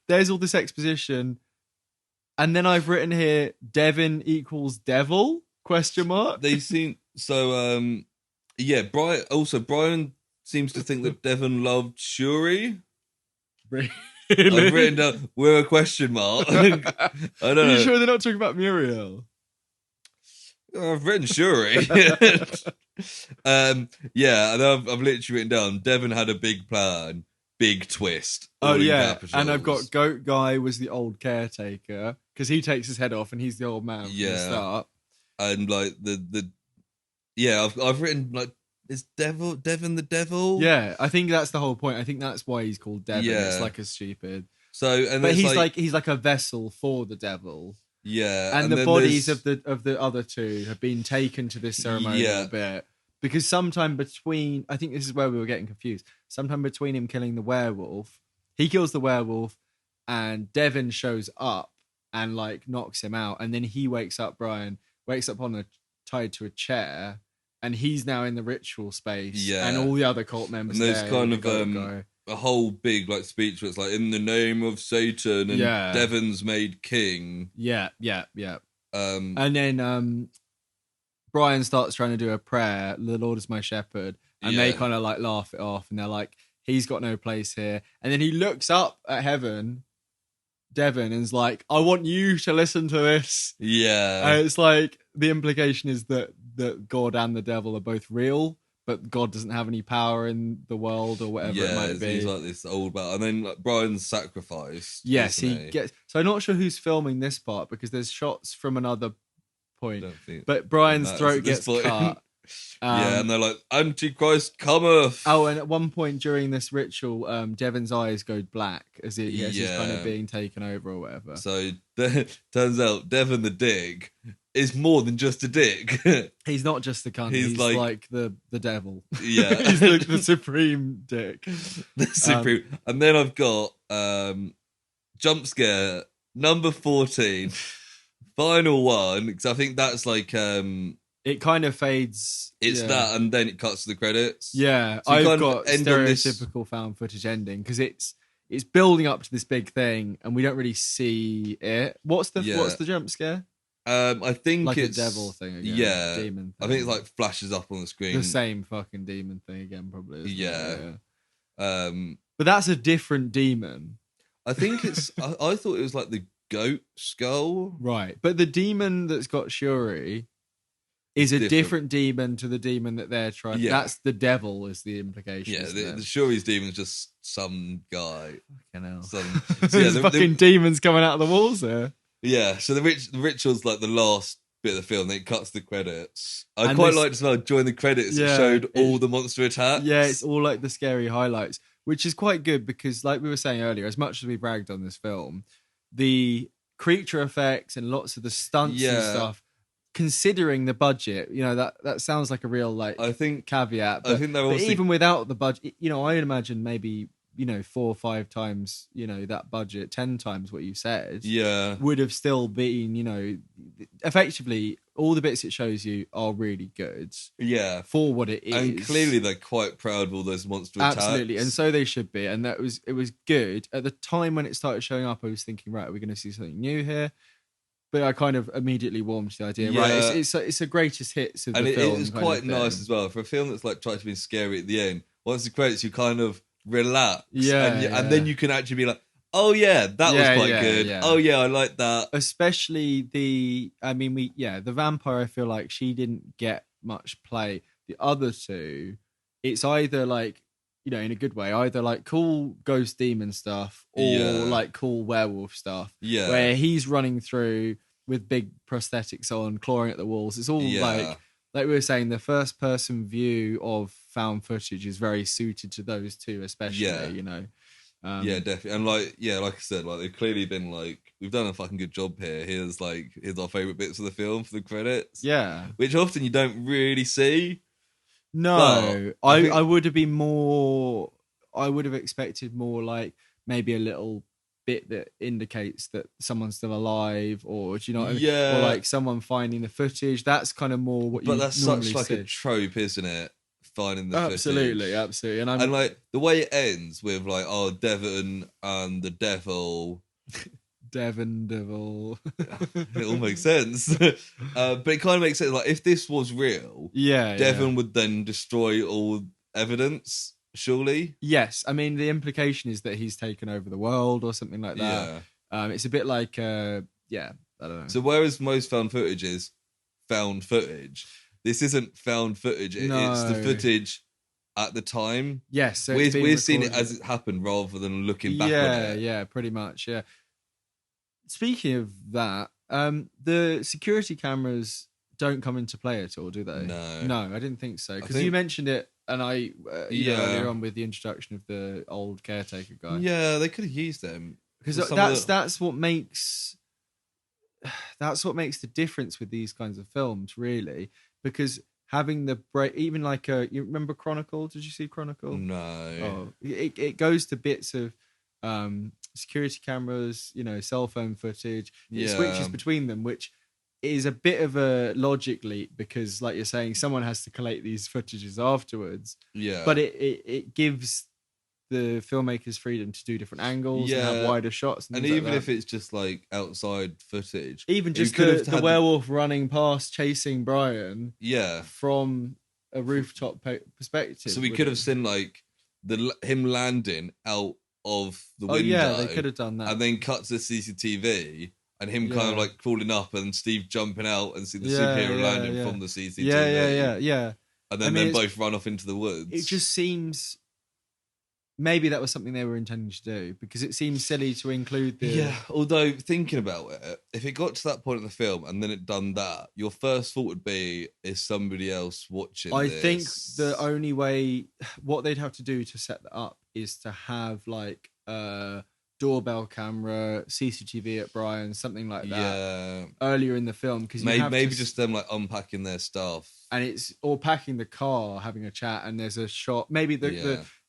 there's all this exposition. And then I've written here, Devon equals devil, question mark. They seem... So, yeah, Brian seems to think that Devon loved Shuri. Really? I've written down, we're a question mark. I don't know. Are you sure they're not talking about Muriel? I've written Shuri. Yeah, and I've literally written down, Devon had a big plan, big twist. Oh, yeah. And I've got Goat Guy was the old caretaker because he takes his head off and he's the old man from the start. and like I've written like, is Devon the devil? Yeah, I think that's the whole point. I think that's why he's called Devon. Yeah. It's like a stupid. So and But it's he's like a vessel for the devil. yeah, And the then bodies of the other two have been taken to this ceremonial bit because sometime between, I think this is where we were getting confused. Sometime between him killing the werewolf, he kills the werewolf, and Devon shows up and like knocks him out, and then he wakes up. Brian wakes up tied to a chair, and he's now in the ritual space. Yeah, and all the other cult members. And there's there, kind of a whole big like speech where it's like, in the name of Satan, and Devon's made king. Yeah. And then Brian starts trying to do a prayer, the Lord is my shepherd, and they kind of like laugh it off, and they're like, he's got no place here. And then he looks up at heaven, Devon, and is like, I want you to listen to this. Yeah. And it's like, the implication is that God and the devil are both real, but God doesn't have any power in the world or whatever it might be. He's like this old battle. And then like, Brian's sacrificed. Yes, gets. So I'm not sure who's filming this part because there's shots from another point. But Brian's throat gets cut. And they're like, Antichrist cometh. Oh, and at one point during this ritual, Devon's eyes go black as he's kind of being taken over or whatever. So turns out Devon the dick is more than just a dick. He's not just the cunt. He's like the devil. Yeah. He's the supreme dick. The supreme. And then I've got jump scare number 14. Final one, because I think that's like it kind of fades. It's that, and then it cuts to the credits. Yeah, so I've got stereotypical found footage ending because it's building up to this big thing, and we don't really see it. What's the jump scare? I think like it's a devil thing again. Yeah, demon thing. I think it like flashes up on the screen. The same fucking demon thing again, probably. Yeah. But that's a different demon. I think it's. I thought it was like the goat skull, right? But the demon that's got Shuri is a different demon to the demon that they're trying. Yeah. That's the devil, is the implication. Yeah, the Shuri's demon is just some guy. Fucking hell. There's fucking demons coming out of the walls there. Yeah, so the ritual's like the last bit of the film, then it cuts the credits. I quite liked as well, during the credits, it showed all the monster attacks. Yeah, it's all like the scary highlights, which is quite good because, like we were saying earlier, as much as we bragged on this film, the creature effects and lots of the stunts and stuff, considering the budget, that sounds like a real caveat. But, I think they're even without the budget, I imagine maybe 4 or 5 times that budget, 10 times what you said, would have still been effectively all the bits it shows you are really good, for what it is, and clearly they're quite proud of all those monster attacks. Absolutely, and so they should be, and it was good. At the time when it started showing up, I was thinking, right, are we going to see something new here? But I kind of immediately warmed to the idea. Yeah. Right, it's a greatest hits of the film. And it was quite nice as well for a film that's like tried to be scary at the end. Once the credits, you kind of relax, and then you can actually be like, oh yeah, that was quite good. Yeah. Oh yeah, I like that. Especially the vampire. I feel like she didn't get much play. The other two, it's either like, in a good way, either like cool ghost demon stuff or like cool werewolf stuff. Yeah, where he's running through with big prosthetics on, clawing at the walls. It's all like we were saying, the first person view of found footage is very suited to those two, especially. Yeah, definitely. And like I said, like they've clearly been like, we've done a fucking good job here. Here's our favorite bits of the film for the credits. Yeah, which often you don't really see. No, I would have been more. I would have expected more, like maybe a little bit that indicates that someone's still alive, or do you know what I mean? Yeah, or like someone finding the footage. That's kind of more what. But that's normally such like see. A trope, isn't it? Finding the absolutely, footage. and like the way it ends with like, oh, Devon and the devil. Devon devil. It all makes sense. But it kind of makes sense. Like if this was real, Devon would then destroy all evidence, surely. Yes, I mean the implication is that he's taken over the world or something like that. Yeah. It's a bit like I don't know. So whereas most found footage is found footage, this isn't found footage. It's the footage at the time. Yes, so we're seeing it as it happened rather than looking back on it. Yeah, pretty much. Yeah. Speaking of that, the security cameras don't come into play at all, do they? No, I didn't think so, because think- you mentioned it, and I Yeah. earlier on with the introduction of the old caretaker guy. Yeah, they could have used them Because for some of that's what makes the difference with these kinds of films, really. Because having the break, even like you remember Chronicle? Did you see Chronicle? No. Oh, it goes to bits of security cameras, cell phone footage. It switches between them, which is a bit of a logic leap, because, like you're saying, someone has to collate these footages afterwards. Yeah. But it gives the filmmakers freedom to do different angles and have wider shots, and even like if it's just like outside footage, even just the werewolf running past chasing Brian, from a rooftop perspective. So we could have seen like him landing out of the window. Yeah, they could have done that, and then cut to the CCTV and him kind of like crawling up and Steve jumping out and see the superhero landing from the CCTV. Yeah. And then they both run off into the woods. It just seems. Maybe that was something they were intending to do, because it seems silly to include the... Yeah, although thinking about it, if it got to that point in the film and then it done that, your first thought would be, is somebody else watching I this? think the only way... What they'd have to do to set that up is to have, like, a doorbell camera, CCTV at Brian, something like that, earlier in the film. Because maybe just them, like, unpacking their stuff. And or packing the car, having a chat, and there's a shot... Maybe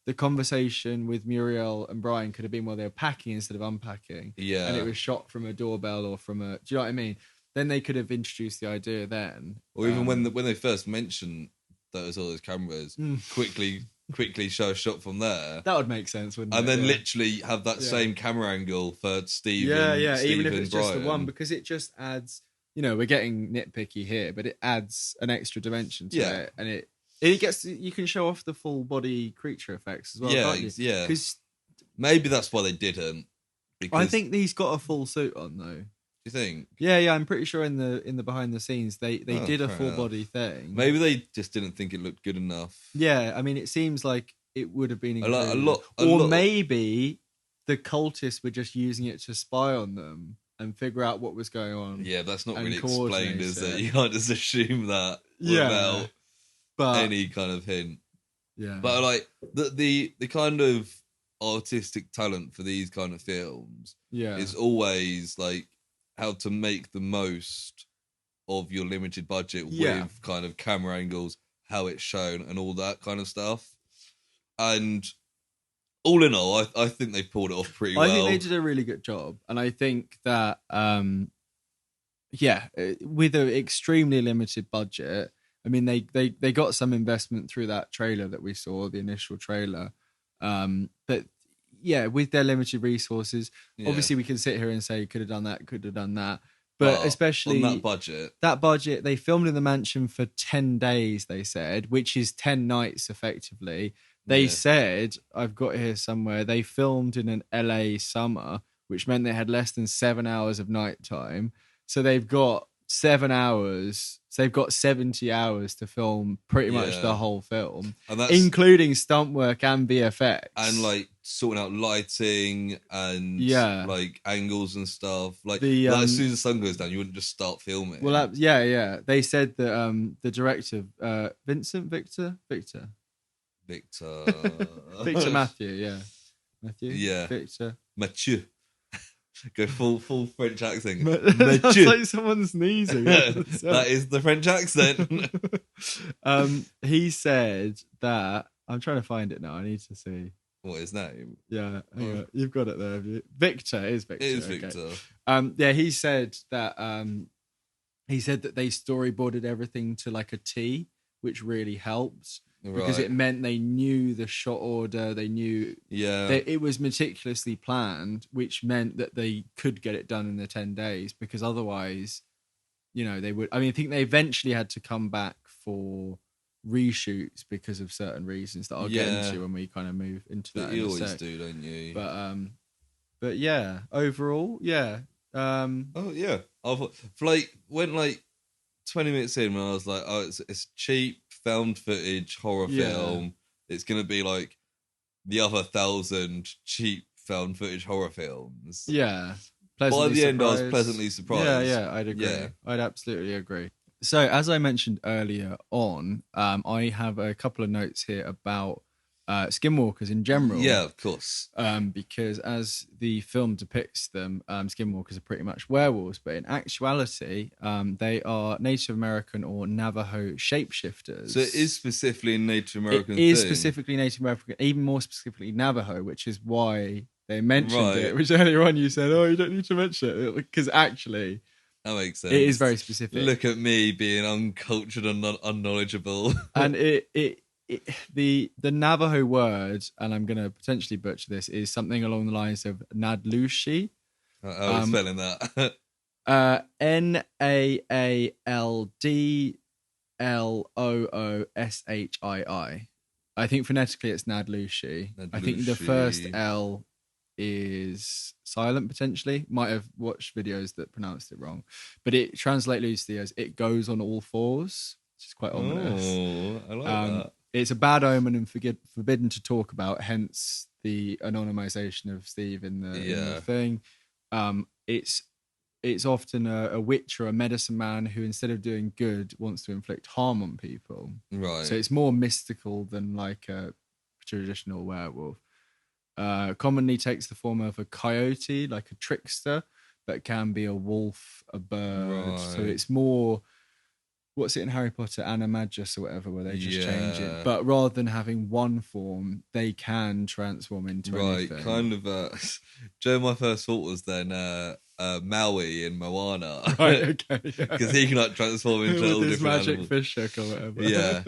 the conversation with Muriel and Brian could have been while they were packing instead of unpacking. Yeah. And it was shot from a doorbell or from a... Do you know what I mean? Then they could have introduced the idea then. Or even when they first mentioned that there's all those cameras, quickly show a shot from there. That would make sense, wouldn't it? And then literally have that same camera angle for Steve even if it's just Brian. the one, because it just adds... we're getting nitpicky here, but it adds an extra dimension to it. And it gets, you can show off the full body creature effects as well. Yeah, can't you? yeah. Because maybe that's why they didn't. I think he's got a full suit on though. Do you think? Yeah. I'm pretty sure in the behind the scenes they did a full body thing. Maybe they just didn't think it looked good enough. Yeah, I mean, it seems like it would have been included. A lot. Maybe the cultists were just using it to spy on them and figure out what was going on. Yeah, that's not really explained, is it? You can't just assume that without any kind of hint. Yeah. But like the kind of artistic talent for these kind of films is always like how to make the most of your limited budget with kind of camera angles, how it's shown and all that kind of stuff. And all in all, I think they pulled it off pretty well. I think they did a really good job. And I think that, with an extremely limited budget, I mean, they got some investment through that trailer that we saw, the initial trailer. But yeah, with their limited resources, obviously we can sit here and say, could have done that. But especially on that budget, they filmed in the mansion for 10 days, they said, which is 10 nights effectively. They said, I've got here somewhere, they filmed in an LA summer, which meant they had less than 7 hours of nighttime. So they've got 7 hours. So they've got 70 hours to film pretty much the whole film, and including stunt work and VFX. And like sorting out lighting and like angles and stuff. Like, as soon as the sun goes down, you wouldn't just start filming. Well, They said that the director, Victor Matthew, Mathieu. Go full French accent. That's like someone sneezing. That is the French accent. He said that, I'm trying to find it now. I need to see what his name. Yeah, hang on. You've got it there, have you? Victor. It is Victor. He said that they storyboarded everything to like a T, which really helped. Because it meant they knew the shot order, they knew it was meticulously planned, which meant that they could get it done in the 10 days, because otherwise, they would. I mean, I think they eventually had to come back for reshoots because of certain reasons that I'll get into when we kind of move into that. You always do, don't you? But yeah, overall, went like 20 minutes in when I was like, it's cheap found footage horror film. It's gonna be like the other 1,000 cheap found footage horror films. Yeah. By the end, I was pleasantly surprised. Yeah, I'd agree. I'd absolutely agree. So, as I mentioned earlier on, I have a couple of notes here about skinwalkers in general. Yeah, of course. Because as the film depicts them, skinwalkers are pretty much werewolves, but in actuality, they are Native American or Navajo shapeshifters. So it is specifically a Native American It is thing. specifically Native American, even more specifically Navajo, which is why they mentioned it. Right. Which earlier on you said, "Oh, you don't need to mention it," because actually That makes sense. it is very specific. Look at me being uncultured and unknowledgeable. And the Navajo word, and I'm going to potentially butcher this, is something along the lines of Nadlushi. How are you spelling that? Naldloshii. I think phonetically it's Nadlushi. I think the first L is silent potentially. Might have watched videos that pronounced it wrong, but it translates loosely as "it goes on all fours," which is quite ominous. Oh, I like that. It's a bad omen and forbidden to talk about. Hence the anonymization of Steve in the thing. It's often a witch or a medicine man who, instead of doing good, wants to inflict harm on people. Right. So it's more mystical than like a traditional werewolf. Commonly takes the form of a coyote, like a trickster, but can be a wolf, a bird. Right. So it's more, what's it in Harry Potter, Animagus or whatever, where they just change it. But rather than having one form, they can transform into anything. Right, kind of. Joe, my first thought was then Maui in Moana. Right, okay. Because he can like transform into all his different magic animals. fish hook or whatever. Yeah.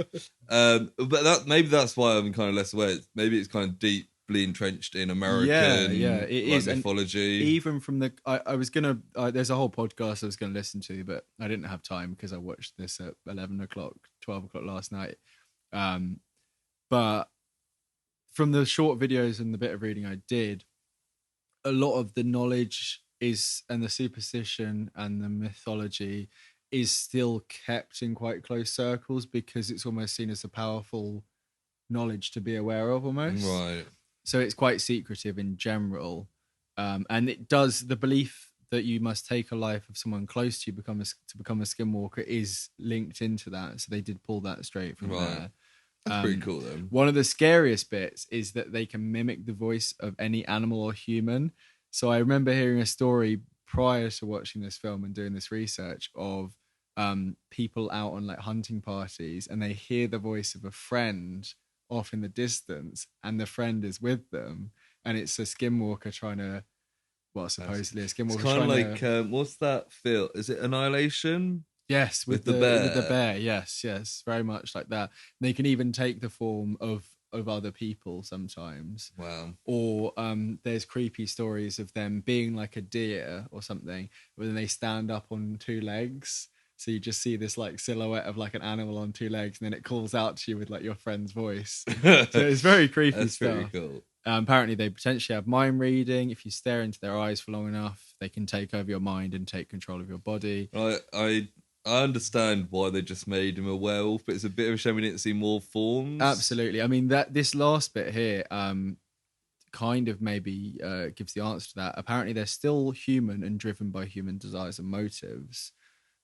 But that maybe that's why I'm kind of less aware. Maybe it's kind of deeply entrenched in American it is mythology. And even from the I was gonna there's a whole podcast I was gonna listen to, but I didn't have time because I watched this at 11 o'clock 12 o'clock last night. But from the short videos and the bit of reading I did, a lot of the knowledge is, and the superstition and the mythology is still kept in quite close circles, because it's almost seen as a powerful knowledge to be aware of almost. Right. So it's quite secretive in general. And it does, the belief that you must take a life of someone close to you to become a skinwalker is linked into that. So they did pull that straight from there. That's pretty cool then. One of the scariest bits is that they can mimic the voice of any animal or human. So I remember hearing a story prior to watching this film and doing this research of people out on like hunting parties, and they hear the voice of a friend off in the distance, and the friend is with them, and it's a skinwalker trying to, well, supposedly a skinwalker. It's kind of like what's that film? Is it Annihilation? Yes, with the bear. With the bear, yes, very much like that. And they can even take the form of other people sometimes. Wow. Or there's creepy stories of them being like a deer or something, but then they stand up on two legs. So you just see this like silhouette of like an animal on two legs, and then it calls out to you with like your friend's voice. So it's very creepy. That's stuff. Pretty cool. Apparently they potentially have mind reading. If you stare into their eyes for long enough, they can take over your mind and take control of your body. I understand why they just made him a werewolf, but it's a bit of a shame we didn't see more forms. Absolutely. I mean, that this last bit here kind of maybe gives the answer to that. Apparently they're still human and driven by human desires and motives.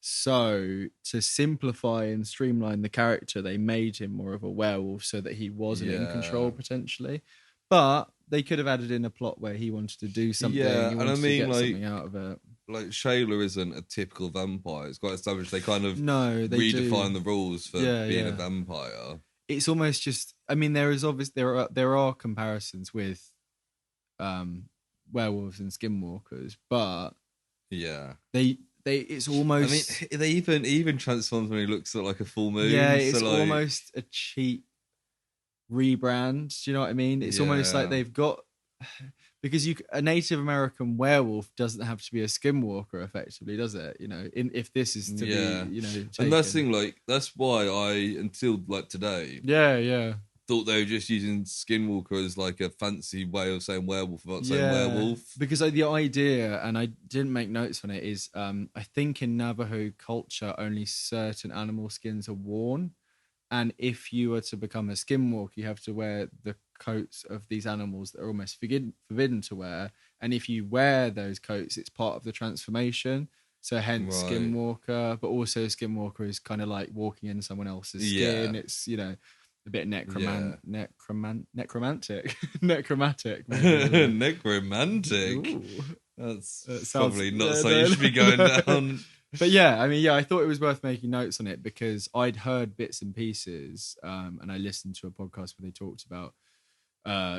So to simplify and streamline the character, they made him more of a werewolf so that he wasn't in control potentially. But they could have added in a plot where he wanted to do something. Yeah, and I mean, to get like, something out of it. Like Shayla isn't a typical vampire. It's quite established. They kind of redefine the rules for being a vampire. It's almost just. I mean, there is obviously there are comparisons with werewolves and skinwalkers, but they it's almost. I mean, they even transforms when he looks at like a full moon. Yeah, it's like, almost a cheap rebrand. Do you know what I mean? It's almost like they've got. Because a Native American werewolf doesn't have to be a skinwalker, effectively, does it? You know, if this is to be, you know, taken. And that's the thing, like, that's why I, until like today, thought they were just using skinwalker as like a fancy way of saying werewolf without saying werewolf. Because the idea, and I didn't make notes on it, is I think in Navajo culture only certain animal skins are worn. And if you were to become a skinwalker, you have to wear the coats of these animals that are almost forbidden to wear. And if you wear those coats, it's part of the transformation. So hence Right. Skinwalker, but also Skinwalker is kind of like walking in someone else's skin. Yeah. It's, you know, a bit Yeah. necromantic, necromantic, maybe. I don't know. Necromantic. Ooh, That's that sounds. probably not so you should be going down. But yeah, I mean, yeah, I thought it was worth making notes on it because I'd heard bits and pieces, and I listened to a podcast where they talked about,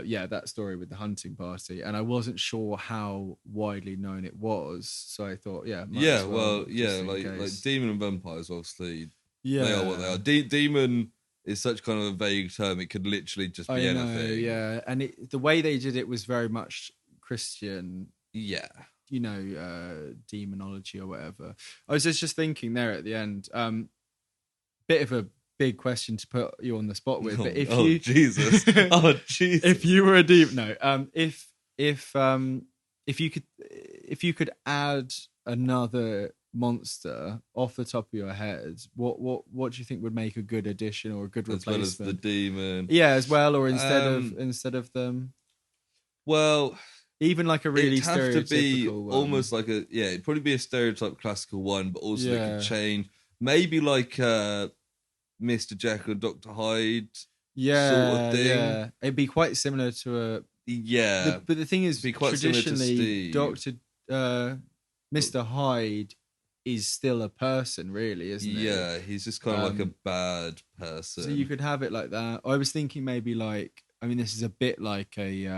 yeah, that story with the hunting party, and I wasn't sure how widely known it was, so I thought, yeah, might Yeah, as well, well, yeah, just in like case. demon and vampires, obviously they are what they Yeah, are. Demon is such kind of a vague term; it could literally just be I know, anything. yeah, and the way they did it was very much Christian, Yeah, you know, demonology or whatever. I was just thinking there at the end, bit of a big question to put you on the spot with, but if you Jesus, oh Jesus, if you were a demon, no, if you could add another monster off the top of your head, what do you think would make a good addition or a good as well replacement? as the demon, Yeah, as well, or Um, instead of them, well, even like a really it'd have to be stereotypical one. almost like it'd probably be a stereotype classical one, but also it Yeah. could change. Maybe like Mr. Jekyll and Dr. Hyde Yeah, sort of thing. yeah, it'd be quite similar to a. Yeah, But the thing is, be quite similar to traditionally, Steve. Doctor Mr. Hyde is still a person, really, isn't he? Yeah, he's just kind of like a bad person. So you could have it like that. I was thinking maybe like, I mean, this is a bit like a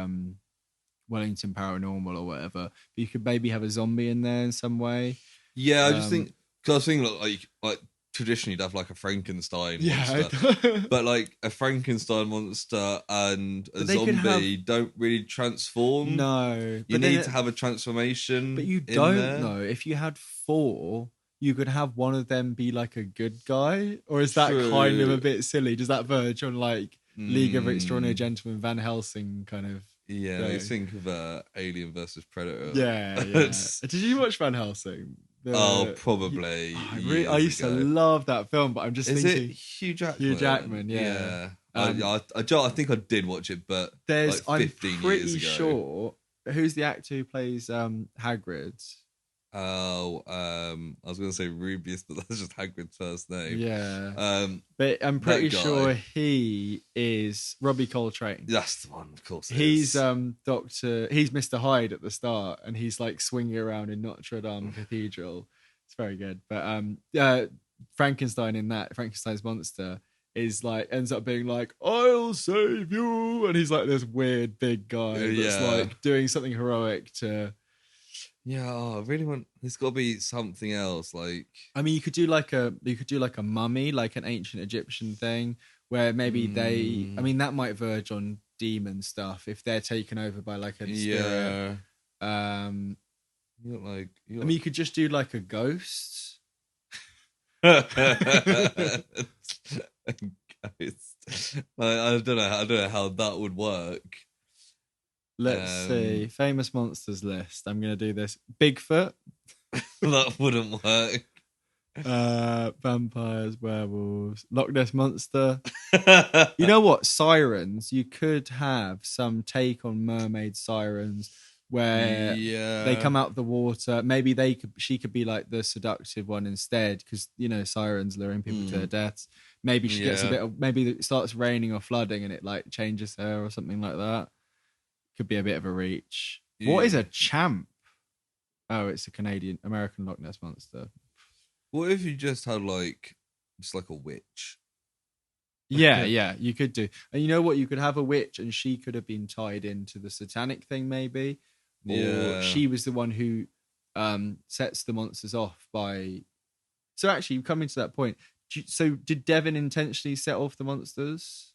Wellington Paranormal or whatever. But you could maybe have a zombie in there in some way. Yeah, I just think because I was thinking like traditionally you'd have like a Frankenstein monster, but like a Frankenstein monster and a zombie don't really transform. No, you need to have a transformation. But you don't know if you had 4. You could have one of them be like a good guy, or is that kind of a bit silly? Does that verge on like League of Extraordinary Gentlemen, Van Helsing kind of? Yeah, I think of Alien versus Predator. Yeah, yeah. Did you watch Van Helsing? Probably. I used to love that film, but I'm just thinking. Is it Hugh Jackman? Hugh Jackman, yeah. I think I did watch it, but there's like 15 I'm pretty years ago. sure. Who's the actor who plays Hagrid? Oh, I was gonna say Rubius, but that's just Hagrid's first name. Yeah. But I'm pretty sure he is Robbie Coltrane. That's the one, of course. He's he's Mr. Hyde at the start, and he's like swinging around in Notre Dame Cathedral. It's very good. But Frankenstein in that, Frankenstein's monster is like ends up being like, I'll save you, and he's like this weird big guy that's like doing something heroic to. Yeah, I really want. There's got to be something else. Like, I mean, you could do like a mummy, like an ancient Egyptian thing, where maybe they. I mean, that might verge on demon stuff if they're taken over by like a spirit. I mean, you could just do like a ghost. I don't know how that would work. Let's see. Famous monsters list. I'm going to do this. Bigfoot. That wouldn't work. Vampires, werewolves, Loch Ness Monster. You know what? Sirens. You could have some take on mermaid sirens where they come out of the water. Maybe she could be like the seductive one instead, because you know sirens luring people to their deaths. Maybe she gets maybe it starts raining or flooding and it like changes her or something like that. Could be a bit of a reach. Yeah. What is a champ? Oh, it's a American Loch Ness Monster. What if you just had just like a witch? Yeah, yeah, you could do. And you know what? You could have a witch and she could have been tied into the satanic thing maybe. Or she was the one who sets the monsters off by... So actually, coming to that point, so did Devon intentionally set off the monsters?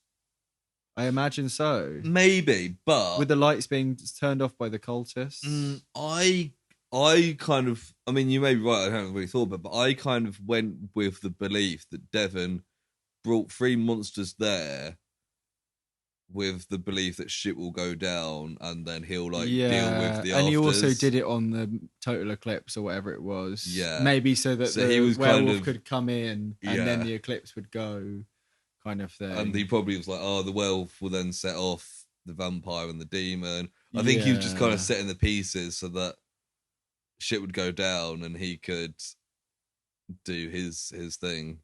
I imagine so. Maybe, but with the lights being turned off by the cultists. I kind of, I mean, you may be right. I haven't really thought about it, but I kind of went with the belief that Devon brought 3 monsters there with the belief that shit will go down and then he'll deal with the afters. And he also did it on the total eclipse or whatever it was. Yeah, maybe so that the werewolf could come in and then the eclipse would go. Kind of thing. And he probably was like, the werewolf will then set off the vampire and the demon. I think he was just kind of setting the pieces so that shit would go down and he could do his thing.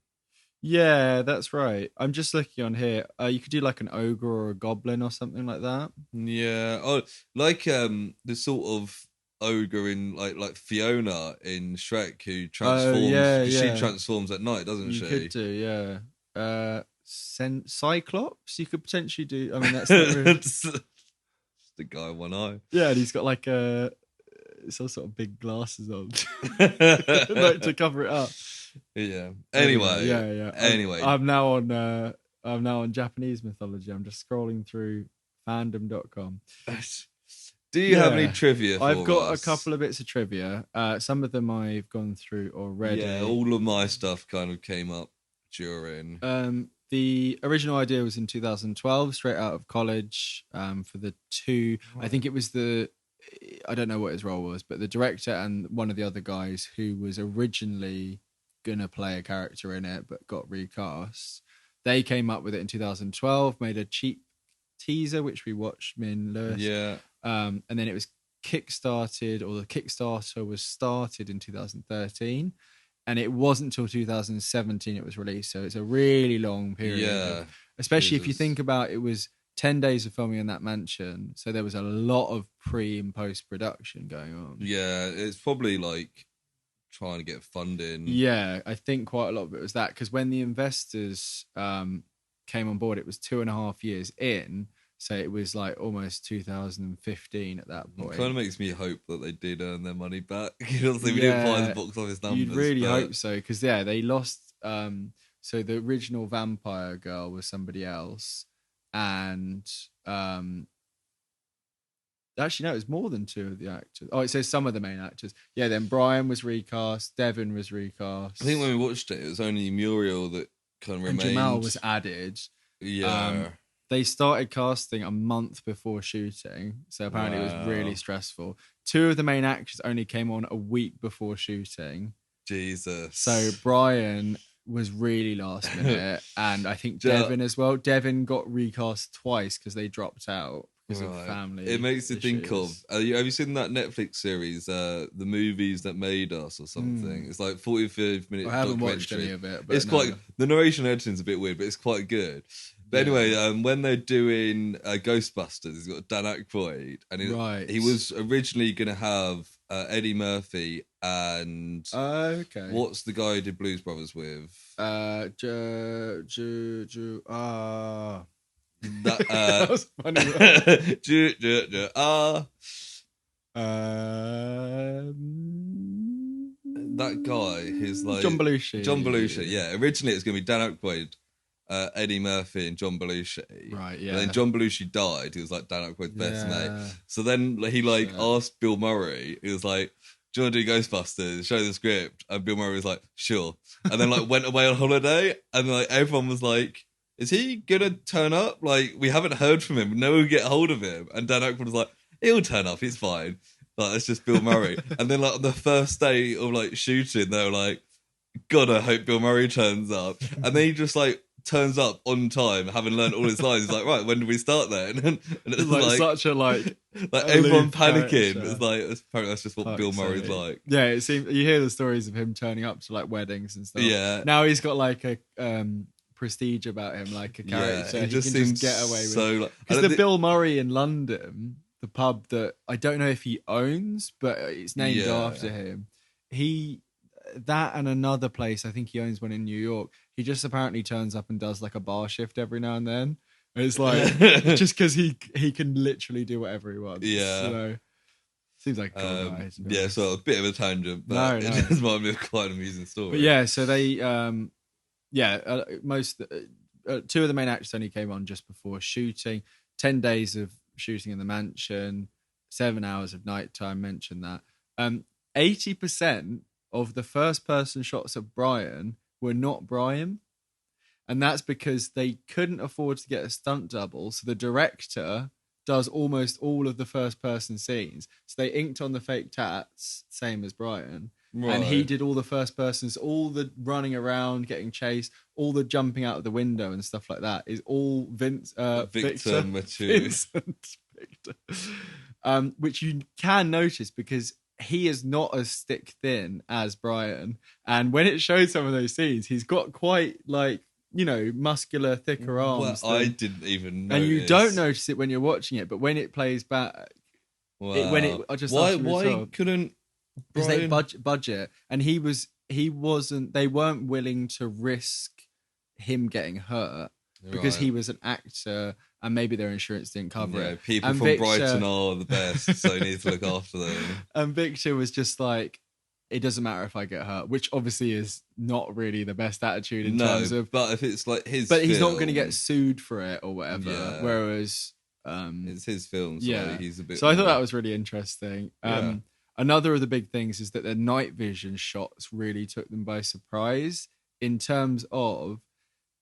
Yeah, that's right. I'm just looking on here. You could do like an ogre or a goblin or something like that. Yeah. Oh, like the sort of ogre in like Fiona in Shrek who Oh transforms, yeah, because she yeah. transforms at night, doesn't You could she? do, yeah. Cyclops. You could potentially do. I mean, that's not really. Just the guy with one eye. Yeah, and he's got like some sort of big glasses on, like to cover it up. Yeah. Yeah, yeah. Anyway. I'm now on Japanese mythology. I'm just scrolling through fandom.com. Do you have any trivia for I've got us? a couple of bits of trivia. Some of them I've gone through already. Yeah, all of my stuff kind of came up during. The original idea was in 2012, straight out of college, for the two. I think it was I don't know what his role was, but the director and one of the other guys who was originally gonna play a character in it but got recast. They came up with it in 2012, made a cheap teaser which we watched, me and Lewis. Yeah. And then it was kickstarted, or the Kickstarter was started in 2013, and it wasn't until 2017 it was released. So it's a really long period. Yeah. Especially if you think about it, was 10 days of filming in that mansion. So there was a lot of pre and post production going on. Yeah, it's probably like trying to get funding. Yeah, I think quite a lot of it was that, because when the investors came on board, it was 2.5 years in. So it was like almost 2015 at that point. It kind of makes me hope that they did earn their money back. You know, we didn't find the box office numbers. You'd really hope so, because they lost. So the original vampire girl was somebody else, and actually no, it was more than two of the actors. Oh, it says some of the main actors. Yeah, then Brian was recast, Devon was recast. I think when we watched it, it was only Muriel that kind of remained. And Jamal was added. Yeah. They started casting a month before shooting, so apparently it was really stressful. Two of the main actors only came on a week before shooting. Jesus. So Brian was really last minute, and I think Devon as well. Devon got recast twice because they dropped out because of family. It makes you issues. think of. Have you seen that Netflix series, The Movies That Made Us, or something? It's like 45 minutes. I haven't watched any of it, but it's quite. The narration editing's a bit weird, but it's quite good. But anyway, when they're doing Ghostbusters, he's got Dan Aykroyd, and he was originally going to have Eddie Murphy and what's the guy who did Blues Brothers with? That was funny. That guy who's like John Belushi. John Belushi, yeah. Originally, it's going to be Dan Aykroyd, Eddie Murphy, and John Belushi. Right, yeah. And then John Belushi died. He was like Dan Aykroyd's best mate. So then he asked Bill Murray. He was like, "Do you want to do Ghostbusters? Show the script." And Bill Murray was like, "Sure." And then went away on holiday, and everyone was like, "Is he gonna turn up? Like, we haven't heard from him. No one can get hold of him." And Dan Aykroyd was like, "He'll turn up. He's fine." Like, that's just Bill Murray. And then on the first day of shooting, they were like, "God, I hope Bill Murray turns up." And then he just turns up on time, having learned all his lines. He's like, "Right, when do we start then?" And it's like such a everyone panicking. Character. It's apparently that's just what Bill Murray's like. Yeah, it seems you hear the stories of him turning up to weddings and stuff. Yeah. Now he's got a prestige about him, like a character. He just can seems just get away with. So because Bill Murray in London, the pub that I don't know if he owns, but it's named after him. That and another place, I think he owns one in New York. He just apparently turns up and does a bar shift every now and then. And it's just because he can literally do whatever he wants. Yeah. So, seems like a cool guy. Yeah, so a bit of a tangent, but it does remind me of quite an amusing story. But yeah, so they, two of the main actors only came on just before shooting. 10 days of shooting in the mansion, 7 hours of nighttime. Mentioned that. 80% of the first person shots of Brian were not Brian. And that's because they couldn't afford to get a stunt double. So the director does almost all of the first person scenes. So they inked on the fake tats, same as Brian. Right. And he did all the first persons, all the running around, getting chased, all the jumping out of the window and stuff like that is all Victor Mature. Which you can notice because he is not as stick thin as Brian. And when it shows some of those scenes, he's got quite like, muscular, thicker arms. Well, I didn't even notice. And you don't notice it when you're watching it, but when it plays back, Wow. why couldn't because Brian... they budget, and he wasn't. They weren't willing to risk him getting hurt because he was an actor, and maybe their insurance didn't cover it. People and from Victor, Brighton are the best, so you need to look after them. And Victor was just like, it doesn't matter if I get hurt, which obviously is not really the best attitude in terms of. But if it's like his, but he's not going to get sued for it or whatever. Yeah. Whereas, it's his film, so he's a bit. So I thought that was really interesting. Another of the big things is that the night vision shots really took them by surprise in terms of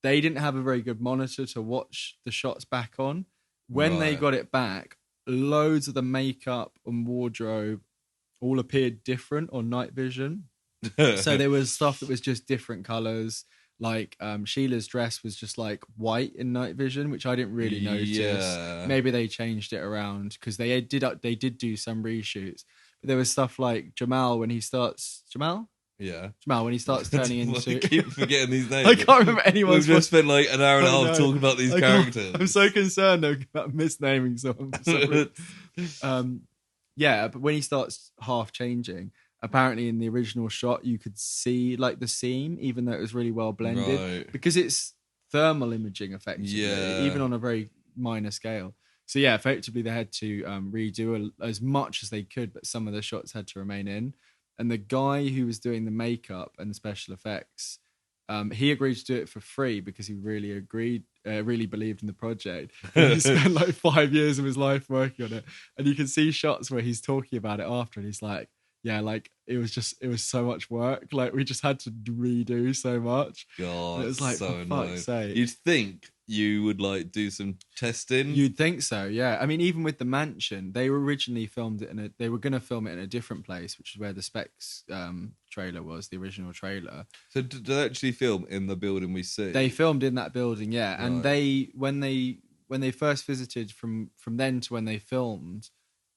they didn't have a very good monitor to watch the shots back on. When they got it back, loads of the makeup and wardrobe all appeared different on night vision. So there was stuff that was just different colors. Like Sheila's dress was just like white in night vision, which I didn't really notice. Yeah. Maybe they changed it around because they did do some reshoots. But there was stuff like Jamal when he starts turning into. I keep forgetting these names. I can't remember anyone's. We've just spent like an hour and a half talking about these characters. I'm so concerned about misnaming some. But when he starts half changing, apparently in the original shot you could see like the seam, even though it was really well blended, because it's thermal imaging effectively, even on a very minor scale. So yeah, effectively they had to redo as much as they could, but some of the shots had to remain in. And the guy who was doing the makeup and the special effects, he agreed to do it for free because he really believed in the project. And he spent like 5 years of his life working on it. And you can see shots where he's talking about it after, and he's like, yeah, like it was so much work. Like we just had to redo so much. God, it was like, so for fuck's sake. You'd think you would like do some testing. You'd think so, yeah. I mean, even with the mansion, they were originally filmed it they were going to film it in a different place, which is where the Specs trailer was, the original trailer. So did they actually film in the building we see? They filmed in that building, yeah. Right. And when they first visited, from then to when they filmed,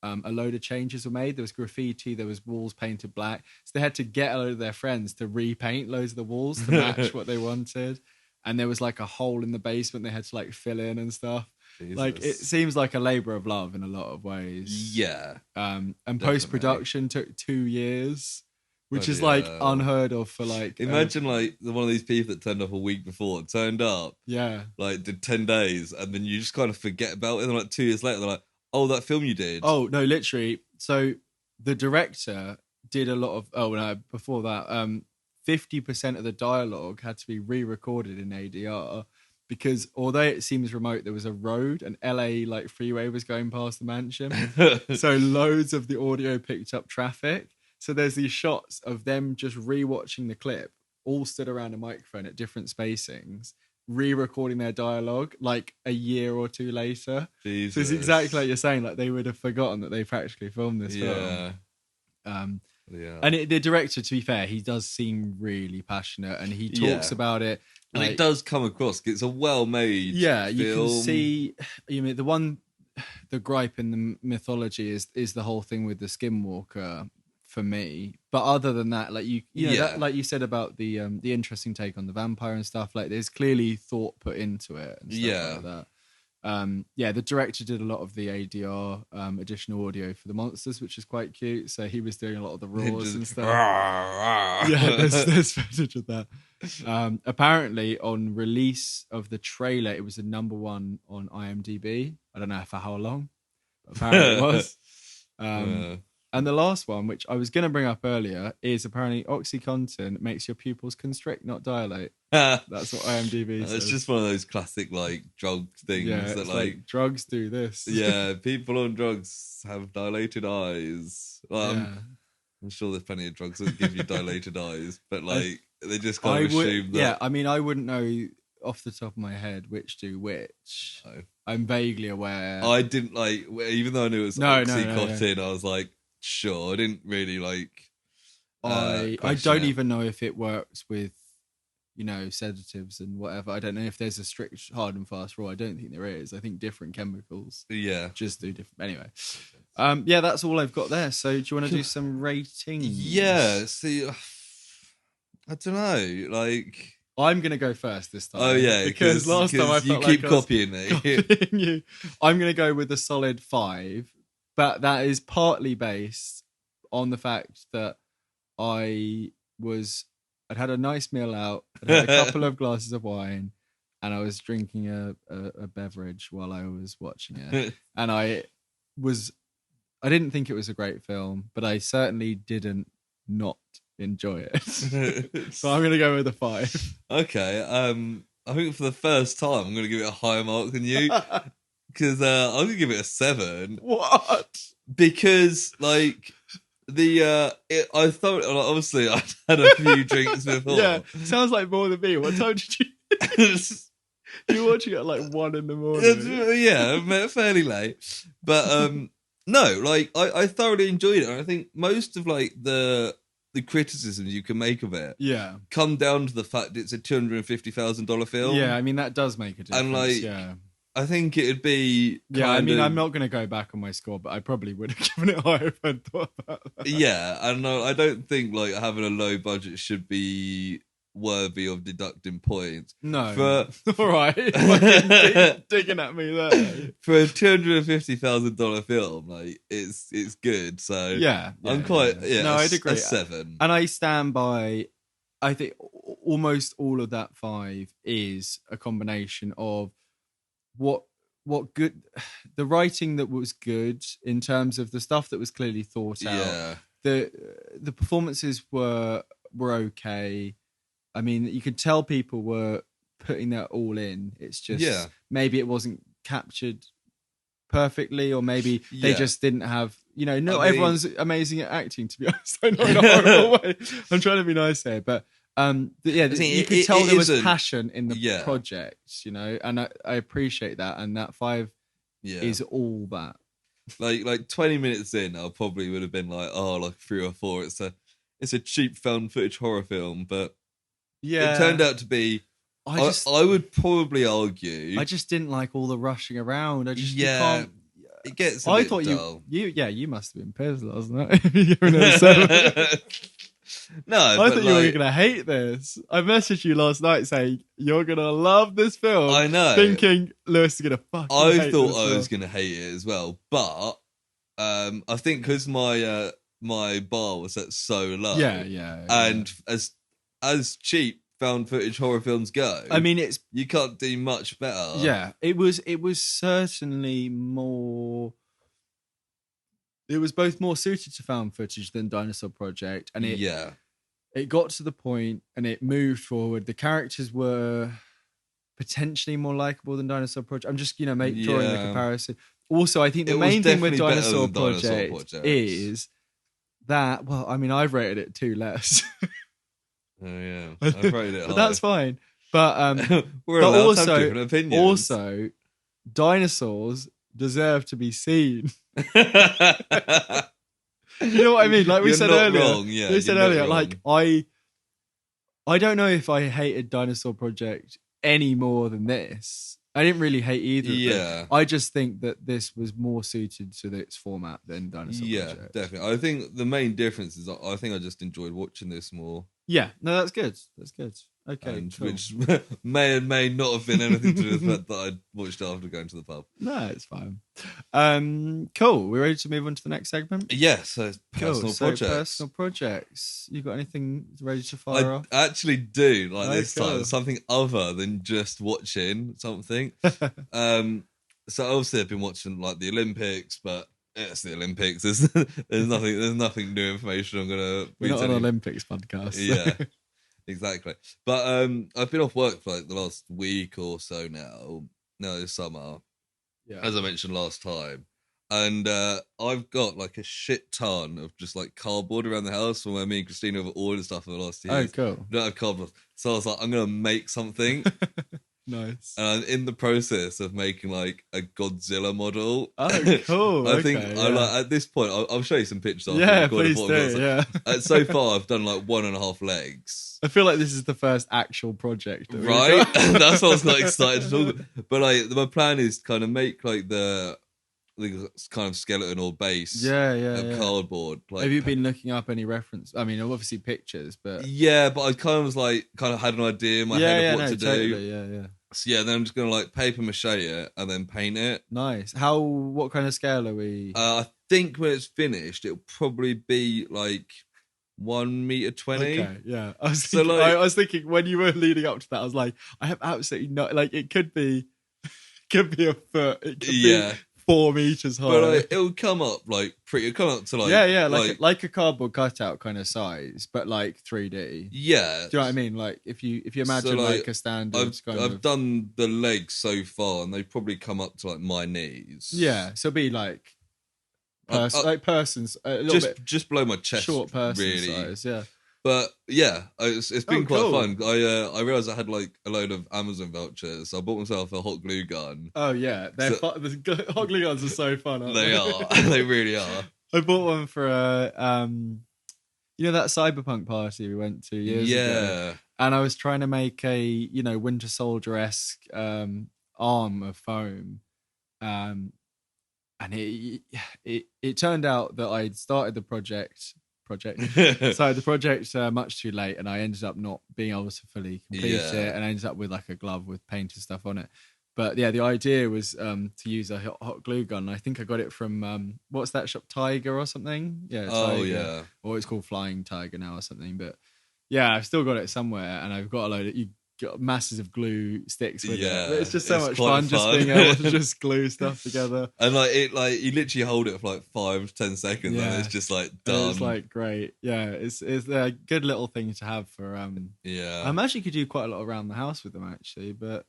a load of changes were made. There was graffiti, there was walls painted black. So they had to get a load of their friends to repaint loads of the walls to match what they wanted. And there was like a hole in the basement they had to like fill in and stuff. Jesus. Like it seems like a labor of love in a lot of ways. Yeah. And post-production took 2 years, which is like unheard of for like. Imagine like one of these people that turned up a week before, turned up, like did 10 days, and then you just kind of forget about it. And then like 2 years later, they're like, oh, that film you did. Oh no, literally. So the director did a lot of. Before that, 50% of the dialogue had to be re-recorded in ADR because although it seems remote, there was a road, an LA like freeway was going past the mansion. So loads of the audio picked up traffic. So there's these shots of them just re-watching the clip, all stood around a microphone at different spacings, re-recording their dialogue like a year or two later. Jesus. So it's exactly like you're saying, like they would have forgotten that they practically filmed this film. And the director, to be fair, he does seem really passionate, and he talks about it. Like, and it does come across. It's a well-made film. You can see. You mean the gripe in the mythology is the whole thing with the skinwalker for me. But other than that, like you know, that, like you said about the interesting take on the vampire and stuff. Like there's clearly thought put into it. And stuff like that. The director did a lot of the ADR additional audio for the monsters, which is quite cute. So he was doing a lot of the roars and stuff. There's footage of that. Apparently, on release of the trailer, it was the number one on IMDb. I don't know for how long, but apparently it was. And the last one, which I was going to bring up earlier, is apparently OxyContin makes your pupils constrict, not dilate. That's what IMDb says. It's just one of those classic like drug things that like drugs do this. Yeah, people on drugs have dilated eyes. I'm sure there's plenty of drugs that give you dilated eyes, but like they just kind of assume that. Yeah, I mean, I wouldn't know off the top of my head which do which. No. I'm vaguely aware. I didn't like, even though I knew it was OxyContin, I was like, sure, I didn't really like. I don't even know if it works with sedatives and whatever. I don't know if there's a strict hard and fast rule. I don't think there is. I think different chemicals just do different. Anyway, yeah, that's all I've got there. So do you want to do some ratings? Yeah. See, I don't know. Like, I'm gonna go first this time. Oh yeah, because last time I felt you keep like I was copying me. copying you. I'm gonna go with a solid 5, but that is partly based on the fact that I'd had a nice meal out, I'd had a couple of glasses of wine, and I was drinking a beverage while I was watching it. And I didn't think it was a great film, but I certainly didn't not enjoy it. So I'm going to go with a 5. Okay. I think for the first time, I'm going to give it a higher mark than you. Because I'm going to give it a 7. What? Because, like... I thought, like, obviously I'd had a few drinks before. Yeah, sounds like more than me. What time did you? You were watching it at like 1 a.m. Yeah, fairly late. But no, like I thoroughly enjoyed it. And I think most of like the criticisms you can make of it, come down to the fact it's a $250,000 film. Yeah, I mean that does make a difference. And like, I think it'd be. I'm not going to go back on my score, but I probably would have given it higher if I'd thought about that. Yeah, and I don't think like having a low budget should be worthy of deducting points. No, all right, digging at me there. For a $250,000 film, like it's good. So I'm quite No, I'd agree. A 7, and I stand by. I think almost all of that 5 is a combination of what good, the writing that was good in terms of the stuff that was clearly thought out. The performances were okay. I mean, you could tell people were putting their all in. It's just maybe it wasn't captured perfectly, or maybe they just didn't have, everyone's amazing at acting, to be honest. I know in a horrible way. I'm trying to be nice here, but you could tell there was passion in the project, and I appreciate that, and that 5 is all that. Like 20 minutes in, I probably would have been like, like 3 or 4. It's a cheap found footage horror film, but it turned out to be. I would probably argue. I just didn't like all the rushing around. I just it gets. I thought dull. you must have been pissed last night. No, I thought you were going to hate this. I messaged you last night saying you're going to love this film. I know. Thinking Lewis is going to fucking hate I thought I film. was going to hate it as well, but I think because my bar was set so low, and as cheap found footage horror films go, I mean, you can't do much better. Yeah, it was certainly more. It was both more suited to found footage than Dinosaur Project, and it got to the point and it moved forward. The characters were potentially more likable than Dinosaur Project. I'm just drawing the comparison. Also, I think the main thing with Dinosaur Project is that, well, I mean, I've rated it 2 less. Oh yeah, I've rated it. But that's fine. But we're allowed to have different opinions. Also, dinosaurs deserve to be seen. You know what I mean? Like we said earlier. Like I don't know if I hated Dinosaur Project any more than this. I didn't really hate either. Yeah, I just think that this was more suited to its format than Dinosaur Project. Yeah, definitely. I think the main difference is I think I just enjoyed watching this more. Yeah, no, that's good. That's good. Okay, cool. Which may and may not have been anything to do with the fact that I watched after going to the pub. No, it's fine. Cool. We're ready to move on to the next segment? Yeah, so personal projects. You got anything ready to fire off? I actually do, this time. Something other than just watching something. So obviously I've been watching the Olympics, but it's the Olympics. There's nothing new information I'm gonna. We're not an Olympics podcast. Yeah. Exactly. But I've been off work for the last week or so now this summer, as I mentioned last time, and I've got a shit ton of just cardboard around the house from where me and Christina have ordered stuff for the last year. Oh, cool. Don't have cardboard, so I was like, I'm gonna make something. Nice. And I'm in the process of making like a Godzilla model. Oh, cool. I think Okay, I yeah. like at this point. I'll show you some pictures after Yeah, we record of please what I've do. got. Yeah. So far, I've done like 1.5 legs. I feel like this is the first actual project that we've Right, got. that's what I was like excited to talk about. But like, my plan is to kind of make like the kind of skeleton or base Yeah, of yeah. cardboard. Like, Have you been looking up any reference? I mean, obviously pictures, but yeah, but I kind of was like, kind of had an idea in my head of what to do. totally, yeah. So yeah, then I'm just gonna like paper mache it and then paint it. Nice. What kind of scale are we? I think when it's finished, it'll probably be like 1.20 meters. Okay, yeah. I was So, thinking, like- I was thinking when you were leading up to that, I was like, I have absolutely no, like, it could be a foot, it could Yeah. be 4 meters high. But like, it'll come up like pretty. It'll come up to like yeah, like a cardboard cutout kind of size, but like 3D. yeah. Do you know what I mean? Like if you imagine like, like a standard I've done the legs so far, and they probably come up to like my knees. yeah, so it'll be like persons a little bit just below my chest, short person really. size. Yeah. But yeah, it's been quite cool. fun. I realized I had like a load of Amazon vouchers, so I bought myself a hot glue gun. Oh yeah, the hot glue guns are so fun. Aren't They are, they really are. I bought one for you know that cyberpunk party we went to years ago, Yeah, and I was trying to make a Winter Soldier-esque arm of foam, and it turned out that I'd started the project much too late, and I ended up not being able to fully complete it, and I ended up with like a glove with painted stuff on it. But yeah, the idea was to use a hot glue gun. I think I got it from what's that shop, Tiger or something? Yeah, Tiger. Oh yeah, Or it's called Flying Tiger now or something. But yeah, I've still got it somewhere, and I've got a load of got masses of glue sticks with it. But it's just so much fun just being able to just glue stuff together. And like you literally hold it for like 5 to 10 seconds, and it's just like done. And it's like great. Yeah, it's a good little thing to have for yeah. I imagine you could do quite a lot around the house with them actually, but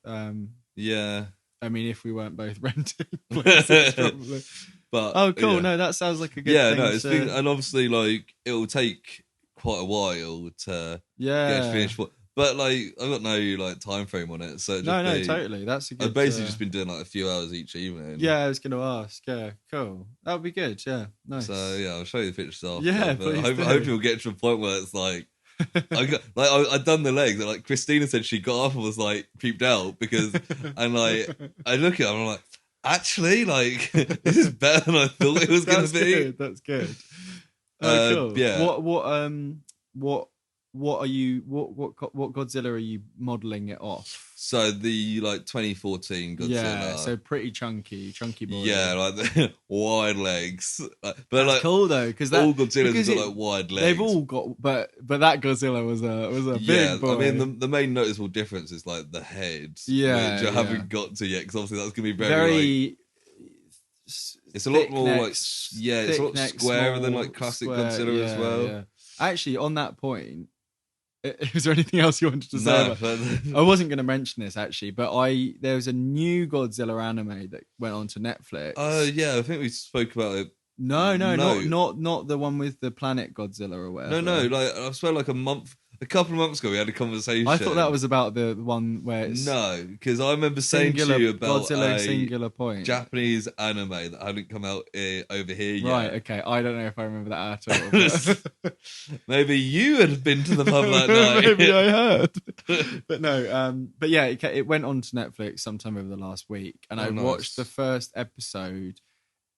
yeah. I mean, if we weren't both renting places, probably. But oh, cool. Yeah. No, that sounds like a good thing. No, it's been, and obviously like it'll take quite a while to get finished. But like I've got no like time frame on it, so totally. That's a good. I've basically just been doing like a few hours each evening. Yeah, I was going to ask. Yeah, cool. That would be good. Yeah, nice. So yeah, I'll show you the pictures after. Yeah, but please I hope you'll get to a point where it's like I'd done the legs, and like Christina said she got up and was like creeped out because, and like I look at her and I'm like, actually, like this is better than I thought it was going to be. Good. That's good. Cool. Yeah. What are you? What Godzilla are you modeling it off? So the like 2014 Godzilla. Yeah, so pretty chunky boy. Yeah, like the wide legs. But that's like cool though, because all Godzillas got like wide legs. They've all got, but that Godzilla was a big boy. I mean the main noticeable difference is like the head. Yeah, which I haven't got to yet because obviously that's gonna be very like, it's a lot more like it's a lot squarer than like classic Godzilla as well. Yeah. Actually, on that point, is there anything else you wanted to say? I wasn't going to mention this actually, but there was a new Godzilla anime that went onto Netflix. Yeah, I think we spoke about it. No, not the one with the planet Godzilla or whatever. No, like I swear, like a couple of months ago, we had a conversation. I thought that was about the one where it's because I remember saying to you about Godzilla Singular Point, Japanese anime that hadn't come out over here yet. Right, okay. I don't know if I remember that at all. Maybe you had been to the pub that night. Maybe I heard. But no, but yeah, it went on to Netflix sometime over the last week, and I watched the first episode,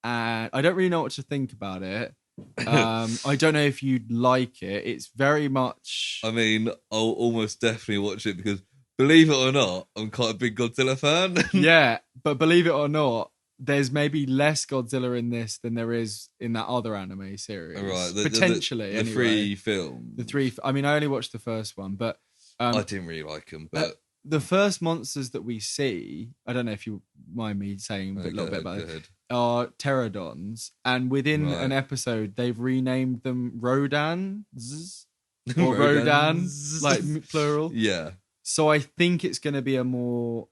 and I don't really know what to think about it. I don't know if you'd like it. It's very much. I mean, I'll almost definitely watch it because, believe it or not, I'm quite a big Godzilla fan. Yeah, but believe it or not, there's maybe less Godzilla in this than there is in that other anime series. Right, potentially. The anyway. 3 films. The 3. I mean, I only watched the first one, but I didn't really like them. But the first monsters that we see, I don't know if you mind me saying a little bit about it, are pterodons, and within an episode, they've renamed them Rodans or Rodans, like plural. Yeah. So I think it's going to be a more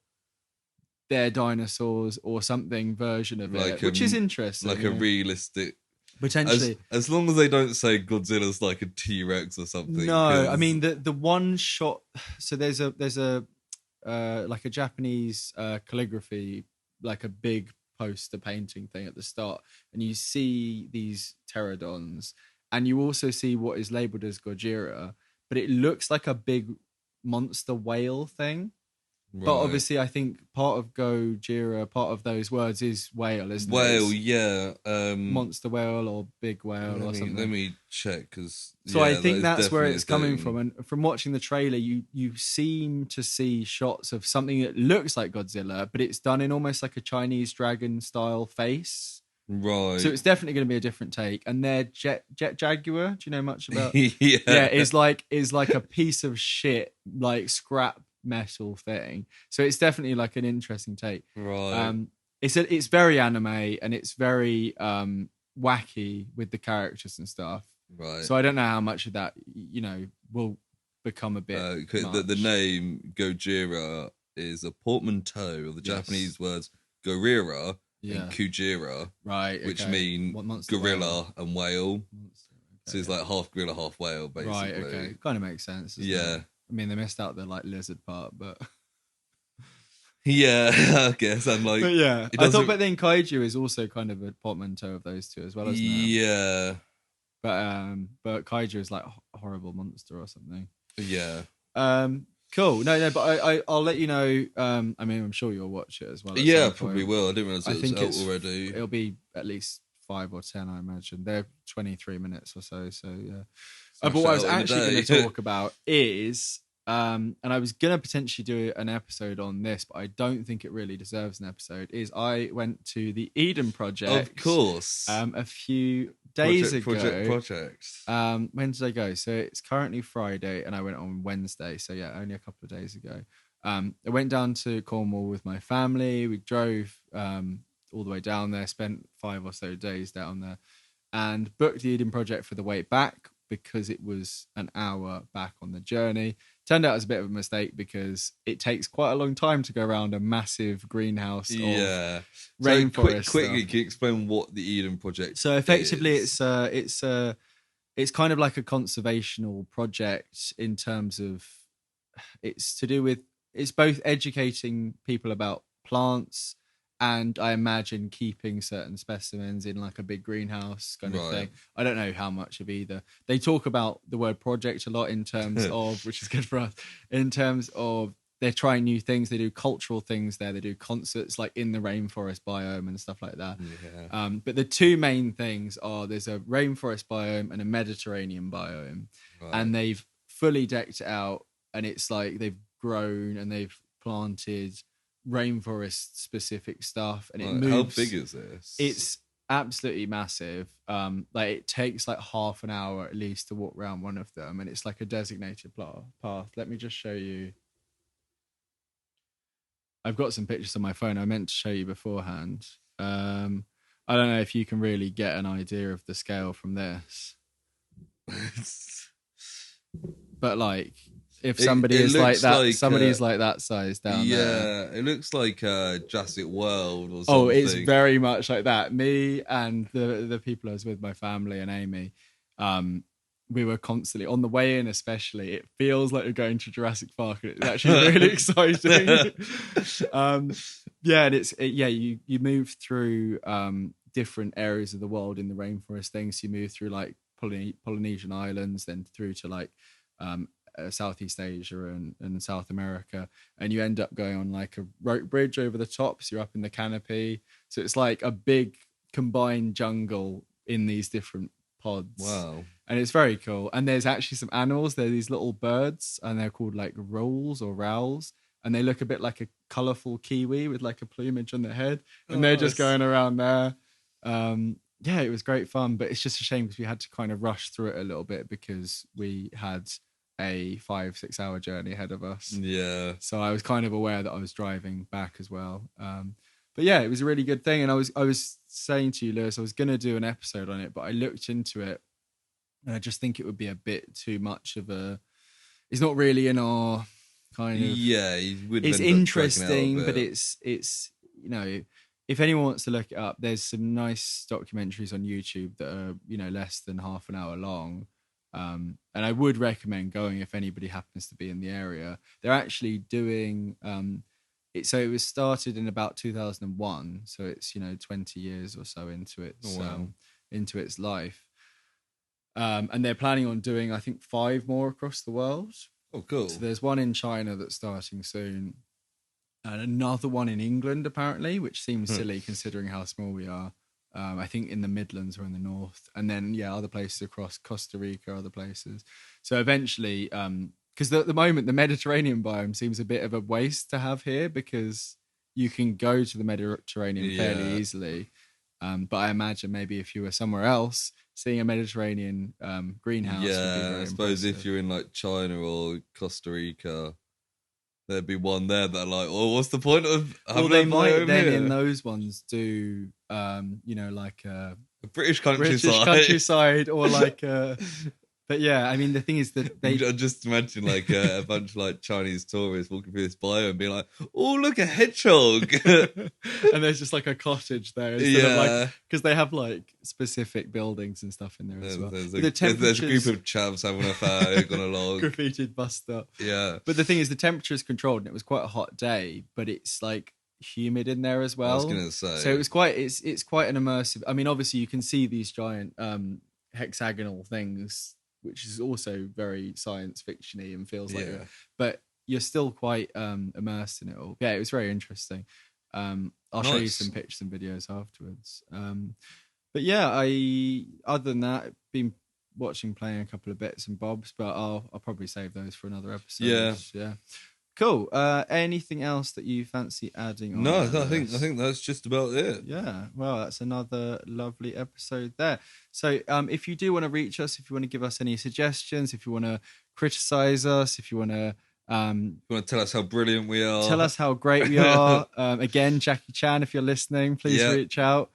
they're dinosaurs or something version of it, which is interesting. Like a realistic. Potentially. As long as they don't say Godzilla's like a T-Rex or something. No, I mean the one shot. So there's a like a Japanese calligraphy, like a big poster painting thing at the start, and you see these pterodons, and you also see what is labeled as Gojira, but it looks like a big monster whale thing. But Right. obviously, I think part of Gojira, part of those words is whale, isn't it? Whale, It's yeah. monster whale or big whale Let or me something. check, because So I yeah, that think is that's where definitely a it's coming thing. from. And from watching the trailer, you seem to see shots of something that looks like Godzilla, but it's done in almost like a Chinese dragon style face. So Right. it's definitely going to be a different take. And their jet jaguar, do you know much about? Yeah, Yeah. is like a piece of shit, like scrap metal thing. So it's definitely like an interesting take. Right. Um, it's very anime and it's very wacky with the characters and stuff. Right. So I don't know how much of that will become a bit The much. name Gojira is a portmanteau of the Yes. Japanese words gorira and Yeah. kujira, Right. which Okay. mean What monster whale? gorilla and whale. Monster. So Okay, it's yeah. like half gorilla, half whale, Right. basically. Okay. Kind of makes sense, doesn't it? Yeah. I mean, they missed out the like lizard part, but Yeah, I guess. And like, but yeah, it I thought. doesn't. But then kaiju is also kind of a portmanteau of those two as well, isn't it? Yeah. But kaiju is like a horrible monster or something. Yeah. Cool. No, but I'll let you know. I mean, I'm sure you'll watch it as well. At Yeah, some probably point. will. I didn't realize I it was think out already. it'll be at least 5 or 10, I imagine. They're 23 minutes or so. So yeah. But what I was actually going to talk about is, and I was going to potentially do an episode on this, but I don't think it really deserves an episode. Is I went to the Eden Project, Of course. a few days ago. Project. When did I go? So it's currently Friday, and I went on Wednesday. So yeah, only a couple of days ago. I went down to Cornwall with my family. We drove all the way down there, spent 5 or so days down there, and booked the Eden Project for the way back because it was an hour back on the journey. Turned out it was a bit of a mistake because it takes quite a long time to go around a massive greenhouse of rainforest. So quickly, can you explain what the Eden Project So effectively, is? it's kind of like a conservational project in terms of it's to do with it's both educating people about plants and I imagine keeping certain specimens in like a big greenhouse kind of thing. I don't know how much of either. They talk about the word project a lot in terms of, which is good for us, in terms of they're trying new things. They do cultural things there. They do concerts like in the rainforest biome and stuff like that. Yeah. But the two main things are there's a rainforest biome and a Mediterranean biome. Right. And they've fully decked it out and it's like they've grown and they've planted rainforest specific stuff and it moves. How big is this? It's absolutely massive. Like it takes like half an hour at least to walk around one of them and it's like a designated path. Let me just show you. I've got some pictures on my phone I meant to show you beforehand. I don't know if you can really get an idea of the scale from this. But like if somebody is like that, somebody's like that size down there. Yeah, it looks like Jurassic World or something. Oh, it's very much like that. Me and the people I was with, my family and Amy, we were constantly on the way in, especially. It feels like you're going to Jurassic Park, and it's actually really exciting. Yeah, and you move through different areas of the world in the rainforest things. You move through like Polynesian islands, then through to like Southeast Asia and South America, and you end up going on like a rope bridge over the top, so you're up in the canopy. So it's like a big combined jungle in these different pods. Wow. And it's very cool. And there's actually some animals. They're these little birds, and they're called like rolls or rowls, and they look a bit like a colourful kiwi with like a plumage on their head, and they're just going around there. Yeah, it was great fun, but it's just a shame because we had to kind of rush through it a little bit because we had a 5-6 hour journey ahead of us. Yeah. So I was kind of aware that I was driving back as well. But yeah, it was a really good thing. And I was saying to you, Lewis, I was going to do an episode on it, but I looked into it and I just think it would be a bit too much of it's not really in our kind of, yeah, it's interesting, but it's, if anyone wants to look it up, there's some nice documentaries on YouTube that are, less than half an hour long. And I would recommend going if anybody happens to be in the area. They're actually doing it. So it was started in about 2001. So it's 20 years or so into its life. And they're planning on doing, I think, 5 more across the world. Oh, cool. So there's one in China that's starting soon, and another one in England apparently, which seems silly considering how small we are. I think in the Midlands or in the north, and then other places across Costa Rica, other places. So eventually, because at the moment the Mediterranean biome seems a bit of a waste to have here, because you can go to the Mediterranean fairly easily. But I imagine maybe if you were somewhere else, seeing a Mediterranean greenhouse would be very I suppose impressive. if you're in like China or Costa Rica, there'd be one there that like, oh, what's the point of having Well, they a might biome then here? in those ones do, like a British British countryside. countryside, or like a. But yeah, I mean, the thing is that they. I just imagine like a bunch of like Chinese tourists walking through this biome and being like, "Oh, look, a hedgehog!" And there's just like a cottage there instead of like, because they have like specific buildings and stuff in there as well. There's But a group of chavs having a fag on a log. graffitied bus stop. Yeah, but the thing is, the temperature is controlled, and it was quite a hot day, but it's like humid in there as well. I was gonna say. So it was quite. It's quite an immersive. I mean, obviously you can see these giant hexagonal things, which is also very science fictiony and feels like it. But you're still quite immersed in it all. Yeah, it was very interesting. I'll show you some pictures and videos afterwards. But yeah, other than that, been playing a couple of bits and bobs, but I'll probably save those for another episode. Yeah. Cool. Anything else that you fancy adding on? No, I think that's just about it. Yeah. Well, that's another lovely episode there. So if you do want to reach us, if you want to give us any suggestions, if you want to criticize us, if you want to tell us how brilliant we are, tell us how great we are, again, Jackie Chan, if you're listening, please reach out.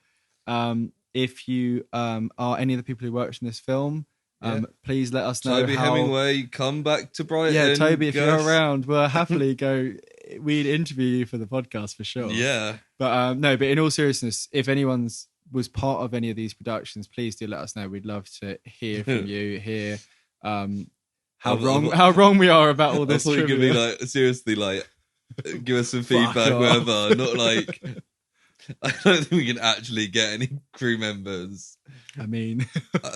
If you are any of the people who worked in this film, please let us know. Toby Hemingway, come back to Brighton. Yeah, Toby, if you're around, we'll happily go. We'd interview you for the podcast for sure. Yeah. But no, but in all seriousness, if anyone's was part of any of these productions, please do let us know. We'd love to hear from you, hear how wrong we are about all this. I thought you could be like, seriously, like, give us some feedback, whatever. Not like, I don't think we can actually get any crew members. I mean,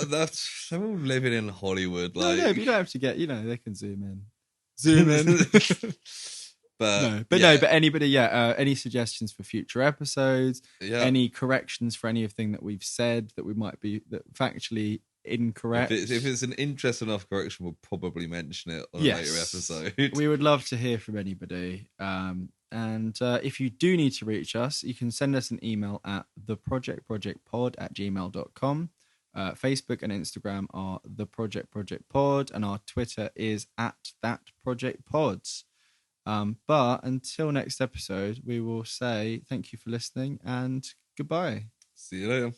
they're all living in Hollywood. Like, no, but you don't have to get. They can zoom in. But anybody, any suggestions for future episodes? Yeah. Any corrections for anything that we've said that we might be factually incorrect? If it's an interest enough correction, we'll probably mention it on a later episode. We would love to hear from anybody. And if you do need to reach us, you can send us an email at theprojectprojectpod@gmail.com. Facebook and Instagram are theprojectprojectpod, and our Twitter is @thatprojectpods. But until next episode, we will say thank you for listening and goodbye. See you later.